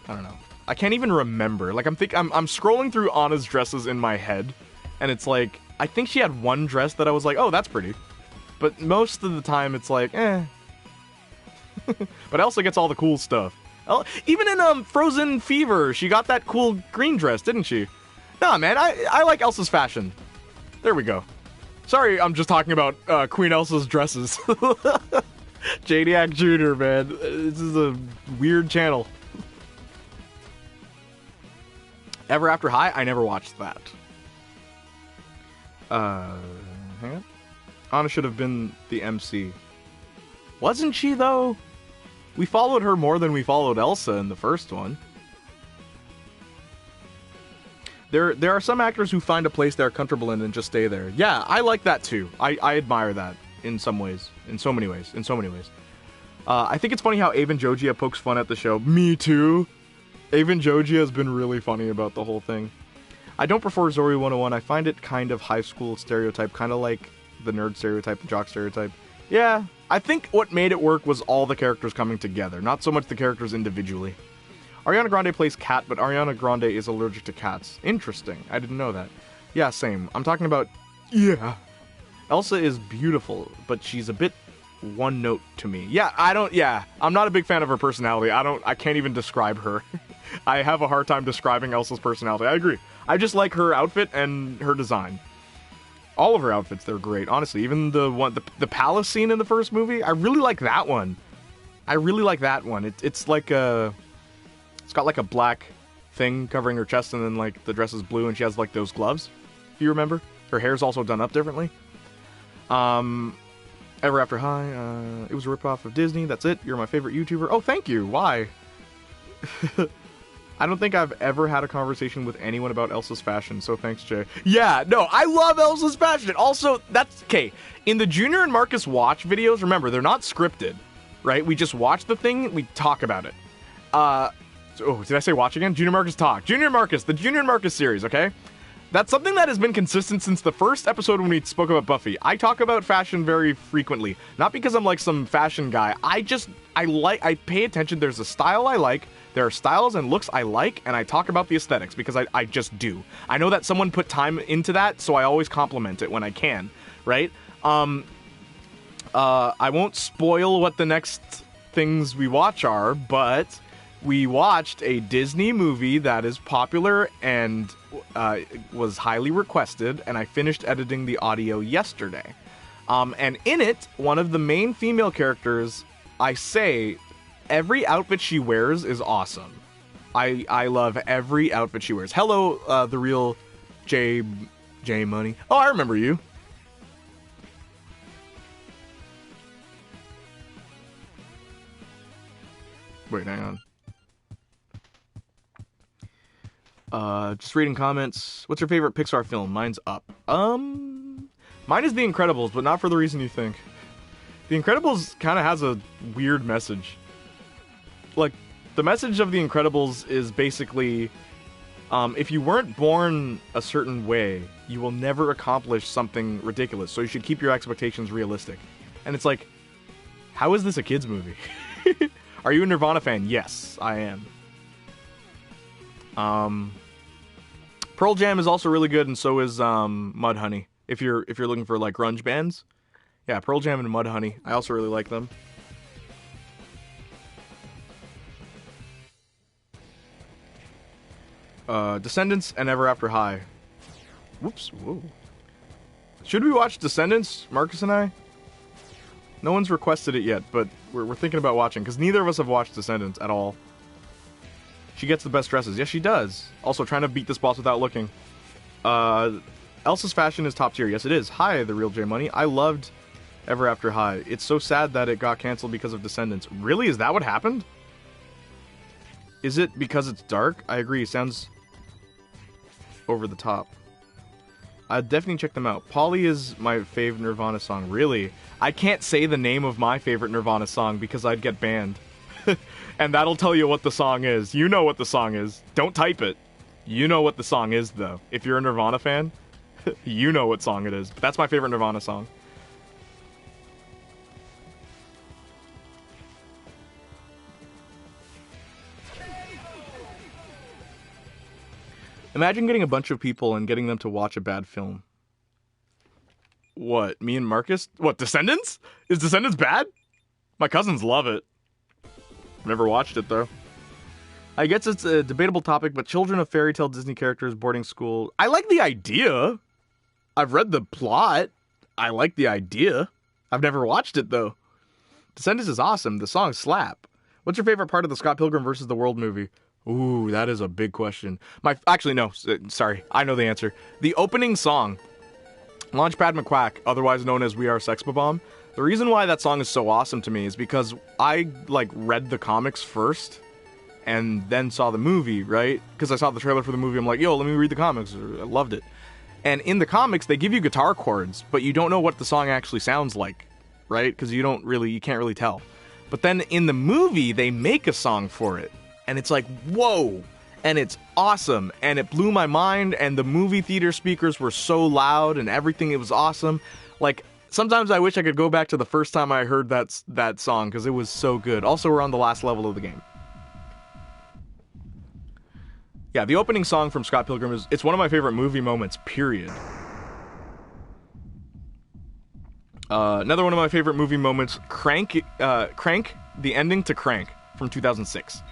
I don't know. I can't even remember. Like, I'm scrolling through Anna's dresses in my head, and it's like, I think she had one dress that I was like, oh, that's pretty. But most of the time, it's like, eh. But Elsa gets all the cool stuff. Even in Frozen Fever, she got that cool green dress, didn't she? Nah, man, I like Elsa's fashion. There we go. Sorry, I'm just talking about Queen Elsa's dresses. Jayniac Jr., man. This is a weird channel. Ever After High? I never watched that. Hang on. Anna should have been the MC. Wasn't she, though? We followed her more than we followed Elsa in the first one. There are some actors who find a place they're comfortable in and just stay there. Yeah, I like that too. I admire that in some ways. In so many ways. I think it's funny how Avon Jogia pokes fun at the show. Me too. Avon Jogia has been really funny about the whole thing. I don't prefer Zori 101. I find it kind of high school stereotype, kind of like the nerd stereotype, the jock stereotype. Yeah, I think what made it work was all the characters coming together, not so much the characters individually. Ariana Grande plays Cat, but Ariana Grande is allergic to cats. Interesting. I didn't know that. Yeah, same. I'm talking about... Yeah. Elsa is beautiful, but she's a bit one note to me. Yeah, I'm not a big fan of her personality. I can't even describe her. I have a hard time describing Elsa's personality. I agree. I just like her outfit and her design. All of her outfits, they're great. Honestly, even the palace scene in the first movie, I really like that one. It's like a... It's got like a black thing covering her chest, and then like the dress is blue, and she has like those gloves. If you remember, her hair's also done up differently. Ever After High, it was a ripoff of Disney. That's it. You're my favorite YouTuber. Oh, thank you. Why? I don't think I've ever had a conversation with anyone about Elsa's fashion, so thanks, Jay. Yeah, no, I love Elsa's fashion. Also, that's okay. In the Junior and Marcus watch videos, remember, they're not scripted, right? We just watch the thing, we talk about it. Oh, did I say watch again? Junior Marcus talk. Junior Marcus, the Junior and Marcus series, okay? That's something that has been consistent since the first episode when we spoke about Buffy. I talk about fashion very frequently. Not because I'm like some fashion guy. I pay attention. There's a style I like. There are styles and looks I like, and I talk about the aesthetics because I just do. I know that someone put time into that, so I always compliment it when I can, right? I won't spoil what the next things we watch are, but... We watched a Disney movie that is popular and was highly requested, and I finished editing the audio yesterday. And in it, one of the main female characters, I say, every outfit she wears is awesome. I love every outfit she wears. Hello, the real J Money. Oh, I remember you. Wait, hang on. Just reading comments. What's your favorite Pixar film? Mine's Up. Mine is The Incredibles, but not for the reason you think. The Incredibles kind of has a weird message. Like, the message of The Incredibles is basically, if you weren't born a certain way, you will never accomplish something ridiculous. So you should keep your expectations realistic. And it's like, how is this a kid's movie? Are you a Nirvana fan? Yes, I am. Pearl Jam is also really good, and so is Mudhoney. If you're looking for like grunge bands, yeah, Pearl Jam and Mudhoney. I also really like them. Descendants and Ever After High. Whoops. Whoa. Should we watch Descendants, Marcus and I? No one's requested it yet, but we're thinking about watching, because neither of us have watched Descendants at all. She gets the best dresses. Yes, she does. Also, trying to beat this boss without looking. Elsa's fashion is top tier. Yes, it is. Hi, The Real J Money. I loved Ever After High. It's so sad that it got canceled because of Descendants. Really? Is that what happened? Is it because it's dark? I agree. Sounds over the top. I'd definitely check them out. Polly is my favorite Nirvana song. Really? I can't say the name of my favorite Nirvana song because I'd get banned. And that'll tell you what the song is. You know what the song is. Don't type it. You know what the song is, though. If you're a Nirvana fan, you know what song it is. That's my favorite Nirvana song. Imagine getting a bunch of people and getting them to watch a bad film. What, me and Marcus? What, Descendants? Is Descendants bad? My cousins love it. Never watched it, though. I guess it's a debatable topic, but children of fairy tale Disney characters, boarding school. I like the idea. I've read the plot. I like the idea. I've never watched it, though. Descendants is awesome. The songs slap. What's your favorite part of the Scott Pilgrim vs. the World movie? Ooh, that is a big question. Actually, no. Sorry. I know the answer. The opening song, Launchpad McQuack, otherwise known as We Are Sex Bomb. The reason why that song is so awesome to me is because I, read the comics first and then saw the movie, right? Because I saw the trailer for the movie. I'm like, yo, let me read the comics. I loved it. And in the comics, they give you guitar chords, but you don't know what the song actually sounds like, right? Because you can't really tell. But then in the movie, they make a song for it. And it's like, whoa! And it's awesome. And it blew my mind. And the movie theater speakers were so loud and everything. It was awesome. Sometimes I wish I could go back to the first time I heard that song, because it was so good. Also, we're on the last level of the game. Yeah, the opening song from Scott Pilgrim it's one of my favorite movie moments, period. Another one of my favorite movie moments, Crank, the ending to Crank from 2006.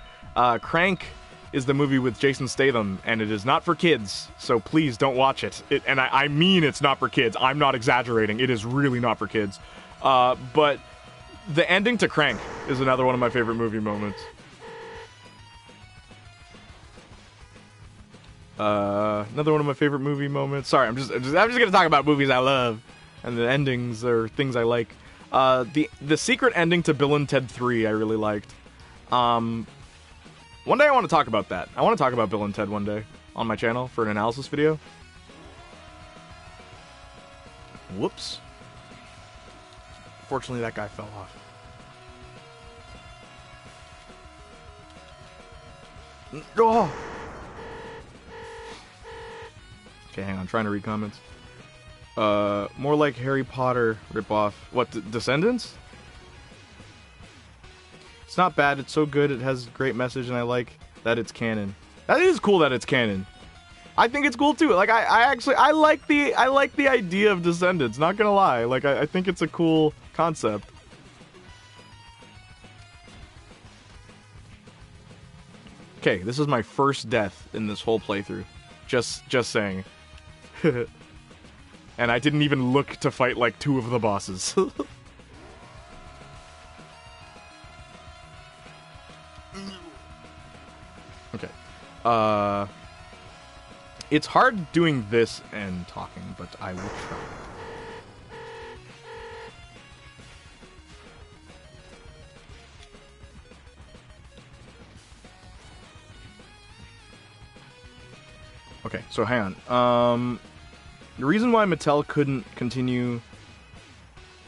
Crank is the movie with Jason Statham, and it is not for kids, so please don't watch it. And I mean it's not for kids. I'm not exaggerating. It is really not for kids. But the ending to Crank is another one of my favorite movie moments. Another one of my favorite movie moments. Sorry, I'm just gonna talk about movies I love, and the endings are things I like. The secret ending to Bill and Ted 3 I really liked. One day I want to talk about that. I want to talk about Bill and Ted one day on my channel for an analysis video. Whoops. Fortunately, that guy fell off. Oh! Okay, hang on. I'm trying to read comments. More like Harry Potter ripoff. What, Descendants? It's not bad. It's so good. It has a great message, and I like that it's canon. That is cool that it's canon. I think it's cool too. I like the idea of Descendants. Not gonna lie. I think it's a cool concept. Okay, this is my first death in this whole playthrough. Just saying. And I didn't even look to fight two of the bosses. Okay. It's hard doing this and talking, but I will try. Okay, so hang on. The reason why Mattel couldn't continue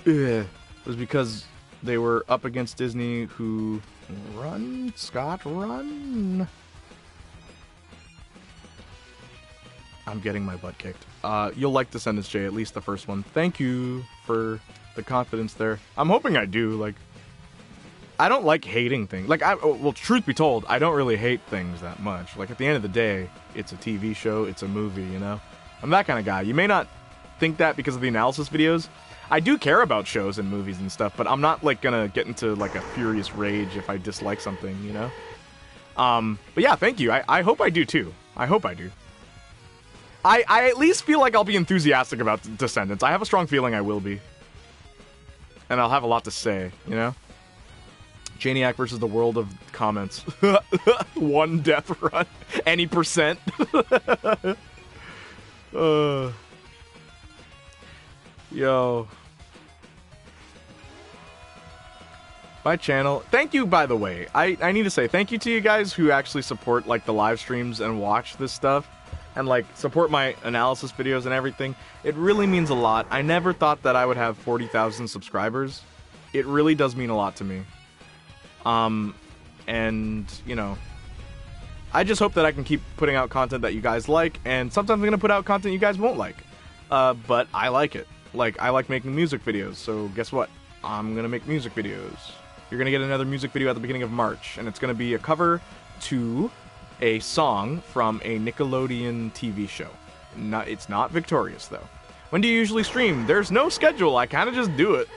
was because they were up against Disney, who... Run, Scott, run! I'm getting my butt kicked. You'll like Descendants, Jay, at least the first one. Thank you for the confidence there. I'm hoping I do. Like, I don't like hating things. Like, well, truth be told, I don't really hate things that much. Like, at the end of the day, it's a TV show, it's a movie, you know? I'm that kind of guy. You may not think that because of the analysis videos. I do care about shows and movies and stuff, but I'm not, like, gonna get into, like, a furious rage if I dislike something, you know? But yeah, thank you. I hope I do, too. I hope I do. I at least feel like I'll be enthusiastic about Descendants. I have a strong feeling I will be. And I'll have a lot to say, you know? Jayniac versus the world of comments. One death run. Any percent. Yo. My channel. Thank you, by the way. I need to say thank you to you guys who actually support, like, the live streams and watch this stuff. And, like, support my analysis videos and everything. It really means a lot. I never thought that I would have 40,000 subscribers. It really does mean a lot to me. And, you know, I just hope that I can keep putting out content that you guys like, and sometimes I'm gonna put out content you guys won't like. But I like it. Like, I like making music videos, so guess what? I'm gonna make music videos. You're gonna get another music video at the beginning of March, and it's gonna be a cover to a song from a Nickelodeon TV show. It's not Victorious, though. When do you usually stream? There's no schedule, I kinda just do it.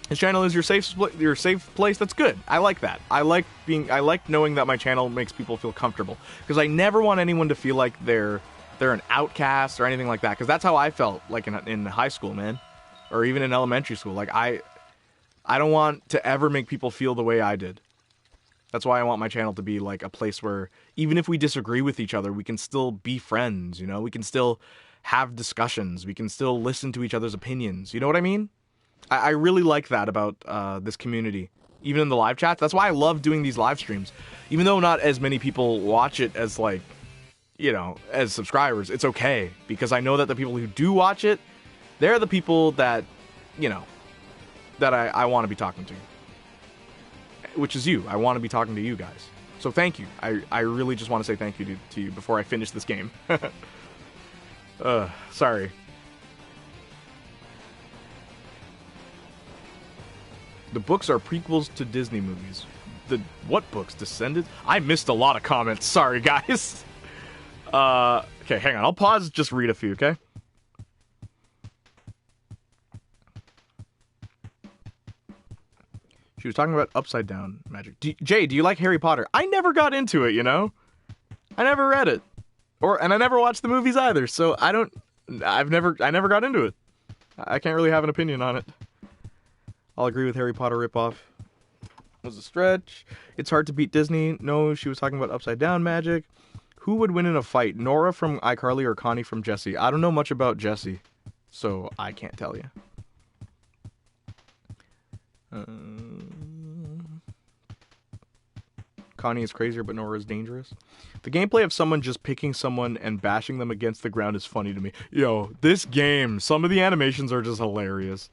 This channel is your safe place. That's good. I like that. I like knowing that my channel makes people feel comfortable, because I never want anyone to feel like they're an outcast or anything like that, because that's how I felt, like, in high school, man, or even in elementary school. Like, I don't want to ever make people feel the way I did. That's why I want my channel to be, like, a place where even if we disagree with each other, we can still be friends, you know? We can still have discussions. We can still listen to each other's opinions. You know what I mean? I really like that about this community, even in the live chats. That's why I love doing these live streams. Even though not as many people watch it as, like, you know, as subscribers, it's okay, because I know that the people who do watch it, they're the people that, you know, that I want to be talking to. Which is you. I want to be talking to you guys. So thank you. I really just want to say thank you to you before I finish this game. Sorry. The books are prequels to Disney movies. What books? Descendants? I missed a lot of comments. Sorry, guys. Okay, hang on. I'll pause, just read a few, okay? She was talking about Upside Down magic. Jay, do you like Harry Potter? I never got into it, you know? I never read it. And I never watched the movies either, so I never got into it. I can't really have an opinion on it. I'll agree with Harry Potter ripoff. Was a stretch. It's hard to beat Disney. No, she was talking about Upside Down magic. Who would win in a fight? Nora from iCarly or Connie from Jessie? I don't know much about Jessie, so I can't tell you. Connie is crazier, but Nora is dangerous. The gameplay of someone just picking someone and bashing them against the ground is funny to me. Yo, this game, some of the animations are just hilarious.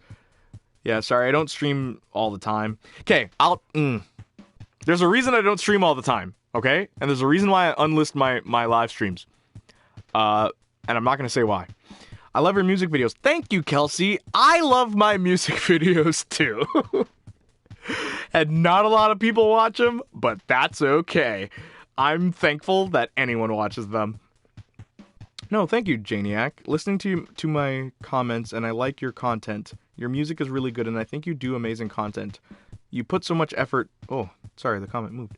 Yeah, sorry, I don't stream all the time. Okay, there's a reason I don't stream all the time, okay? And there's a reason why I unlist my live streams. And I'm not going to say why. I love your music videos. Thank you, Kelsey. I love my music videos, too. And not a lot of people watch them, but that's okay. I'm thankful that anyone watches them. No, thank you, Jayniac. Listening to my comments, and I like your content. Your music is really good, and I think you do amazing content. You put so much effort... Oh, sorry, the comment moved.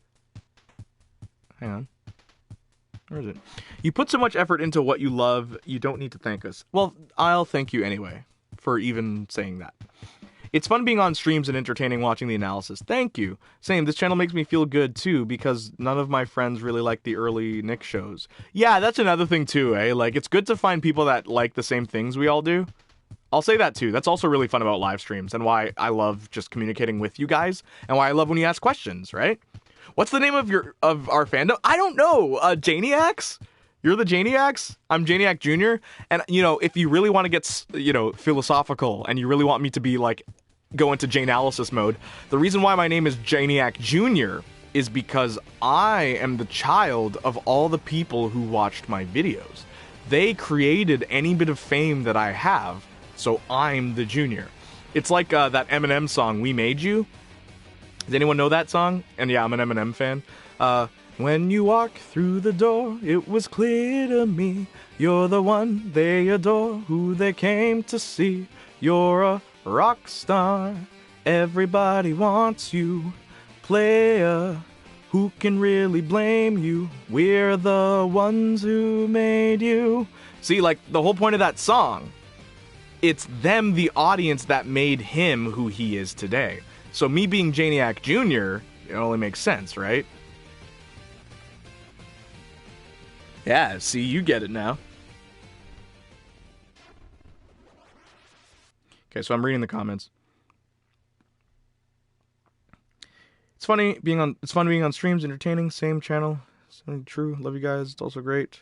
Hang on. Where is it? You put so much effort into what you love, you don't need to thank us. Well, I'll thank you anyway for even saying that. It's fun being on streams and entertaining watching the analysis. Thank you. Same, this channel makes me feel good too, because none of my friends really like the early Nick shows. Yeah, that's another thing too, eh? Like, it's good to find people that like the same things we all do. I'll say that too. That's also really fun about live streams, and why I love just communicating with you guys, and why I love when you ask questions, right? What's the name of our fandom? I don't know. Jayniacs? You're the Jayniacs? I'm Jayniac Jr. And, you know, if you really want to get, you know, philosophical, and you really want me to be, like, go into Jaynalysis mode, the reason why my name is Jayniac Jr. is because I am the child of all the people who watched my videos. They created any bit of fame that I have, so I'm the junior. It's like that Eminem song, We Made You. Does anyone know that song? And yeah, I'm an Eminem fan. When you walk through the door, it was clear to me, you're the one they adore, who they came to see. You're a rock star, everybody wants you. Player, who can really blame you? We're the ones who made you. See, like, the whole point of that song, it's them, the audience, that made him who he is today. So me being Jayniac Jr., it only makes sense, right? Yeah, see, you get it now. Okay, so I'm reading the comments. It's fun being on streams, entertaining, same channel. Something true. Love you guys. It's also great.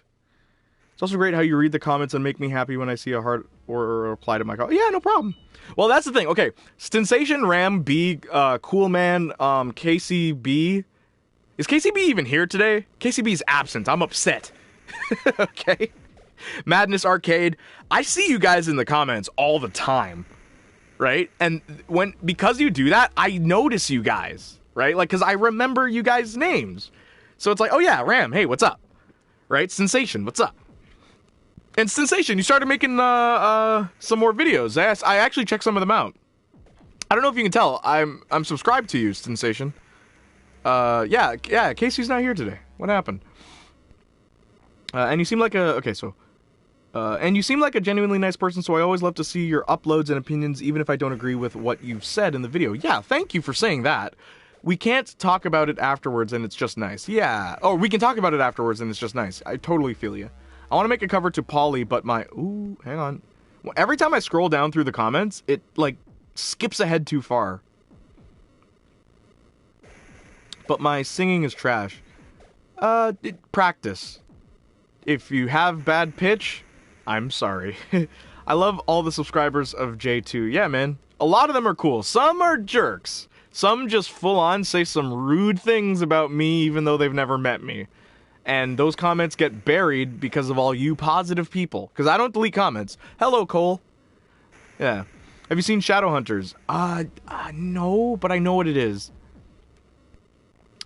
It's also great how you read the comments and make me happy when I see a heart or a reply to my call. Yeah, no problem. Well, that's the thing. Okay, Sensation, Ram B, Cool Man, KCB. Is KCB even here today? KCB's absent. I'm upset. Okay. Madness Arcade. I see you guys in the comments all the time, right? And because you do that, I notice you guys, right? Like, because I remember you guys' names. So it's like, oh yeah, Ram, hey, what's up? Right? Sensation, what's up? And Sensation, you started making some more videos. I actually checked some of them out. I don't know if you can tell. I'm subscribed to you, Sensation. Yeah, Casey's not here today. What happened? And you seem like and you seem like a genuinely nice person, so I always love to see your uploads and opinions, even if I don't agree with what you've said in the video. Yeah, thank you for saying that. We can't talk about it afterwards, and it's just nice. Yeah. Oh, we can talk about it afterwards, and it's just nice. I totally feel you. I want to make a cover to Polly, but ooh, hang on. Every time I scroll down through the comments, it, like, skips ahead too far. But my singing is trash. Practice. If you have bad pitch, I'm sorry. I love all the subscribers of J2. Yeah, man. A lot of them are cool. Some are jerks. Some just full on say some rude things about me even though they've never met me. And those comments get buried because of all you positive people. Because I don't delete comments. Hello, Cole. Yeah. Have you seen Shadowhunters? No, but I know what it is.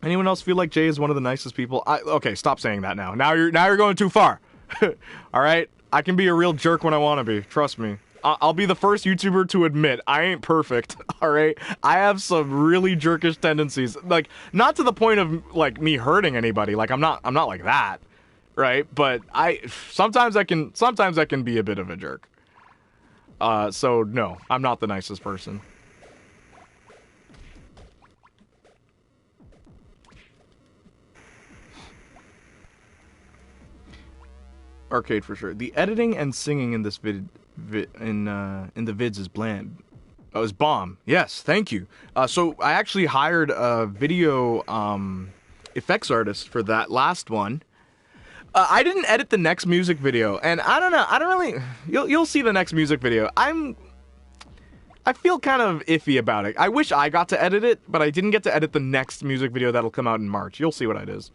Anyone else feel like Jay is one of the nicest people? Okay, stop saying that now. Now you're going too far. All right? I can be a real jerk when I want to be. Trust me. I'll be the first YouTuber to admit I ain't perfect. All right? I have some really jerkish tendencies. Like, not to the point of, like, me hurting anybody. Like, I'm not like that. Right? But sometimes I can be a bit of a jerk. So no, I'm not the nicest person. Arcade for sure. The editing and singing in this in the vids is bland. Oh, it's bomb. Yes, thank you. So I actually hired a video effects artist for that last one. I didn't edit the next music video, and I don't know. I don't really. You'll see the next music video. I feel kind of iffy about it. I wish I got to edit it, but I didn't get to edit the next music video that'll come out in March. You'll see what it is.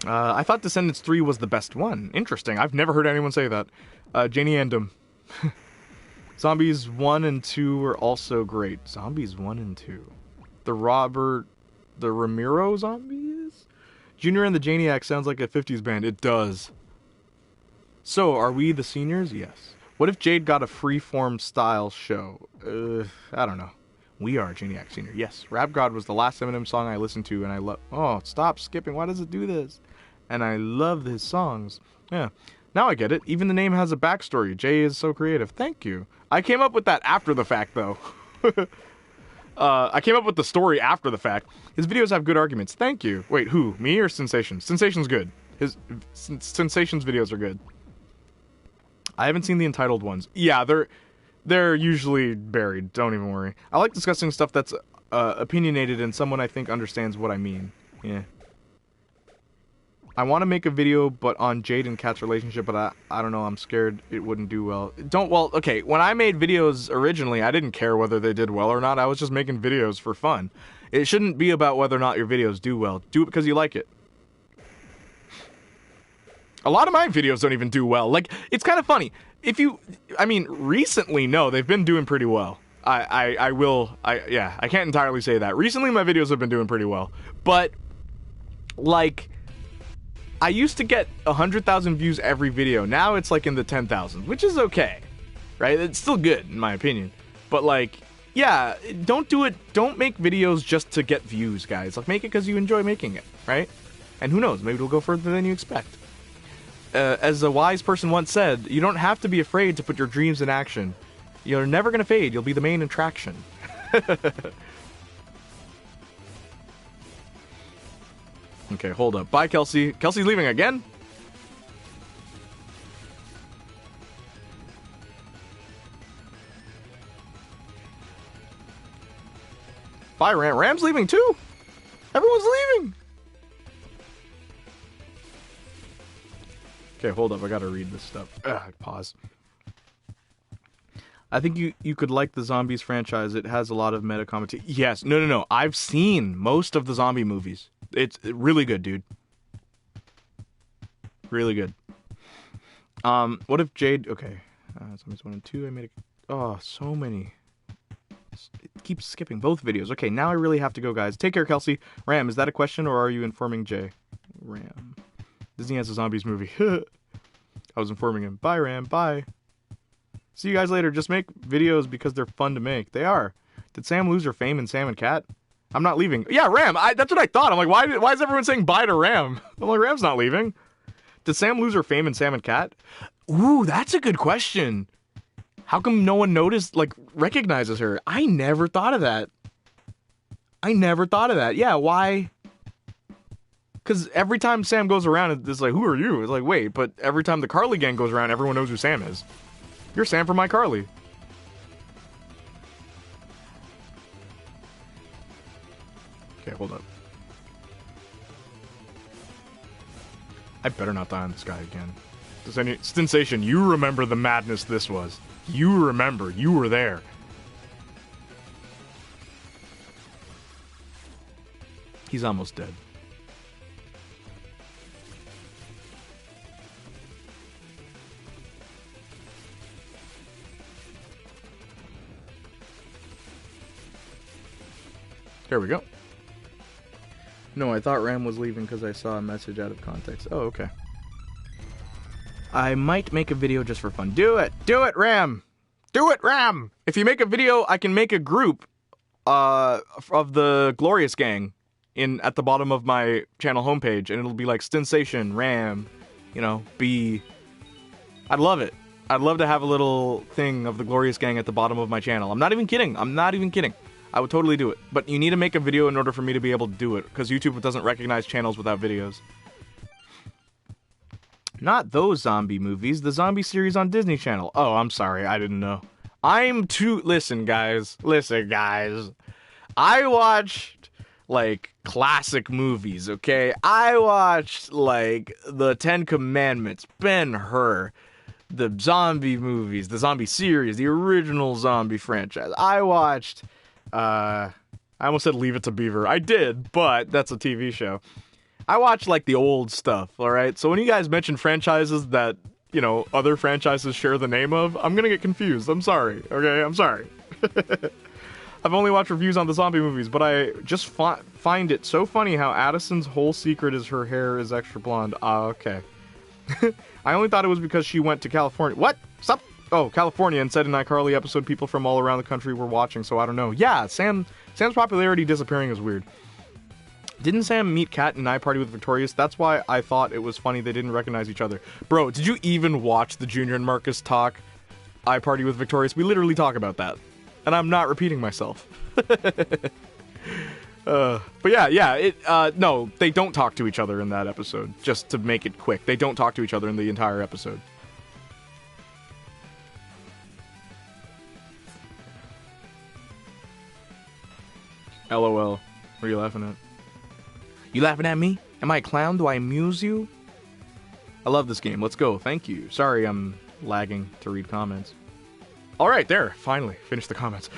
I thought Descendants 3 was the best one. Interesting. I've never heard anyone say that. Jayniac. Zombies 1 and 2 were also great. Zombies 1 and 2. The Ramiro zombies? Junior and the Jayniac sounds like a 50s band. It does. So, are we the seniors? Yes. What if Jade got a freeform style show? I don't know. We are Jayniac Senior. Yes. Rap God was the last Eminem song I listened to, and I love... Oh, stop skipping. Why does it do this? And I love his songs. Yeah. Now I get it. Even the name has a backstory. Jay is so creative. Thank you. I came up with that after the fact, though. I came up with the story after the fact. His videos have good arguments. Thank you. Wait, who? Me or Sensation? Sensation's good. Sensation's videos are good. I haven't seen the entitled ones. Yeah, they're usually buried. Don't even worry. I like discussing stuff that's opinionated and someone I think understands what I mean. Yeah. I want to make a video, but on Jade and Kat's relationship, but I don't know, I'm scared it wouldn't do well. Okay, when I made videos originally, I didn't care whether they did well or not. I was just making videos for fun. It shouldn't be about whether or not your videos do well. Do it because you like it. A lot of my videos don't even do well. Like, it's kind of funny. Recently, no, they've been doing pretty well. I can't entirely say that. Recently, my videos have been doing pretty well. But, like, I used to get 100,000 views every video. Now it's, like, in the 10,000s, which is okay, right? It's still good, in my opinion. But, like, yeah, don't make videos just to get views, guys. Like, make it because you enjoy making it, right? And who knows, maybe it'll go further than you expect. As a wise person once said, you don't have to be afraid to put your dreams in action. You're never going to fade. You'll be the main attraction. Okay, hold up. Bye, Kelsey. Kelsey's leaving again? Bye, Ram. Ram's leaving too? Everyone's leaving. Okay, hold up. I gotta read this stuff. Pause. I think you could like the Zombies franchise. It has a lot of meta commentary. Yes. No. I've seen most of the zombie movies. It's really good, dude. Really good. What if Jade... Okay. Zombies 1 and 2. I made a... Oh, so many. It keeps skipping both videos. Okay, now I really have to go, guys. Take care, Kelsey. Ram, is that a question, or are you informing Jay? Ram. Disney has a zombies movie. I was informing him. Bye, Ram. Bye. See you guys later. Just make videos because they're fun to make. They are. Did Sam lose her fame in Sam and Cat? I'm not leaving. Yeah, Ram. That's what I thought. I'm like, why is everyone saying bye to Ram? I'm like, Ram's not leaving. Did Sam lose her fame in Sam and Cat? Ooh, that's a good question. How come no one recognizes her? I never thought of that. Yeah, why? Because every time Sam goes around, it's like, who are you? It's like, wait, but every time the Carly gang goes around, everyone knows who Sam is. You're Sam from iCarly. Okay, hold up. I better not die on this guy again. Sensation, you remember the madness this was. You remember. You were there. He's almost dead. There we go. No, I thought Ram was leaving because I saw a message out of context. Oh, okay. I might make a video just for fun. Do it! Do it, Ram! Do it, Ram! If you make a video, I can make a group of the Glorious Gang at the bottom of my channel homepage, and it'll be like Sensation, Ram, B. I'd love it. I'd love to have a little thing of the Glorious Gang at the bottom of my channel. I'm not even kidding. I would totally do it. But you need to make a video in order for me to be able to do it, because YouTube doesn't recognize channels without videos. Not those zombie movies, the zombie series on Disney Channel. Oh, I'm sorry, I didn't know. Listen, guys. I watched, classic movies, okay? I watched, the Ten Commandments, Ben-Hur, the zombie movies, the zombie series, the original zombie franchise. I watched... I almost said Leave It to Beaver. I did, but that's a TV show. I watch the old stuff, alright? So when you guys mention franchises that, other franchises share the name of, I'm gonna get confused. I'm sorry, okay? I'm sorry. I've only watched reviews on the zombie movies, but I just find it so funny how Addison's whole secret is her hair is extra blonde. Okay. I only thought it was because she went to California. What? Stop! Oh, California, and said in iCarly episode people from all around the country were watching, so I don't know. Yeah, Sam's popularity disappearing is weird. Didn't Sam meet Kat in iParty with Victorious? That's why I thought it was funny they didn't recognize each other. Bro, did you even watch the Junior and Marcus talk iParty with Victorious? We literally talk about that. And I'm not repeating myself. But no, they don't talk to each other in that episode, just to make it quick. They don't talk to each other in the entire episode. LOL. What are you laughing at? You laughing at me? Am I a clown? Do I amuse you? I love this game. Let's go. Thank you. Sorry I'm lagging to read comments. Alright, there. Finally. Finished the comments.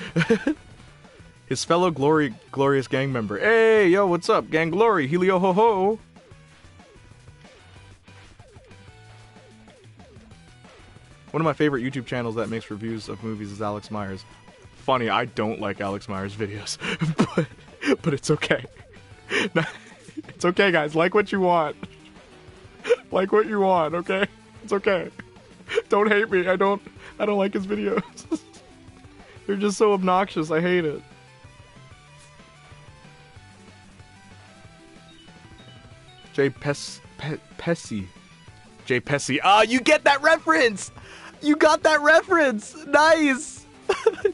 His fellow glorious gang member. Hey, yo, what's up? Gang Glory. Helio ho ho. One of my favorite YouTube channels that makes reviews of movies is Alex Myers. Funny, I don't like Alex Myers videos. but it's okay. It's okay, guys. Like what you want. Like what you want, okay? It's okay. Don't hate me. I don't like his videos. They're just so obnoxious. I hate it. Pesci. Jay Pesci. Ah, you get that reference! You got that reference! Nice!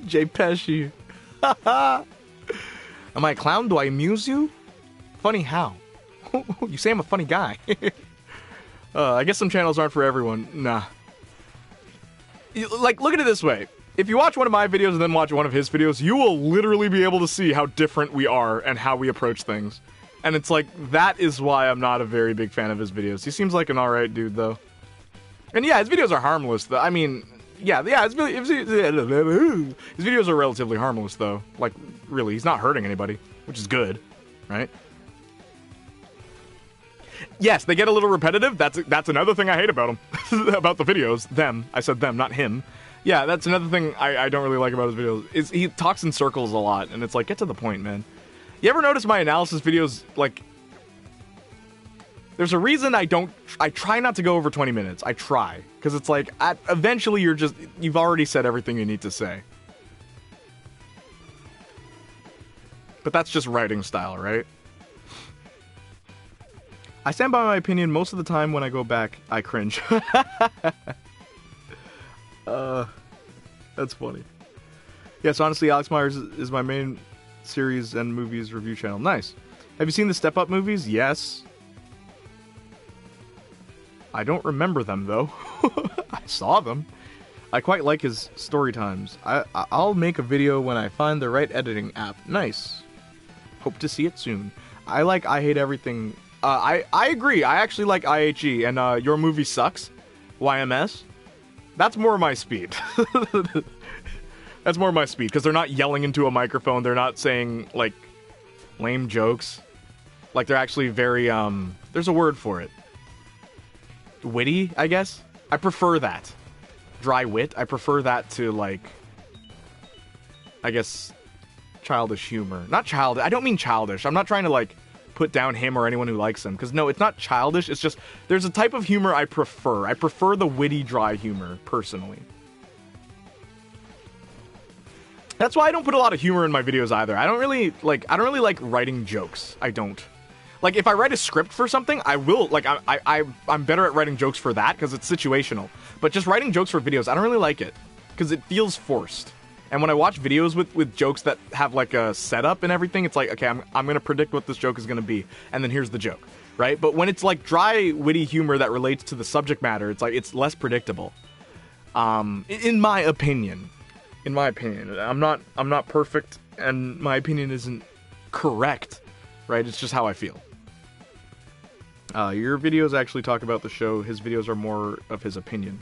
Jay Pesci. Am I a clown? Do I amuse you? Funny how? You say I'm a funny guy. I guess some channels aren't for everyone. Nah. Like, look at it this way. If you watch one of my videos and then watch one of his videos, you will literally be able to see how different we are and how we approach things. And it's like, that is why I'm not a very big fan of his videos. He seems like an alright dude, though. And yeah, his videos are harmless, though. I mean, yeah, his videos are relatively harmless, though. Like, really, he's not hurting anybody, which is good, right? Yes, they get a little repetitive. That's another thing I hate about him. About the videos. Them. I said them, not him. Yeah, that's another thing I don't really like about his videos. Is he talks in circles a lot, and it's like, get to the point, man. You ever notice my analysis videos, like... There's a reason I try not to go over 20 minutes. I try. Because it's like, eventually you've already said everything you need to say. But that's just writing style, right? I stand by my opinion. Most of the time when I go back, I cringe. That's funny. Yes, honestly, Alex Myers is my main series and movies review channel. Nice. Have you seen the Step Up movies? Yes. I don't remember them, though. I saw them. I quite like his story times. I'll make a video when I find the right editing app. Nice. Hope to see it soon. I like I Hate Everything. I agree. I actually like IHE, and Your Movie Sucks, YMS. That's more my speed. That's more my speed, because they're not yelling into a microphone. They're not saying, like, lame jokes. Like, they're actually very, there's a word for it. Witty, I guess? I prefer that. Dry wit. I prefer that to, like, I guess, childish humor. Not childish. I don't mean childish. I'm not trying to, like, put down him or anyone who likes him. Because, no, it's not childish. It's just, there's a type of humor I prefer. I prefer the witty, dry humor, personally. That's why I don't put a lot of humor in my videos either. I don't really like writing jokes. I don't. Like, if I write a script for something, I will, like, I'm better at writing jokes for that, because it's situational. But just writing jokes for videos, I don't really like it. Because it feels forced. And when I watch videos with jokes that have, like, a setup and everything, it's like, okay, I'm going to predict what this joke is going to be. And then here's the joke, right? But when it's, like, dry, witty humor that relates to the subject matter, it's, like, it's less predictable. In my opinion. In my opinion. I'm not perfect, and my opinion isn't correct, right? It's just how I feel. Your videos actually talk about the show. His videos are more of his opinion.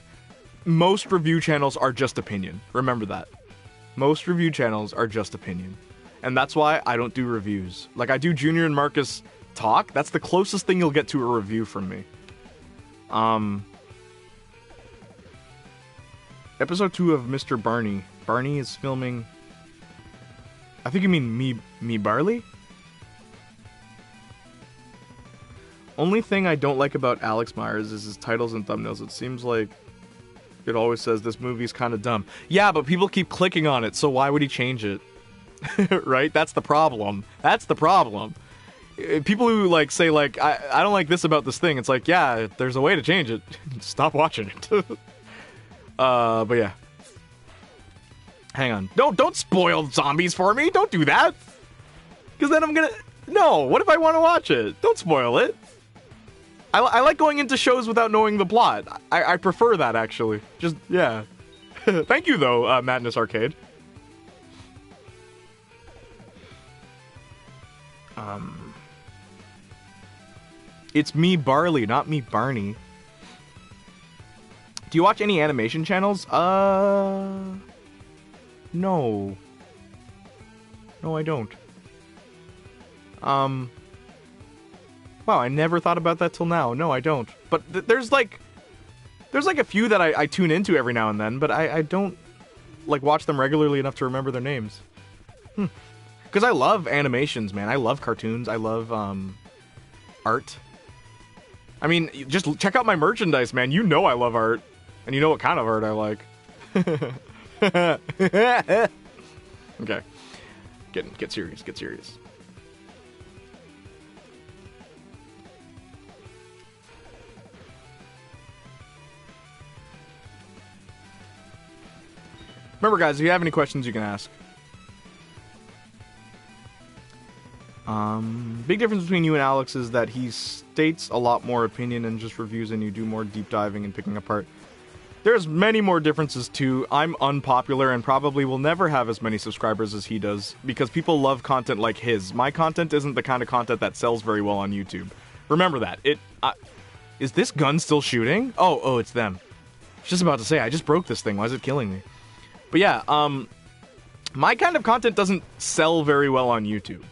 Most review channels are just opinion. Remember that. Most review channels are just opinion. And that's why I don't do reviews. Like, I do Junior and Marcus talk. That's the closest thing you'll get to a review from me. Episode 2 of Mr. Barney. Barney is filming... I think you mean me Barley? Only thing I don't like about Alex Myers is his titles and thumbnails. It seems like it always says this movie's kind of dumb. Yeah, but people keep clicking on it, so why would he change it? Right? That's the problem. That's the problem. People who, like, say, like, I don't like this about this thing, it's like, yeah, there's a way to change it. Stop watching it. But yeah. Hang on. Don't spoil zombies for me. Don't do that. Because then I'm gonna... No, what if I want to watch it? Don't spoil it. I like going into shows without knowing the plot. I prefer that, actually. Just, yeah. Thank you, though, Madness Arcade. It's me, Barley, not me, Barney. Do you watch any animation channels? No. No, I don't. Wow, I never thought about that till now. No, I don't. But there's like a few that I tune into every now and then, but I don't like watch them regularly enough to remember their names. Because I love animations, man. I love cartoons. I love art. I mean, just check out my merchandise, man. You know I love art. And you know what kind of art I like. Okay. Get serious, get serious. Remember, guys, if you have any questions, you can ask. Big difference between you and Alex is that he states a lot more opinion and just reviews, and you do more deep diving and picking apart. There's many more differences too. I'm unpopular and probably will never have as many subscribers as he does because people love content like his. My content isn't the kind of content that sells very well on YouTube. Remember that. Is this gun still shooting? Oh, it's them. I was just about to say, I just broke this thing. Why is it killing me? But yeah, my kind of content doesn't sell very well on YouTube.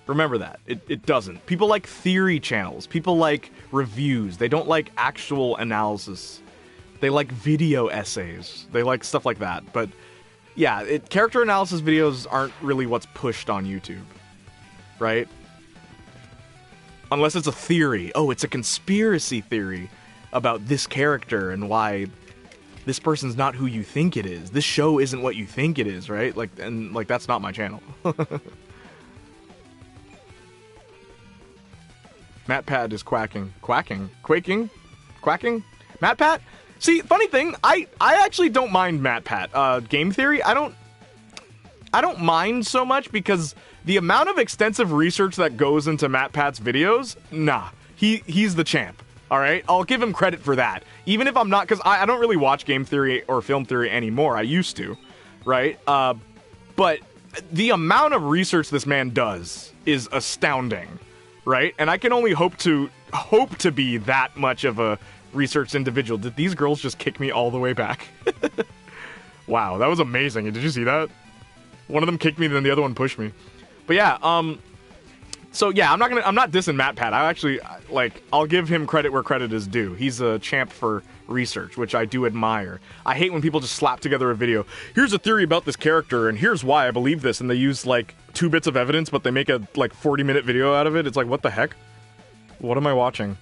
Remember that. It doesn't. People like theory channels. People like reviews. They don't like actual analysis. They like video essays. They like stuff like that. But yeah, character analysis videos aren't really what's pushed on YouTube. Right? Unless it's a theory. Oh, it's a conspiracy theory about this character and why this person's not who you think it is. This show isn't what you think it is, right? And that's not my channel. MatPat is quacking. Quacking? Quaking? Quacking? MatPat? See, funny thing, I actually don't mind MatPat. Game theory, I don't mind so much because the amount of extensive research that goes into MatPat's videos, nah, he's the champ. All right, I'll give him credit for that. Even if I'm not, because I don't really watch game theory or film theory anymore. I used to, right? But the amount of research this man does is astounding, right? And I can only hope to be that much of a researched individual. Did these girls just kick me all the way back? Wow, that was amazing. Did you see that? One of them kicked me, then the other one pushed me. But yeah, so yeah, I'm not dissing MatPat. I actually, I'll give him credit where credit is due. He's a champ for research, which I do admire. I hate when people just slap together a video. Here's a theory about this character, and here's why I believe this, and they use, 2 bits of evidence, but they make a, 40-minute video out of it. It's like, what the heck? What am I watching?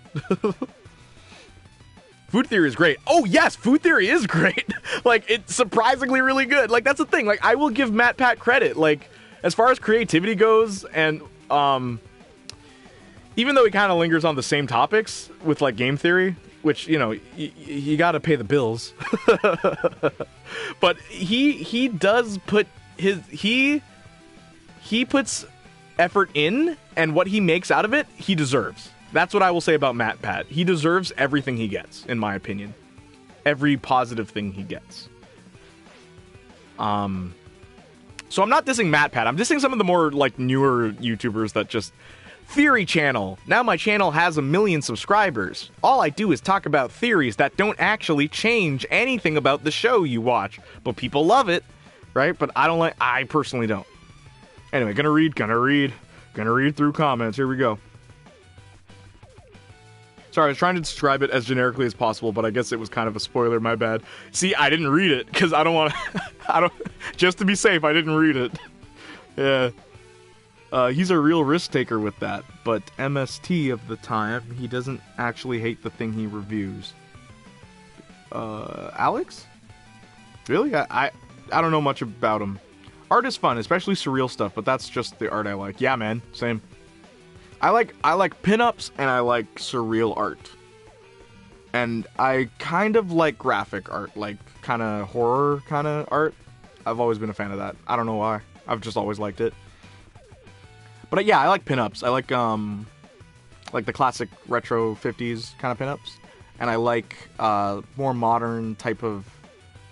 Food theory is great. Oh, yes, food theory is great. It's surprisingly really good. That's the thing. I will give MatPat credit. As far as creativity goes, and, even though he kind of lingers on the same topics with, game theory, which, you gotta pay the bills. But he does put he puts effort in, and what he makes out of it, he deserves. That's what I will say about MatPat. He deserves everything he gets, in my opinion. Every positive thing he gets. So I'm not dissing MatPat. I'm dissing some of the more, newer YouTubers that just... Theory channel. Now my channel has 1 million subscribers. All I do is talk about theories that don't actually change anything about the show you watch. But people love it, right? But I personally don't. Anyway, gonna read through comments. Here we go. Sorry, I was trying to describe it as generically as possible, but I guess it was kind of a spoiler, my bad. See, I didn't read it, because I don't want to... just to be safe, I didn't read it. Yeah. He's a real risk taker with that, but MST of the time, he doesn't actually hate the thing he reviews. Alex? Really? I don't know much about him. Art is fun, especially surreal stuff, but that's just the art I like. Yeah, man, same. I like pinups and I like surreal art. And I kind of like graphic art, kind of horror kind of art. I've always been a fan of that. I don't know why. I've just always liked it. But yeah, I like pinups. I like the classic retro 50s kind of pinups. And I like more modern type of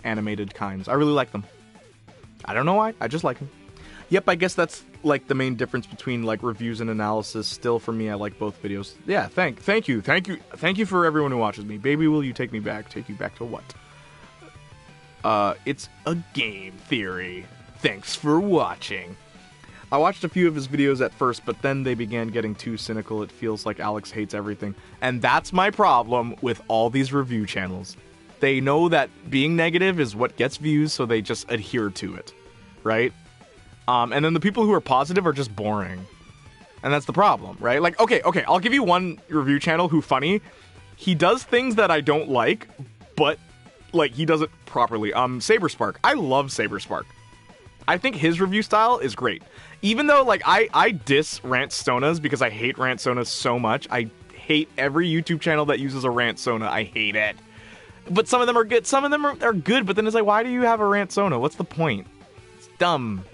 animated kinds. I really like them. I don't know why. I just like them. Yep, I guess that's like the main difference between like reviews and analysis. Still, for me, I like both videos. Yeah, thank you for everyone who watches me. Baby, will you take me back? Take you back to what? It's a game theory. Thanks for watching. I watched a few of his videos at first, but then they began getting too cynical. It feels like Alex hates everything. And that's my problem with all these review channels. They know that being negative is what gets views, so they just adhere to it, right? And then the people who are positive are just boring. And that's the problem, right? Like, okay, I'll give you one review channel who funny. He does things that I don't like, but, like, he does it properly. Saberspark. I love Saberspark. I think his review style is great. Even though, like, I diss Rant-Stonas because I hate Rant-Stonas so much. I hate every YouTube channel that uses a Rant-Stona. I hate it. But some of them are good. Some of them are good, but then it's like, why do you have a Rant-Stona? What's the point? It's dumb.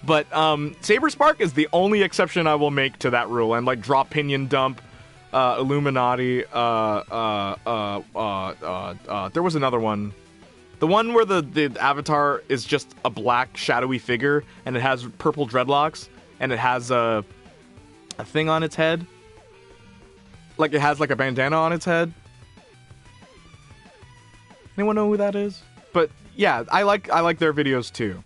But Saberspark is the only exception I will make to that rule. And, like, Drop Pinion Dump, Illuminati, there was another one. The one where the avatar is just a black, shadowy figure, and it has purple dreadlocks, and it has a thing on its head. Like, it has, like, a bandana on its head. Anyone know who that is? But, yeah, I like their videos, too.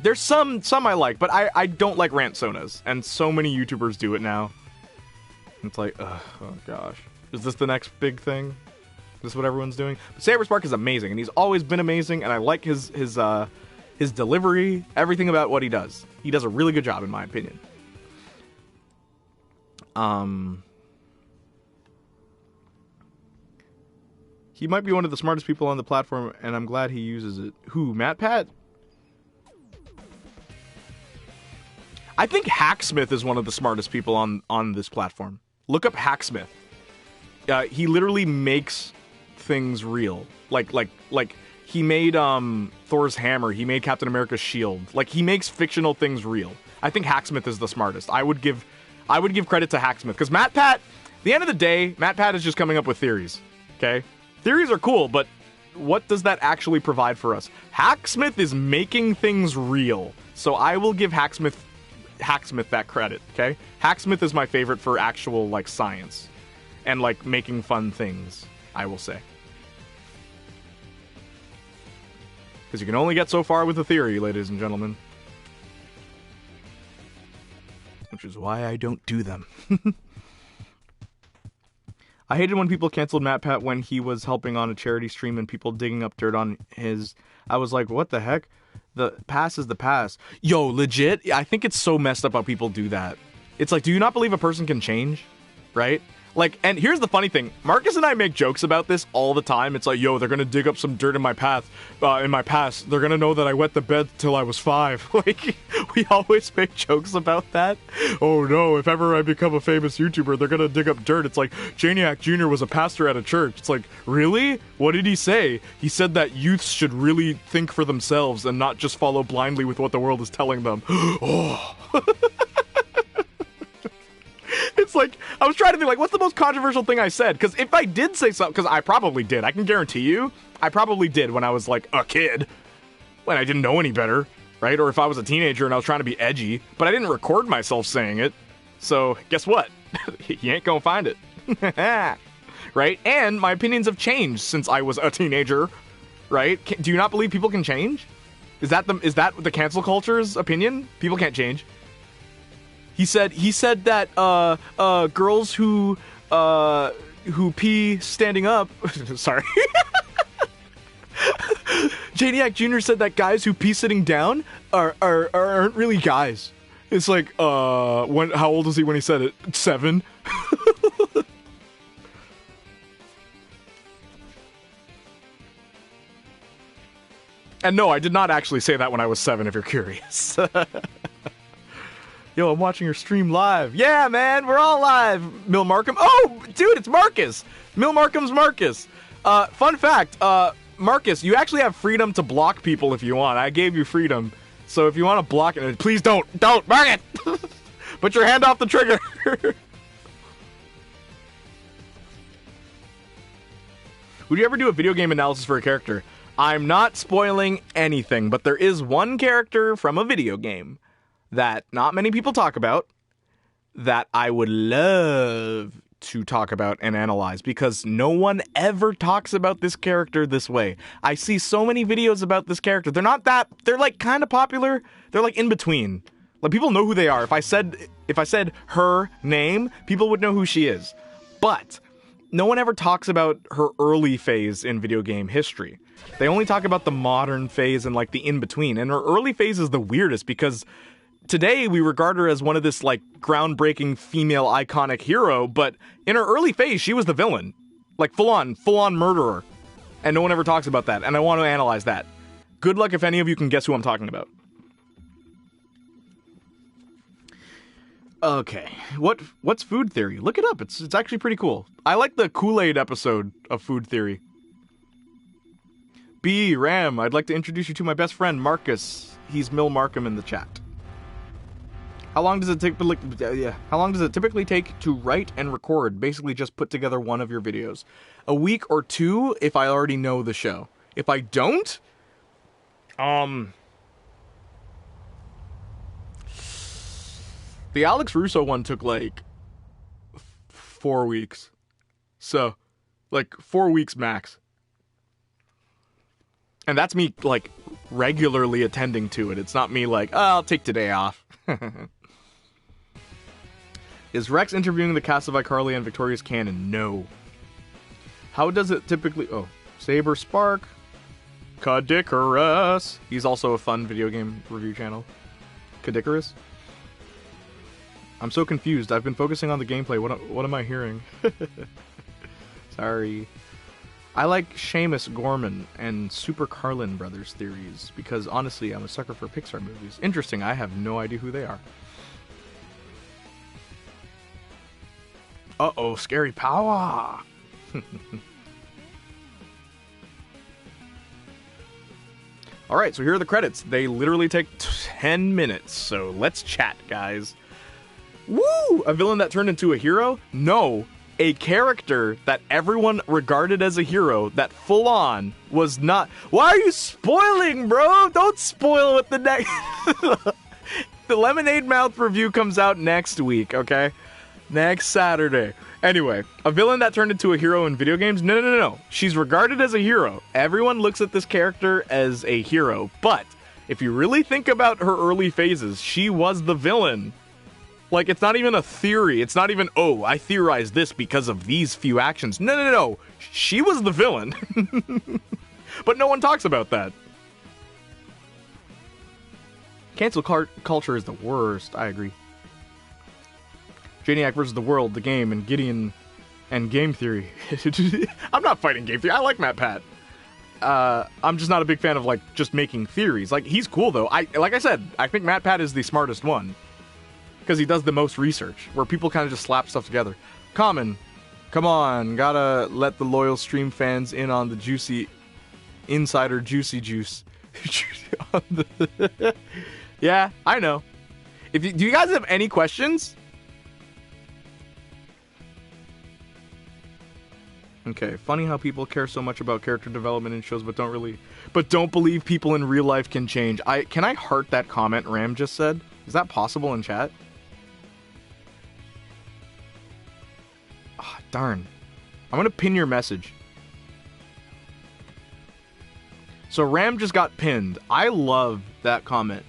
There's some I like, but I don't like Rant-Stonas, and so many YouTubers do it now. It's like, oh gosh. Is this the next big thing? This is what everyone's doing. But Saberspark is amazing, and he's always been amazing, and I like his delivery, everything about what he does. He does a really good job, in my opinion. He might be one of the smartest people on the platform, and I'm glad he uses it. Who, MatPat? I think Hacksmith is one of the smartest people on this platform. Look up Hacksmith. He literally makes things real. Like he made Thor's hammer, he made Captain America's shield. Like, he makes fictional things real. I think Hacksmith is the smartest. I would give credit to Hacksmith, because MatPat, at the end of the day, MatPat is just coming up with theories. Okay? Theories are cool, but what does that actually provide for us? Hacksmith is making things real. So I will give Hacksmith that credit, okay? Hacksmith is my favorite for actual, like, science and, like, making fun things, I will say. Because you can only get so far with a theory, ladies and gentlemen. Which is why I don't do them. I hated when people canceled MatPat when he was helping on a charity stream and people digging up dirt on his... I was like, what the heck? The pass is the pass. Yo, legit, I think it's so messed up how people do that. It's like, do you not believe a person can change? Right? Like, and here's the funny thing. Marcus and I make jokes about this all the time. It's like, yo, they're gonna dig up some dirt in my path, in my past. They're gonna know that I wet the bed till I was 5. Like, we always make jokes about that. Oh no, if ever I become a famous YouTuber, they're gonna dig up dirt. It's like, Jayniac Jr. was a pastor at a church. It's like, really? What did he say? He said that youths should really think for themselves and not just follow blindly with what the world is telling them. Oh. It's like, I was trying to think, like, what's the most controversial thing I said? Because if I did say something, because I probably did, I can guarantee you, I probably did when I was, like, a kid, when I didn't know any better, right? Or if I was a teenager and I was trying to be edgy, but I didn't record myself saying it, so guess what? You ain't gonna find it. Right? And my opinions have changed since I was a teenager, right? Do you not believe people can change? Is that the cancel culture's opinion? People can't change. He said that girls who pee standing up. Sorry. Jayniac Jr. said that guys who pee sitting down aren't really guys. It's like, how old was he when he said it? 7. And no, I did not actually say that when I was 7, if you're curious. Yo, I'm watching your stream live. Yeah, man, we're all live. Mill Markham. Oh, dude, it's Marcus. Mill Markham's Marcus. Fun fact, Marcus, you actually have freedom to block people if you want. I gave you freedom. So if you want to block it, please don't mark it. Put your hand off the trigger. Would you ever do a video game analysis for a character? I'm not spoiling anything, but there is one character from a video game that not many people talk about that I would love to talk about and analyze, because no one ever talks about this character this way. I see so many videos about this character. They're like kind of popular. They're like in between. Like, people know who they are. If I said her name, people would know who she is. But no one ever talks about her early phase in video game history. They only talk about the modern phase and like the in-between. And her early phase is the weirdest, because today we regard her as one of this like groundbreaking female iconic hero, but in her early phase she was the villain. Like full on murderer. And no one ever talks about that, and I want to analyze that. Good luck if any of you can guess who I'm talking about. Okay, what's food theory? Look it up. It's actually pretty cool. I like the Kool-Aid episode of food theory. B. Ram, I'd like to introduce you to my best friend, Marcus. He's Mill Markham in the chat. How long does it typically take to write and record? Basically just put together one of your videos. A week or two if I already know the show. If I don't, the Alex Russo one took like 4 weeks. So, like 4 weeks max. And that's me like regularly attending to it. It's not me like, oh, I'll take today off. Is Rex interviewing the cast of iCarly and Victoria's canon? No. How does it typically... Oh, Saber Spark. Kadikarus. He's also a fun video game review channel. Kadikarus? I'm so confused. I've been focusing on the gameplay. What am I hearing? Sorry. I like Seamus Gorman and Super Carlin Brothers theories, because honestly, I'm a sucker for Pixar movies. Interesting, I have no idea who they are. Uh-oh, scary power! Alright, so here are the credits. They literally take 10 minutes, so let's chat, guys. Woo! A villain that turned into a hero? No. A character that everyone regarded as a hero that full on was not. Why are you spoiling, bro? Don't spoil with the next. The Lemonade Mouth review comes out next week, okay? Next Saturday. Anyway, a villain that turned into a hero in video games? No. She's regarded as a hero. Everyone looks at this character as a hero. But if you really think about her early phases, she was the villain. Like, it's not even a theory. It's not even, oh, I theorized this because of these few actions. No. She was the villain. But no one talks about that. Cancel culture is the worst. I agree. Jayniac versus the world, the game, and Gideon and game theory. I'm not fighting game theory. I like Matt Pat. I'm just not a big fan of, like, just making theories. Like, he's cool, though. Like I said, I think Matt Pat is the smartest one. Because he does the most research, where people kind of just slap stuff together. Common, come on, gotta let the loyal stream fans in on the juicy insider juicy juice. Yeah, I know. Do you guys have any questions? Okay, funny how people care so much about character development in shows, but don't believe people in real life can change. Can I heart that comment Ram just said? Is that possible in chat? Oh, darn. I'm gonna pin your message. So Ram just got pinned. I love that comment.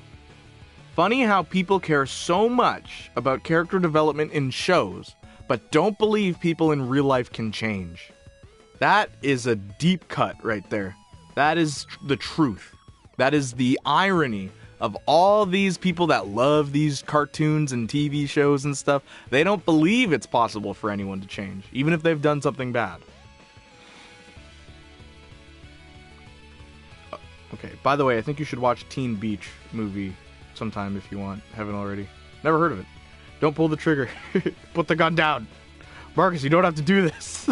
Funny how people care so much about character development in shows, but don't believe people in real life can change. That is a deep cut right there. That is the truth. That is the irony of all these people that love these cartoons and TV shows and stuff. They don't believe it's possible for anyone to change, even if they've done something bad. Okay, by the way, I think you should watch Teen Beach movie sometime if you want. Haven't already. Never heard of it. Don't pull the trigger. Put the gun down. Marcus, you don't have to do this.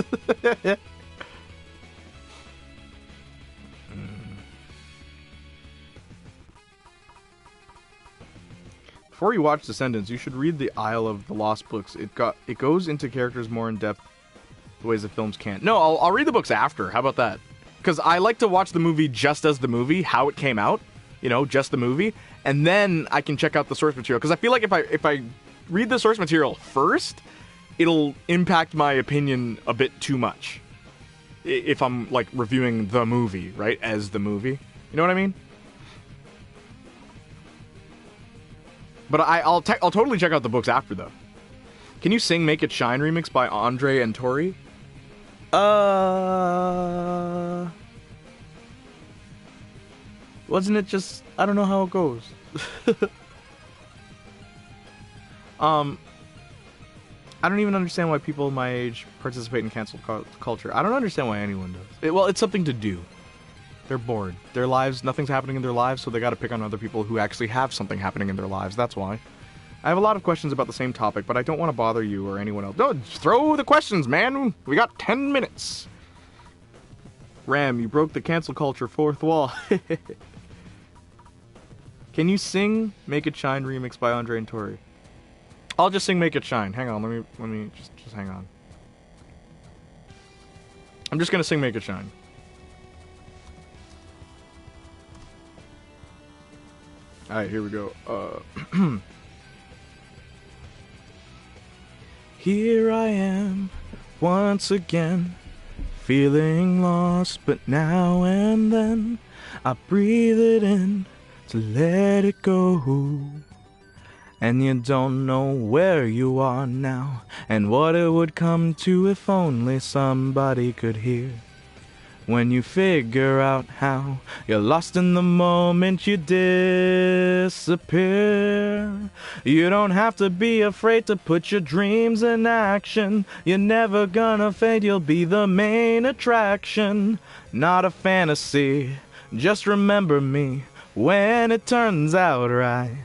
Before you watch Descendants, you should read the Isle of the Lost books. It goes into characters more in depth the ways the films can't. No, I'll read the books after. How about that? Because I like to watch the movie just as the movie, how it came out, you know, just the movie, and then I can check out the source material. Because I feel like if I read the source material first, it'll impact my opinion a bit too much. If I'm, like, reviewing the movie, right, as the movie. You know what I mean? But I'll totally check out the books after, though. Can you sing Make It Shine remix by Andre and Tori? Wasn't it just... I don't know how it goes. I don't even understand why people my age participate in cancel culture. I don't understand why anyone does. Well, it's something to do. They're bored. Their lives, nothing's happening in their lives, so they gotta pick on other people who actually have something happening in their lives. That's why. I have a lot of questions about the same topic, but I don't want to bother you or anyone else. No, throw the questions, man. We got 10 minutes. Ram, you broke the cancel culture fourth wall. Can you sing Make It Shine remix by Andre and Tori? I'll just sing Make It Shine. Hang on, let me just hang on. I'm just gonna sing Make It Shine. Alright, here we go. Here I am, once again, feeling lost, but now and then I breathe it in to let it go. And you don't know where you are now, and what it would come to if only somebody could hear. When you figure out how you're lost in the moment you disappear. You don't have to be afraid to put your dreams in action. You're never gonna fade, you'll be the main attraction. Not a fantasy, just remember me when it turns out right.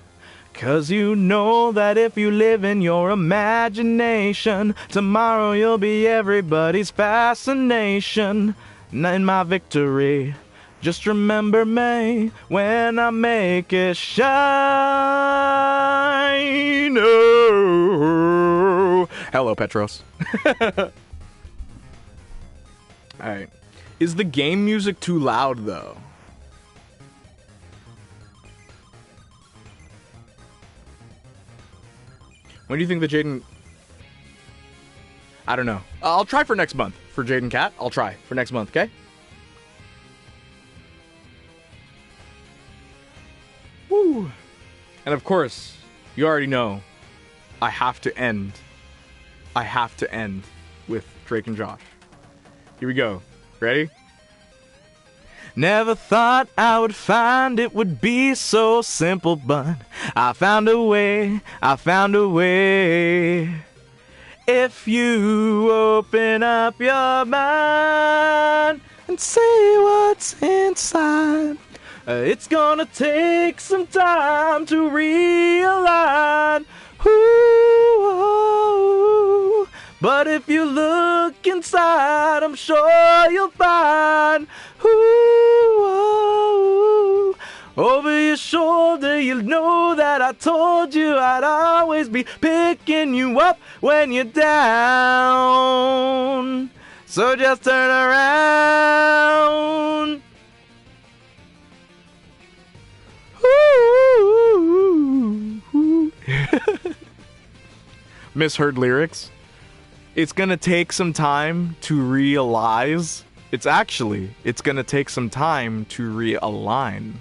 'Cause you know that if you live in your imagination, tomorrow you'll be everybody's fascination. In my victory, just remember me when I make it shine. Oh. Hello, Petros. Alright. Is the game music too loud, though? When do you think the Jaden... I don't know. I'll try for next month. For Jaden Cat, I'll try for next month, okay? Woo! And of course, you already know, I have to end with Drake and Josh. Here we go. Ready? Never thought I would find it would be so simple, but I found a way. If you open up your mind and see what's inside, it's gonna take some time to realign. Ooh, but if you look inside, I'm sure you'll find. Ooh, over your shoulder, you'll know that I told you I'd always be picking you up when you're down. So just turn around. Ooh. Misheard lyrics. It's gonna take some time to realize. It's gonna take some time to realign.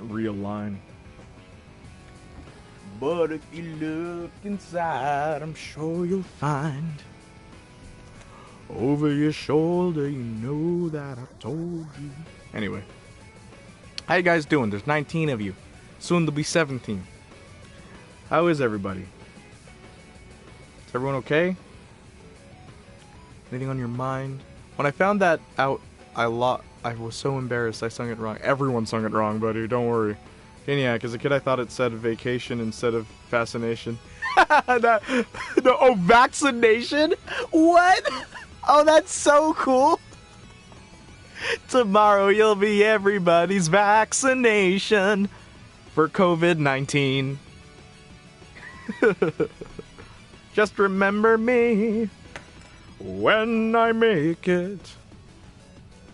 Realign. But if you look inside, I'm sure you'll find. Over your shoulder, you know that I told you. Anyway. How you guys doing? There's 19 of you. Soon there'll be 17. How is everybody? Is everyone okay? Anything on your mind? When I found that out, I was so embarrassed I sung it wrong. Everyone sung it wrong, buddy. Don't worry. Jayniac, as a kid, I thought it said vacation instead of fascination. Oh, vaccination? What? Oh, that's so cool. Tomorrow you'll be everybody's vaccination for COVID-19. Just remember me when I make it.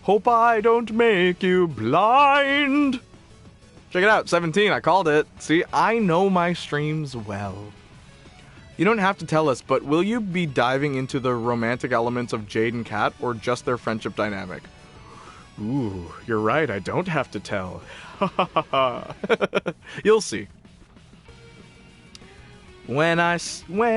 Hope I don't make you blind. Check it out, 17, I called it. See, I know my streams well. You don't have to tell us, but will you be diving into the romantic elements of Jade and Kat, or just their friendship dynamic? Ooh, you're right, I don't have to tell. You'll see. When I sanitize.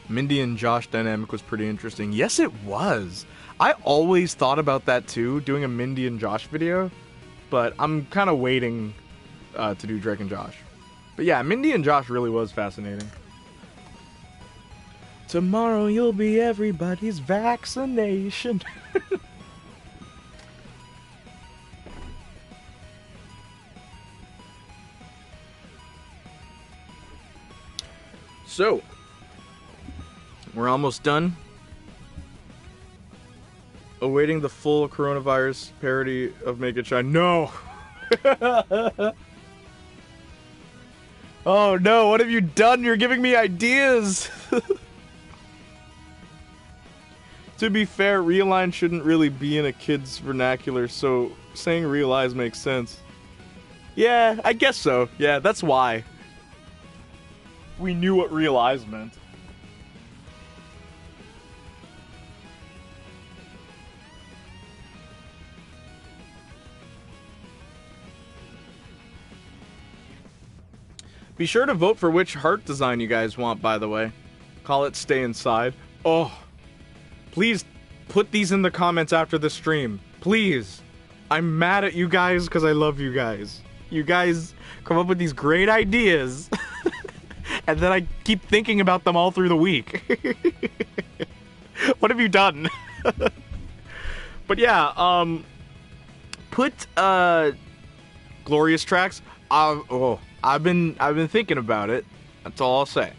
Mindy and Josh dynamic was pretty interesting. Yes, it was. I always thought about that too, doing a Mindy and Josh video. But I'm kind of waiting to do Drake and Josh. But yeah, Mindy and Josh really was fascinating. Tomorrow you'll be everybody's vaccination. So, we're almost done. Awaiting the full coronavirus parody of Make It Shine. No! Oh no, what have you done? You're giving me ideas! To be fair, Realign shouldn't really be in a kid's vernacular, so saying realize makes sense. Yeah, I guess so. Yeah, that's why. We knew what realize meant. Be sure to vote for which heart design you guys want, by the way. Call it Stay Inside. Oh, please put these in the comments after the stream. Please. I'm mad at you guys because I love you guys. You guys come up with these great ideas. And then I keep thinking about them all through the week. What have you done? But yeah, put Glorious Tracks. I've been thinking about it. That's all I'll say.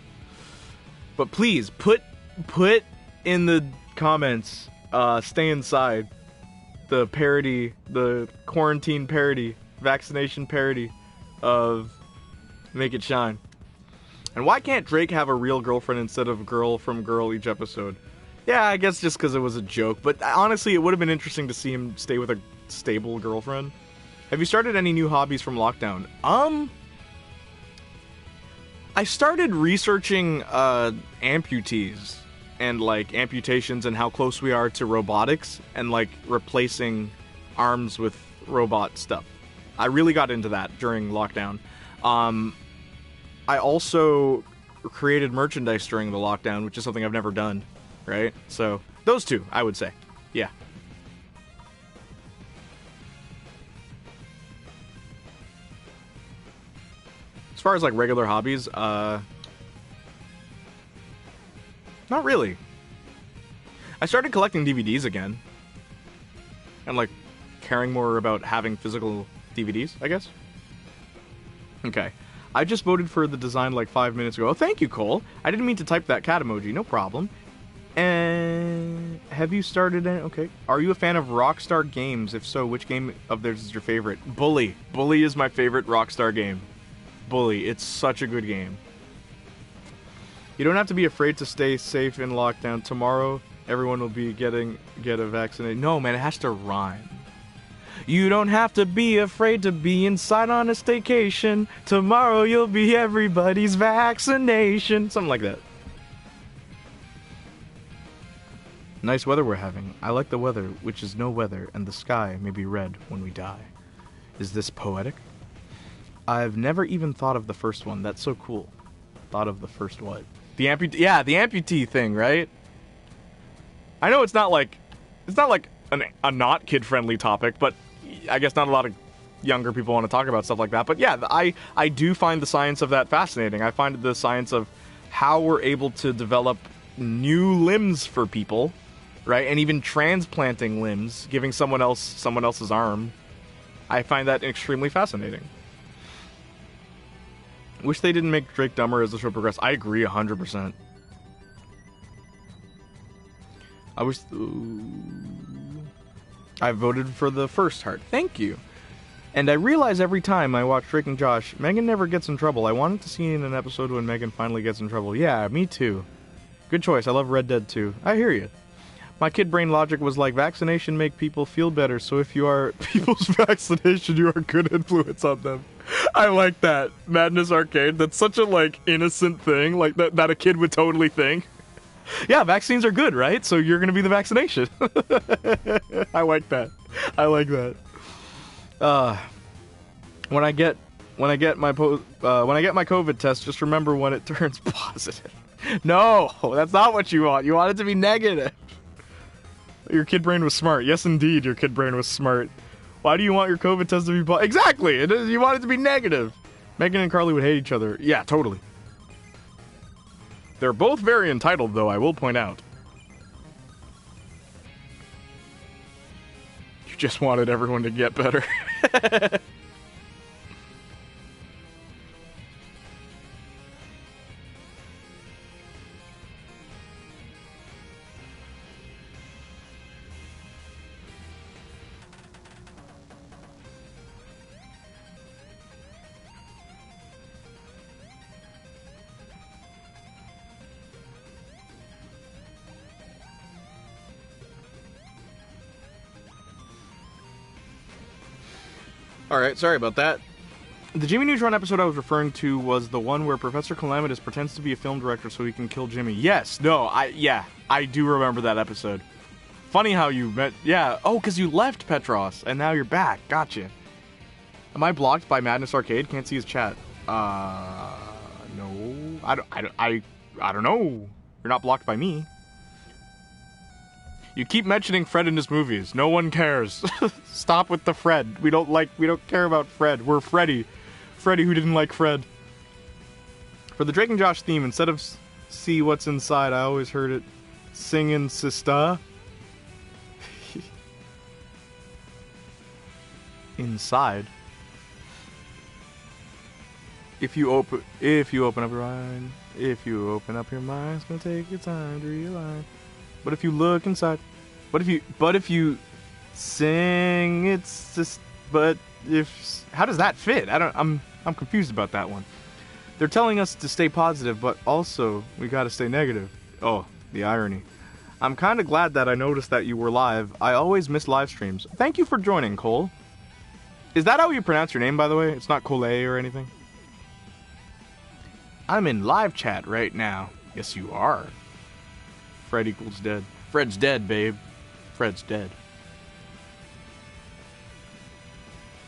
But please put in the comments, Stay Inside, the parody, the quarantine parody, vaccination parody of Make It Shine. And why can't Drake have a real girlfriend instead of girl from girl each episode? Yeah, I guess just because it was a joke. But honestly, it would have been interesting to see him stay with a stable girlfriend. Have you started any new hobbies from lockdown? I started researching amputees and like amputations and how close we are to robotics and like replacing arms with robot stuff. I really got into that during lockdown. I also created merchandise during the lockdown, which is something I've never done, right? So those two, I would say. Yeah. As far as like regular hobbies, not really. I started collecting DVDs again. And like caring more about having physical DVDs, I guess. Okay. I just voted for the design like 5 minutes ago. Oh, thank you, Cole. I didn't mean to type that cat emoji. No problem. And have you started any... Okay. Are you a fan of Rockstar Games? If so, which game of theirs is your favorite? Bully. Bully is my favorite Rockstar game. Bully. It's such a good game. You don't have to be afraid to stay safe in lockdown. Tomorrow, everyone will be get a vaccination. No, man, it has to rhyme. You don't have to be afraid to be inside on a staycation. Tomorrow you'll be everybody's vaccination. Something like that. Nice weather we're having. I like the weather, which is no weather, and the sky may be red when we die. Is this poetic? I've never even thought of the first one. That's so cool. Thought of the first what? The amputee thing, right? I know it's not like a not kid-friendly topic, but I guess not a lot of younger people want to talk about stuff like that. But yeah, I do find the science of that fascinating. I find the science of how we're able to develop new limbs for people, right? And even transplanting limbs, giving someone else's arm. I find that extremely fascinating. Wish they didn't make Drake dumber as the show progressed. I agree 100%. I was... I voted for the first heart. Thank you. And I realize every time I watch Drake and Josh, Megan never gets in trouble. I wanted to see in an episode when Megan finally gets in trouble. Yeah, me too. Good choice. I love Red Dead 2. I hear you. My kid brain logic was like, vaccination make people feel better, so if you are people's vaccination, you are a good influence on them. I like that. Madness Arcade. That's such a, like, innocent thing, like, that a kid would totally think. Yeah, vaccines are good, right? So you're gonna be the vaccination. I like that. I like that. When I get my COVID test, just remember when it turns positive. No, that's not what you want. You want it to be negative. Your kid brain was smart. Yes, indeed, your kid brain was smart. Why do you want your COVID test to be positive? Exactly. You want it to be negative. Megan and Carly would hate each other. Yeah, totally. They're both very entitled, though, I will point out. You just wanted everyone to get better. Alright, sorry about that. The Jimmy Neutron episode I was referring to was the one where Professor Calamitous pretends to be a film director so he can kill Jimmy. Yes, no, I do remember that episode. Funny how you met, yeah, oh, because you left Petros, and now you're back, gotcha. Am I blocked by Madness Arcade? Can't see his chat. No, I don't know. You're not blocked by me. You keep mentioning Fred in his movies. No one cares. Stop with the Fred. We don't care about Fred. We're Freddy. Freddy who didn't like Fred. For the Drake and Josh theme, instead of see what's inside, I always heard it singing Sista. Inside. If you open up your mind, it's gonna take your time to realize. But if you look inside, but if you sing, it's just. But if how does that fit? I'm confused about that one. They're telling us to stay positive, but also we gotta stay negative. Oh, the irony. I'm kind of glad that I noticed that you were live. I always miss live streams. Thank you for joining, Cole. Is that how you pronounce your name, by the way? It's not Cole or anything. I'm in live chat right now. Yes, you are. Fred equals dead. Fred's dead, babe. Fred's dead.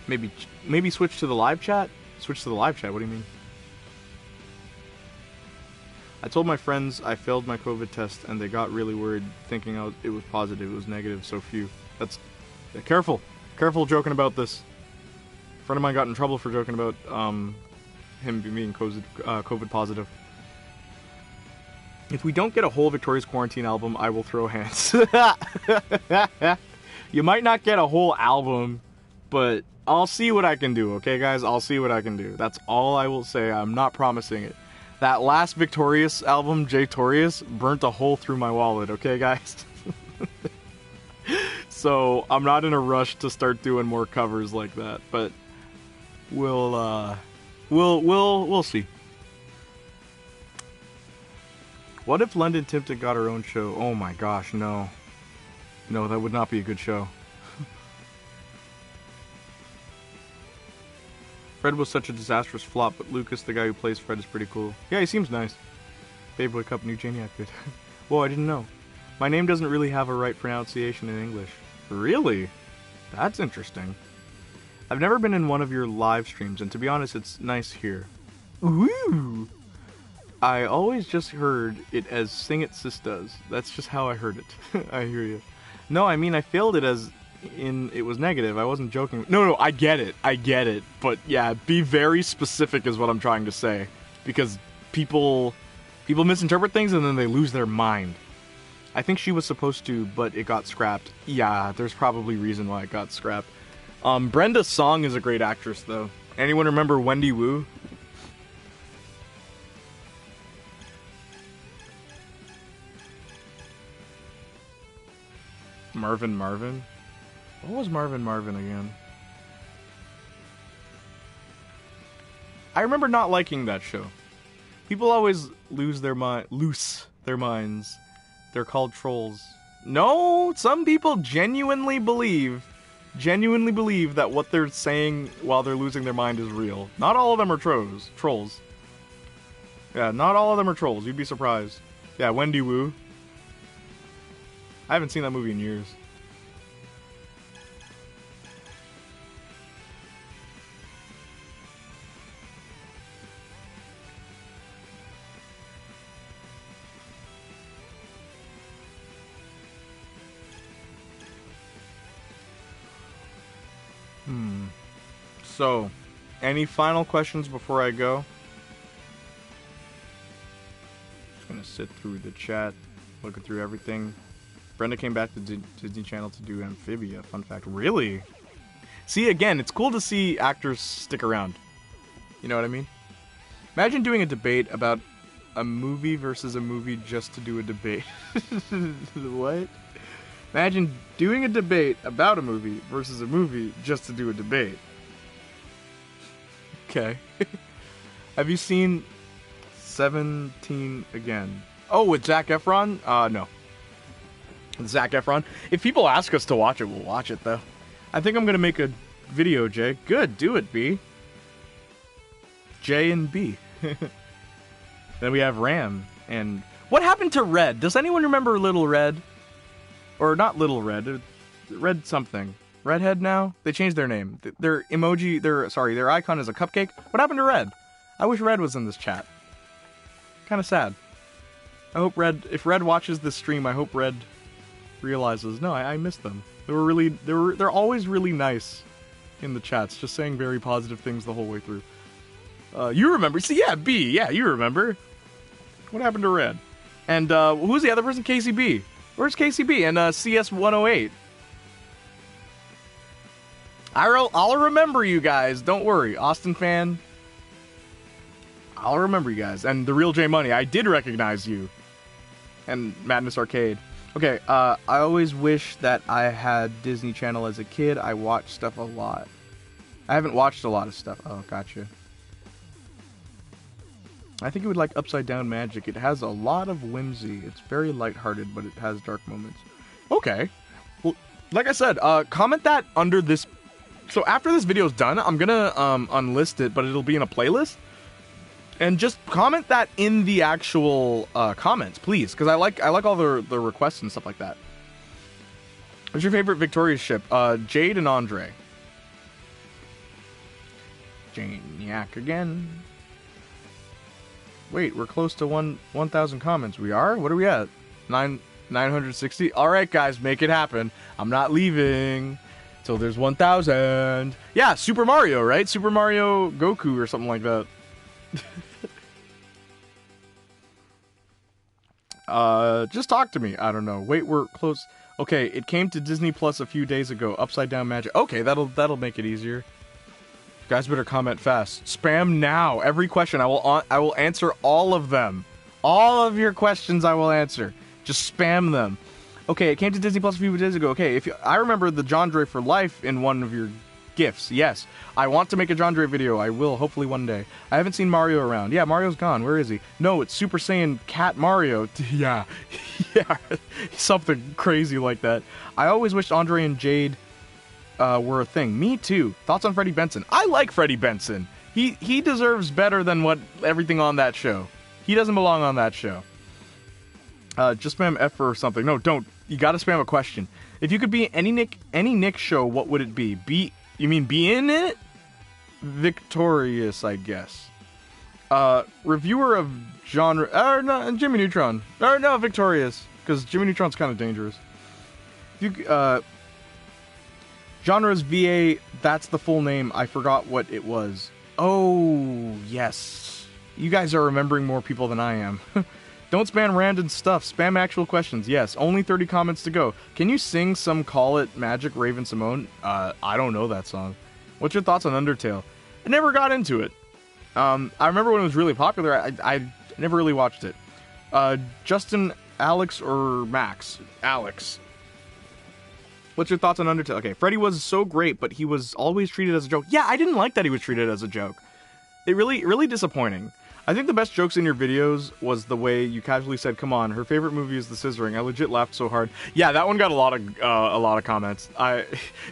Maybe switch to the live chat? Switch to the live chat, what do you mean? I told my friends I failed my COVID test and they got really worried thinking it was positive, it was negative, so few. That's... Careful joking about this. A friend of mine got in trouble for joking about him being COVID positive. If we don't get a whole Victoria's Quarantine album, I will throw hands. You might not get a whole album, but I'll see what I can do, okay, guys? I'll see what I can do. That's all I will say. I'm not promising it. That last Victorious album, Jaytorious, burnt a hole through my wallet, okay, guys? So, I'm not in a rush to start doing more covers like that, but we'll see. What if London Tipton got her own show? Oh my gosh, no. No, that would not be a good show. Fred was such a disastrous flop, but Lucas, the guy who plays Fred, is pretty cool. Yeah, he seems nice. Babe Cup, new Jayniac good. Whoa, I didn't know. My name doesn't really have a right pronunciation in English. Really? That's interesting. I've never been in one of your live streams, and to be honest, it's nice here. Ooh! I always just heard it as Sing It Sis does. That's just how I heard it. I hear you. No, I mean, I failed it as in it was negative. I wasn't joking. No, I get it. But yeah, be very specific is what I'm trying to say. Because people misinterpret things and then they lose their mind. I think she was supposed to, but it got scrapped. Yeah, there's probably reason why it got scrapped. Brenda Song is a great actress, though. Anyone remember Wendy Wu? Marvin Marvin? What was Marvin Marvin again? I remember not liking that show. People always lose their minds. They're called trolls. No, some people genuinely believe that what they're saying while they're losing their mind is real. Not all of them are trolls. Yeah, not all of them are trolls. You'd be surprised. Yeah, Wendy Wu. I haven't seen that movie in years. So, any final questions before I go? Just gonna sit through the chat, looking through everything. Brenda came back to Disney Channel to do Amphibia. Fun fact. Really? See, again, it's cool to see actors stick around. You know what I mean? Imagine doing a debate about a movie versus a movie just to do a debate. What? Imagine doing a debate about a movie versus a movie just to do a debate. Okay. Have you seen 17 Again? Oh, with Zac Efron? No. Zac Efron. If people ask us to watch it, we'll watch it, though. I think I'm going to make a video, Jay. Good, do it, B. J and B. Then we have Ram. And what happened to Red? Does anyone remember Little Red? Or not Little Red. Red something. Redhead now? They changed their name. Their emoji, their icon is a cupcake. What happened to Red? I wish Red was in this chat. Kind of sad. I hope if Red watches this stream, I hope Red realizes, no, I missed them. They're always really nice in the chats, just saying very positive things the whole way through. You remember? See, yeah, B, yeah, you remember. What happened to Red? And who's the other person? KCB. Where's KCB? And CS 108. I'll remember you guys. Don't worry. Austin fan. I'll remember you guys. And the real J Money. I did recognize you. And Madness Arcade. Okay, I always wish that I had Disney Channel as a kid. I watched stuff a lot. I haven't watched a lot of stuff. Oh, gotcha. I think you would like Upside Down Magic. It has a lot of whimsy. It's very lighthearted, but it has dark moments. Okay. Well, like I said, comment that under this. So after this video is done, I'm gonna unlist it, but it'll be in a playlist. And just comment that in the actual comments, please, because I like all the requests and stuff like that. What's your favorite Victoria's ship? Jade and Andre. Jayniac again. Wait, we're close to 1,000 comments. We are? What are we at? 960? Alright, guys, make it happen. I'm not leaving till there's 1,000. Yeah, Super Mario, right? Super Mario Goku or something like that. Just talk to me. I don't know. Wait, we're close. Okay, it came to Disney Plus a few days ago. Upside Down Magic. Okay, that'll make it easier. You guys better comment fast. Spam now. Every question I will answer all of them. All of your questions I will answer. Just spam them. Okay, it came to Disney Plus a few days ago. Okay, I remember the John Dre for Life in one of your gifts. Yes, I want to make a John Dre video. I will, hopefully one day. I haven't seen Mario around. Yeah, Mario's gone. Where is he? No, it's Super Saiyan Cat Mario. Yeah, yeah, something crazy like that. I always wished Andre and Jade were a thing. Me too. Thoughts on Freddie Benson? I like Freddie Benson. He deserves better than everything on that show. He doesn't belong on that show. Just spam F or something. No, don't. You gotta spam a question. If you could be any Nick show, what would it be? You mean be in it? Victorious, I guess. Reviewer of genre... no, Jimmy Neutron. No, Victorious. Because Jimmy Neutron's kind of dangerous. Genres VA, that's the full name. I forgot what it was. Oh, yes. You guys are remembering more people than I am. Don't spam random stuff. Spam actual questions. Yes, only 30 comments to go. Can you sing some Call It Magic Raven Simone? I don't know that song. What's your thoughts on Undertale? I never got into it. I remember when it was really popular. I never really watched it. Justin, Alex, or Max? Alex. What's your thoughts on Undertale? Okay, Freddy was so great, but he was always treated as a joke. Yeah, I didn't like that he was treated as a joke. It really disappointing. I think the best jokes in your videos was the way you casually said, "Come on, her favorite movie is The Scissoring." I legit laughed so hard. Yeah, that one got a lot of comments.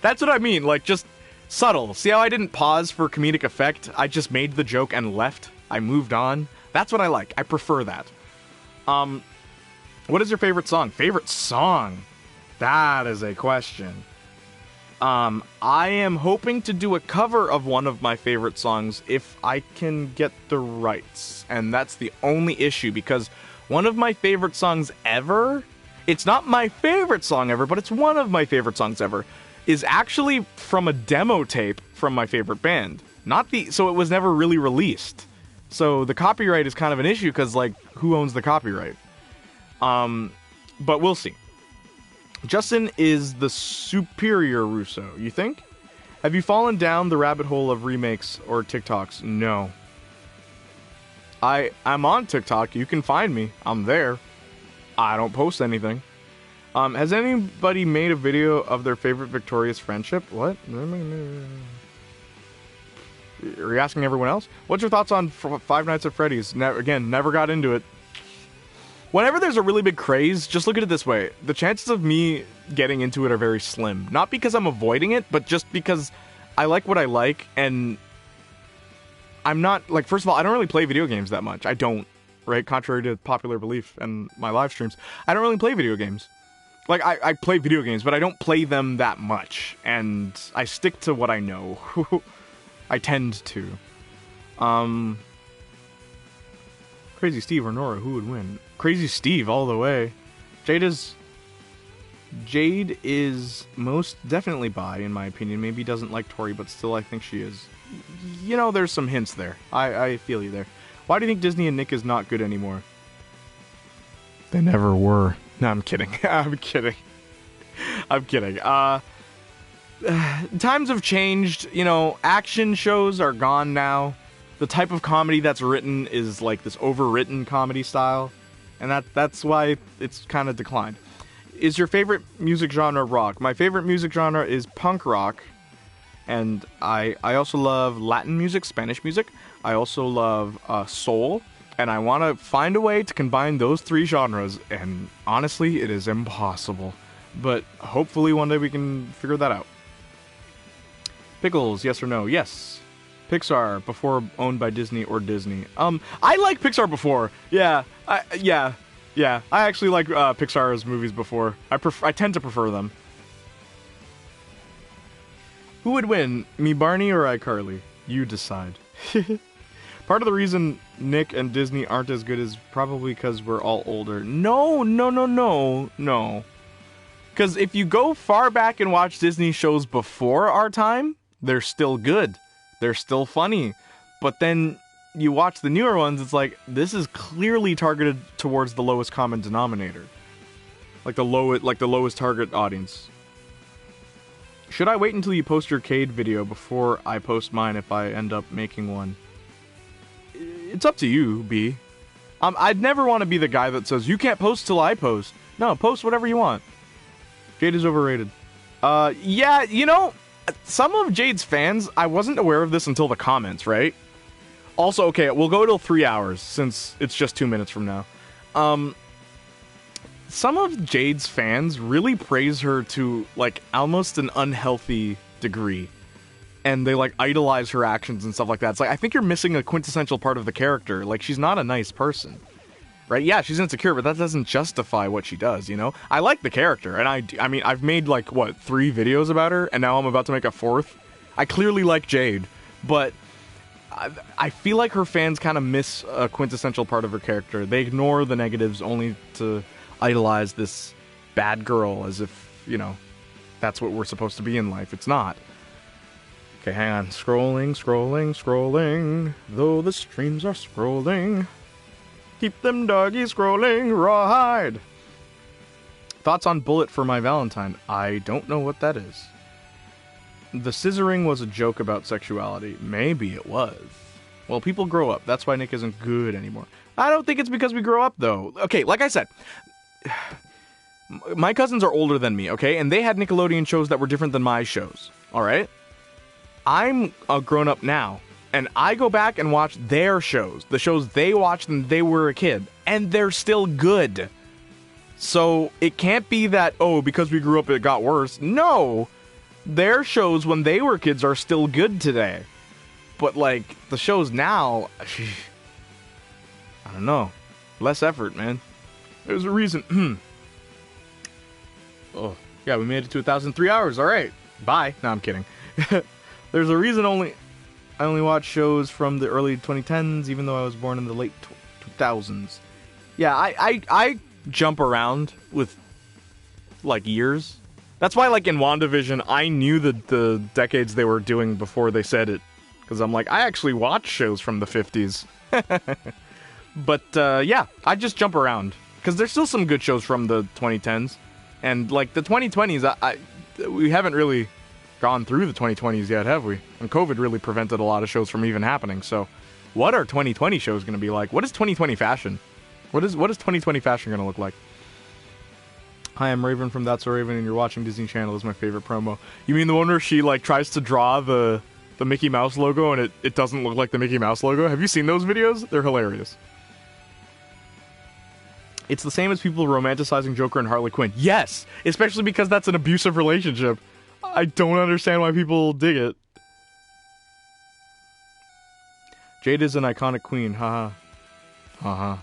That's what I mean. Like, just subtle. See how I didn't pause for comedic effect? I just made the joke and left. I moved on. That's what I like. I prefer that. What is your favorite song? Favorite song? That is a question. I am hoping to do a cover of one of my favorite songs if I can get the rights. And that's the only issue, because one of my favorite songs ever, it's not my favorite song ever, but it's one of my favorite songs ever, is actually from a demo tape from my favorite band. So it was never really released. So the copyright is kind of an issue, because, like, who owns the copyright? But we'll see. Justin is the superior Russo, you think? Have you fallen down the rabbit hole of remakes or TikToks? No. I'm on TikTok. You can find me. I'm there. I don't post anything. Has anybody made a video of their favorite Victorious friendship? What? Are you asking everyone else? What's your thoughts on Five Nights at Freddy's? Never got into it. Whenever there's a really big craze, just look at it this way. The chances of me getting into it are very slim. Not because I'm avoiding it, but just because I like what I like, and I'm not, like, first of all, I don't really play video games that much. I don't, right? Contrary to popular belief and my live streams. I don't really play video games. Like, I play video games, but I don't play them that much. And I stick to what I know. I tend to. Crazy Steve or Nora, who would win? Crazy Steve all the way. Jade is most definitely bi, in my opinion. Maybe doesn't like Tori, but still I think she is. You know, there's some hints there. I feel you there. Why do you think Disney and Nick is not good anymore? They never were. No, I'm kidding. I'm kidding. Times have changed. You know, action shows are gone now. The type of comedy that's written is like this overwritten comedy style. And that's why it's kind of declined. Is your favorite music genre rock? My favorite music genre is punk rock. And I also love Latin music, Spanish music. I also love soul. And I want to find a way to combine those three genres. And honestly, it is impossible. But hopefully one day we can figure that out. Pickles, yes or no? Yes. Pixar, before owned by Disney or Disney. I like Pixar before. Yeah. I actually like Pixar's movies before. I tend to prefer them. Who would win, me Barney or iCarly? You decide. Part of the reason Nick and Disney aren't as good is probably because we're all older. No. Because if you go far back and watch Disney shows before our time, they're still good. They're still funny. But then you watch the newer ones, it's like, this is clearly targeted towards the lowest common denominator. Like the lowest target audience. Should I wait until you post your Cade video before I post mine if I end up making one? It's up to you, B. I'd never want to be the guy that says, you can't post till I post. No, post whatever you want. Jade is overrated. Yeah, you know, some of Jade's fans, I wasn't aware of this until the comments, right? Also, okay, we'll go till 3 hours, since it's just 2 minutes from now. Some of Jade's fans really praise her to, like, almost an unhealthy degree. And they, like, idolize her actions and stuff like that. It's like, I think you're missing a quintessential part of the character. Like, she's not a nice person. Right? Yeah, she's insecure, but that doesn't justify what she does, you know? I like the character, and I mean, I've made, like, what, 3 videos about her, and now I'm about to make a 4th? I clearly like Jade, but I feel like her fans kind of miss a quintessential part of her character. They ignore the negatives only to idolize this bad girl as if, you know, that's what we're supposed to be in life. It's not. Okay, hang on. Scrolling. Though the streams are scrolling. Keep them doggies scrolling, rawhide. Thoughts on Bullet for my Valentine? I don't know what that is. The scissoring was a joke about sexuality. Maybe it was. Well, people grow up. That's why Nick isn't good anymore. I don't think it's because we grow up, though. Okay, like I said, My cousins are older than me, okay? And they had Nickelodeon shows that were different than my shows, all right? I'm a grown-up now, and I go back and watch their shows, the shows they watched when they were a kid, and they're still good. So it can't be that, oh, because we grew up it got worse. No! Their shows when they were kids are still good today. But, like, the shows now, I don't know. Less effort, man. There's a reason. Oh, yeah, we made it to 1,003 hours. All right. Bye. No, I'm kidding. There's a reason I only watch shows from the early 2010s, even though I was born in the late 2000s. Yeah, I jump around with, like, years. That's why, like, in WandaVision, I knew the decades they were doing before they said it. Because I'm like, I actually watch shows from the 50s. But, yeah, I just jump around. Because there's still some good shows from the 2010s. And, like, the 2020s, we haven't really gone through the 2020s yet, have we? And COVID really prevented a lot of shows from even happening. So, what are 2020 shows going to be like? What is 2020 fashion? What is 2020 fashion going to look like? Hi, I'm Raven from That's So Raven, and you're watching Disney Channel. Is my favorite promo. You mean the one where she, like, tries to draw the Mickey Mouse logo and it doesn't look like the Mickey Mouse logo? Have you seen those videos? They're hilarious. It's the same as people romanticizing Joker and Harley Quinn. Yes! Especially because that's an abusive relationship. I don't understand why people dig it. Jade is an iconic queen. Haha. Haha.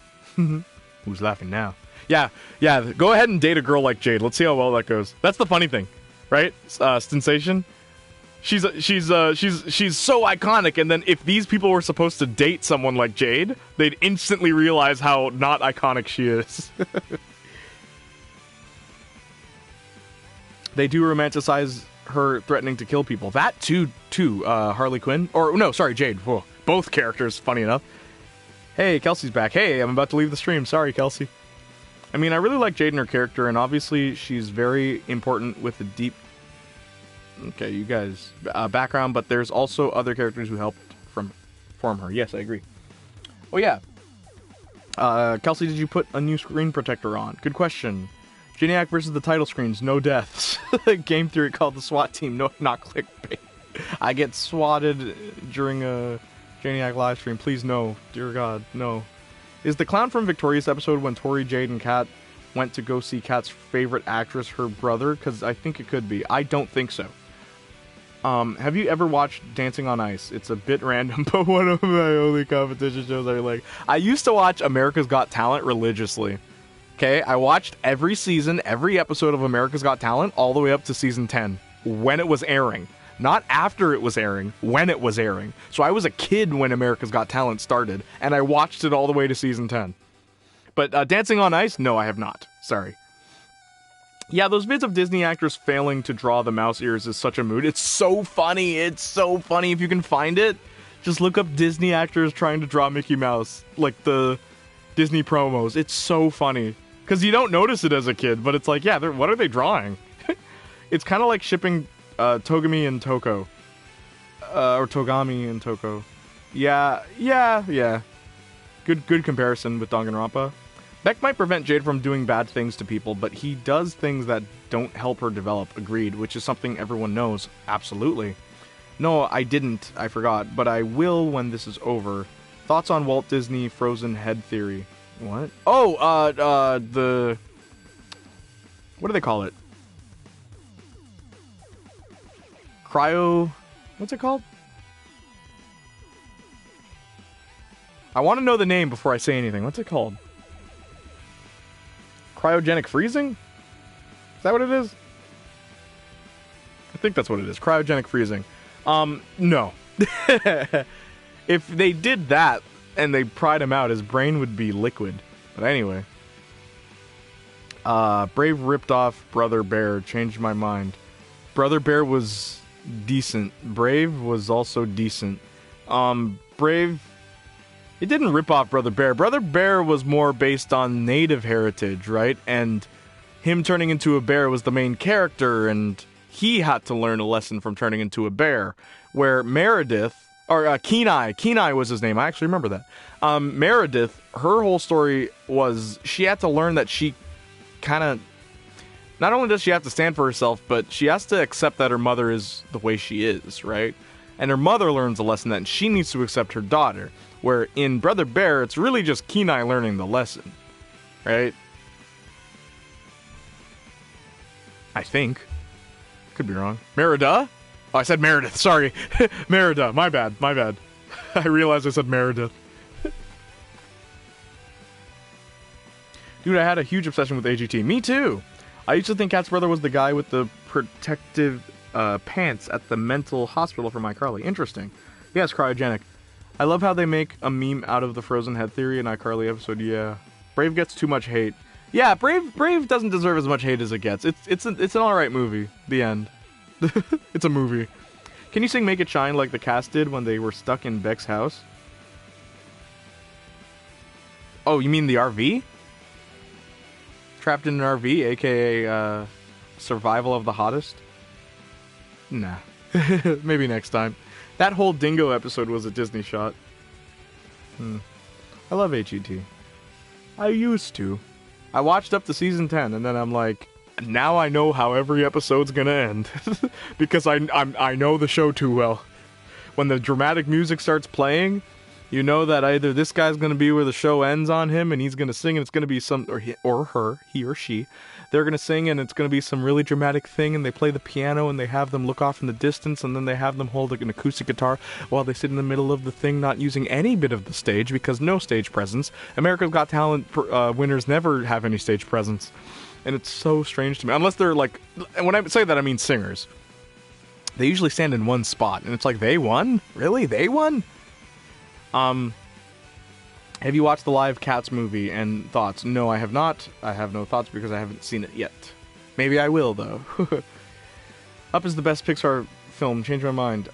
Who's laughing now? Yeah. Go ahead and date a girl like Jade. Let's see how well that goes. That's the funny thing, right? Sensation. She's so iconic, and then if these people were supposed to date someone like Jade, they'd instantly realize how not iconic she is. They do romanticize her threatening to kill people. That too, Harley Quinn. Or, no, sorry, Jade. Whoa. Both characters, funny enough. Hey, Kelsey's back. Hey, I'm about to leave the stream. Sorry, Kelsey. I mean, I really like Jade and her character, and obviously she's very important with the deep... Okay, you guys, background, but there's also other characters who helped form her. Yes, I agree. Oh, yeah. Kelsey, did you put a new screen protector on? Good question. Jayniac versus the title screens, no deaths. Game theory called the SWAT team, no, not clickbait. I get swatted during a Jayniac live stream. Please, no. Dear God, no. Is the clown from Victorious episode when Tori, Jade, and Kat went to go see Kat's favorite actress her brother? Because I think it could be. I don't think so. Have you ever watched Dancing on Ice? It's a bit random, but one of my only competition shows I like. I used to watch America's Got Talent religiously. Okay, I watched every season, every episode of America's Got Talent, all the way up to season 10, when it was airing. Not after it was airing, when it was airing. So I was a kid when America's Got Talent started, and I watched it all the way to season 10. But Dancing on Ice? No, I have not. Sorry. Yeah, those vids of Disney actors failing to draw the mouse ears is such a mood. It's so funny. It's so funny. If you can find it, just look up Disney actors trying to draw Mickey Mouse. Like the Disney promos. It's so funny. Because you don't notice it as a kid, but it's like, yeah, what are they drawing? It's kind of like shipping Togami and Toko. Or Togami and Toko. Yeah. Good comparison with Danganronpa. Beck might prevent Jade from doing bad things to people, but he does things that don't help her develop. Agreed, which is something everyone knows. Absolutely. No, I didn't. I forgot, but I will when this is over. Thoughts on Walt Disney Frozen head theory? What? Oh, what do they call it? Cryo... What's it called? I want to know the name before I say anything. What's it called? Cryogenic freezing? Is that what it is? I think that's what it is. Cryogenic freezing. No. If they did that and they pried him out, his brain would be liquid. But anyway. Brave ripped off Brother Bear. Changed my mind. Brother Bear was decent. Brave was also decent. Brave... It didn't rip off Brother Bear. Brother Bear was more based on native heritage, right? And him turning into a bear was the main character, and he had to learn a lesson from turning into a bear. Where Meredith, or Kenai was his name. I actually remember that. Meredith, her whole story was she had to learn that she kind of... not only does she have to stand for herself, but she has to accept that her mother is the way she is, right? And her mother learns a lesson that she needs to accept her daughter. Where in Brother Bear, it's really just Kenai learning the lesson, right? I think. Could be wrong. Merida? Oh, I said Meredith. Sorry. Merida. My bad. I realized I said Meredith. Dude, I had a huge obsession with AGT. Me too. I used to think Cat's brother was the guy with the protective pants at the mental hospital for iCarly. Interesting. Yes, cryogenic. I love how they make a meme out of the frozen head theory in iCarly episode. Yeah. Brave gets too much hate. Yeah, Brave doesn't deserve as much hate as it gets. It's an alright movie. The end. It's a movie. Can you sing Make It Shine like the cast did when they were stuck in Beck's house? Oh, you mean the RV? Trapped in an RV, aka Survival of the Hottest? Nah. Maybe next time. That whole Dingo episode was a Disney shot. I love HET. I used to. I watched up to season 10, and then I'm like, now I know how every episode's gonna end. Because I know the show too well. When the dramatic music starts playing, you know that either this guy's gonna be where the show ends on him, and he's gonna sing, and it's gonna be some, or her, he or she, they're gonna sing, and it's gonna be some really dramatic thing, and they play the piano, and they have them look off in the distance, and then they have them hold an acoustic guitar while they sit in the middle of the thing, not using any bit of the stage, because no stage presence. America's Got Talent winners never have any stage presence. And it's so strange to me. Unless they're like, and when I say that, I mean singers. They usually stand in one spot, and it's like, they won? Really? They won? Have you watched the live Cats movie and thoughts? No, I have not. I have no thoughts because I haven't seen it yet. Maybe I will, though. Up is the best Pixar film. Change my mind.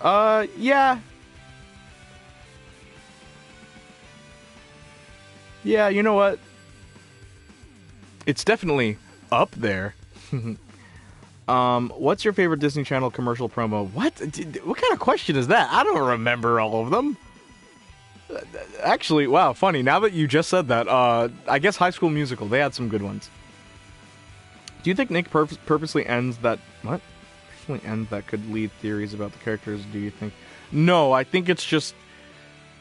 Yeah. Yeah, you know what? It's definitely up there. What's your favorite Disney Channel commercial promo? What kind of question is that? I don't remember all of them. Actually, wow, funny. Now that you just said that, I guess High School Musical, they had some good ones. Do you think Nick purposely ends that... What? Purposely ends that could lead theories about the characters, do you think? No, I think it's just...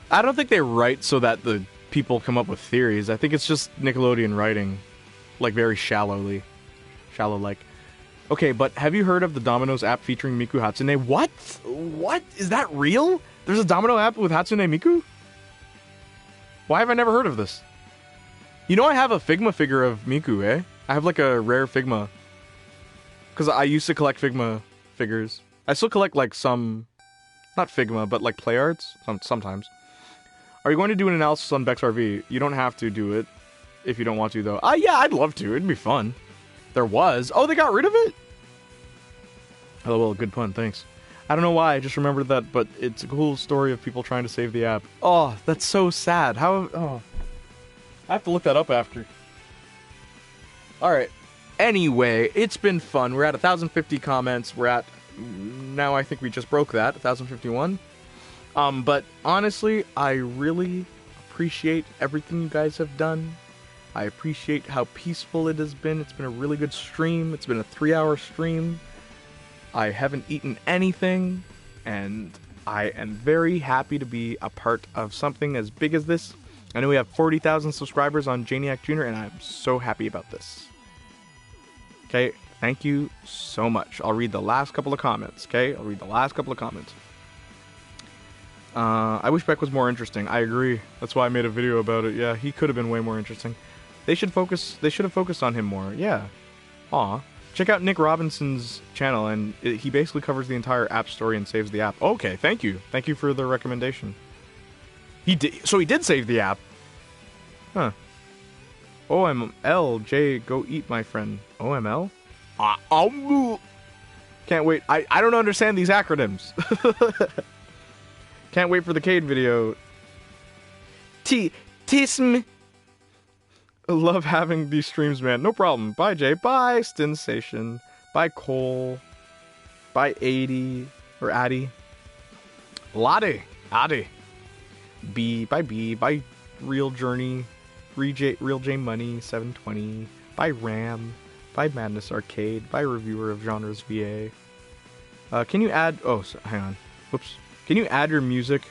I don't think they write so that the people come up with theories. I think it's just Nickelodeon writing, like, very shallowly. Shallow-like. Okay, but have you heard of the Domino's app featuring Miku Hatsune? What? What? Is that real? There's a Domino app with Hatsune Miku? Why have I never heard of this? You know I have a Figma figure of Miku, eh? I have like a rare Figma. Because I used to collect Figma figures. I still collect like some... Not Figma, but like play arts. Sometimes. Are you going to do an analysis on Beck's RV? You don't have to do it. If you don't want to, though. Yeah, I'd love to. It'd be fun. There was. Oh, they got rid of it? Oh, well, good pun. Thanks. I don't know why, I just remembered that, but it's a cool story of people trying to save the app. Oh, that's so sad. Oh. I have to look that up after. Alright. Anyway, it's been fun. We're at 1,050 comments. We're at... Now I think we just broke that. 1,051. But honestly, I really appreciate everything you guys have done. I appreciate how peaceful it has been. It's been a really good stream. It's been a 3-hour stream. I haven't eaten anything, and I am very happy to be a part of something as big as this. I know we have 40,000 subscribers on Jayniac Jr., and I'm so happy about this. Okay, thank you so much. I'll read the last couple of comments, okay? I'll read the last couple of comments. I wish Beck was more interesting. I agree. That's why I made a video about it. Yeah, he could have been way more interesting. They should have focused on him more. Yeah. Aw. Check out Nick Robinson's channel, and he basically covers the entire app story and saves the app. Okay, thank you. Thank you for the recommendation. So he did save the app. Huh. OML, Jay, go eat, my friend. OML? Can't wait. I don't understand these acronyms. Can't wait for the Cade video. Tism. Love having these streams, man. No problem. Bye, Jay. Bye, Stinsation. Bye, Cole. Bye, 80. Or Addy. Lottie. Addy. B. Bye, B. Bye, Real Journey. Real J Money. 720. Bye, Ram. Bye, Madness Arcade. Bye, Reviewer of Genres VA. Can you add... Oh, hang on. Whoops. Can you add your music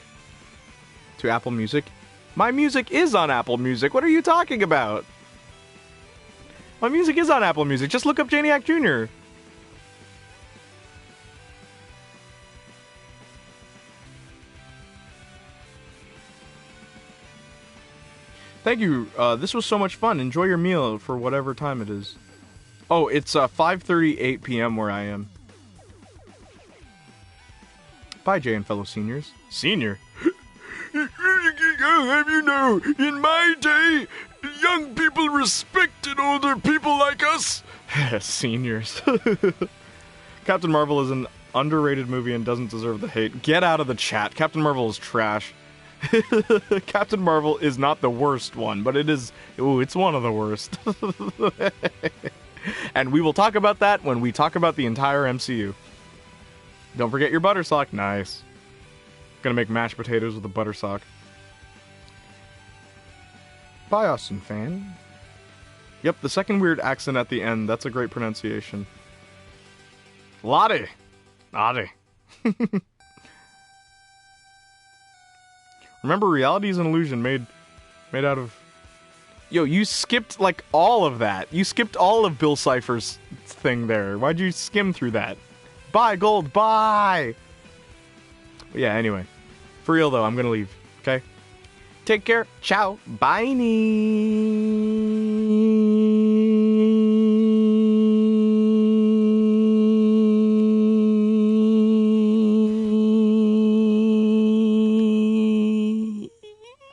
to Apple Music? My music is on Apple Music. What are you talking about? My music is on Apple Music. Just look up Jayniac Jr. Thank you. This was so much fun. Enjoy your meal for whatever time it is. Oh, it's 5:38 p.m. where I am. Bye, Jay and fellow seniors. Senior? I'll have you know, in my day, young people respected older people like us. Seniors. Captain Marvel is an underrated movie and doesn't deserve the hate. Get out of the chat. Captain Marvel is trash. Captain Marvel is not the worst one, but it is... Ooh, it's one of the worst. And we will talk about that when we talk about the entire MCU. Don't forget your butter sock. Nice. Gonna make mashed potatoes with a butter sock. Bye, Austin fan. Yep, the second weird accent at the end. That's a great pronunciation. Lottie. Lottie. Remember, reality is an illusion made out of... Yo, you skipped, like, all of that. You skipped all of Bill Cipher's thing there. Why'd you skim through that? Bye, Gold, bye! Yeah, anyway. For real, though, I'm gonna leave, okay? Take care. Ciao. Bye-nie.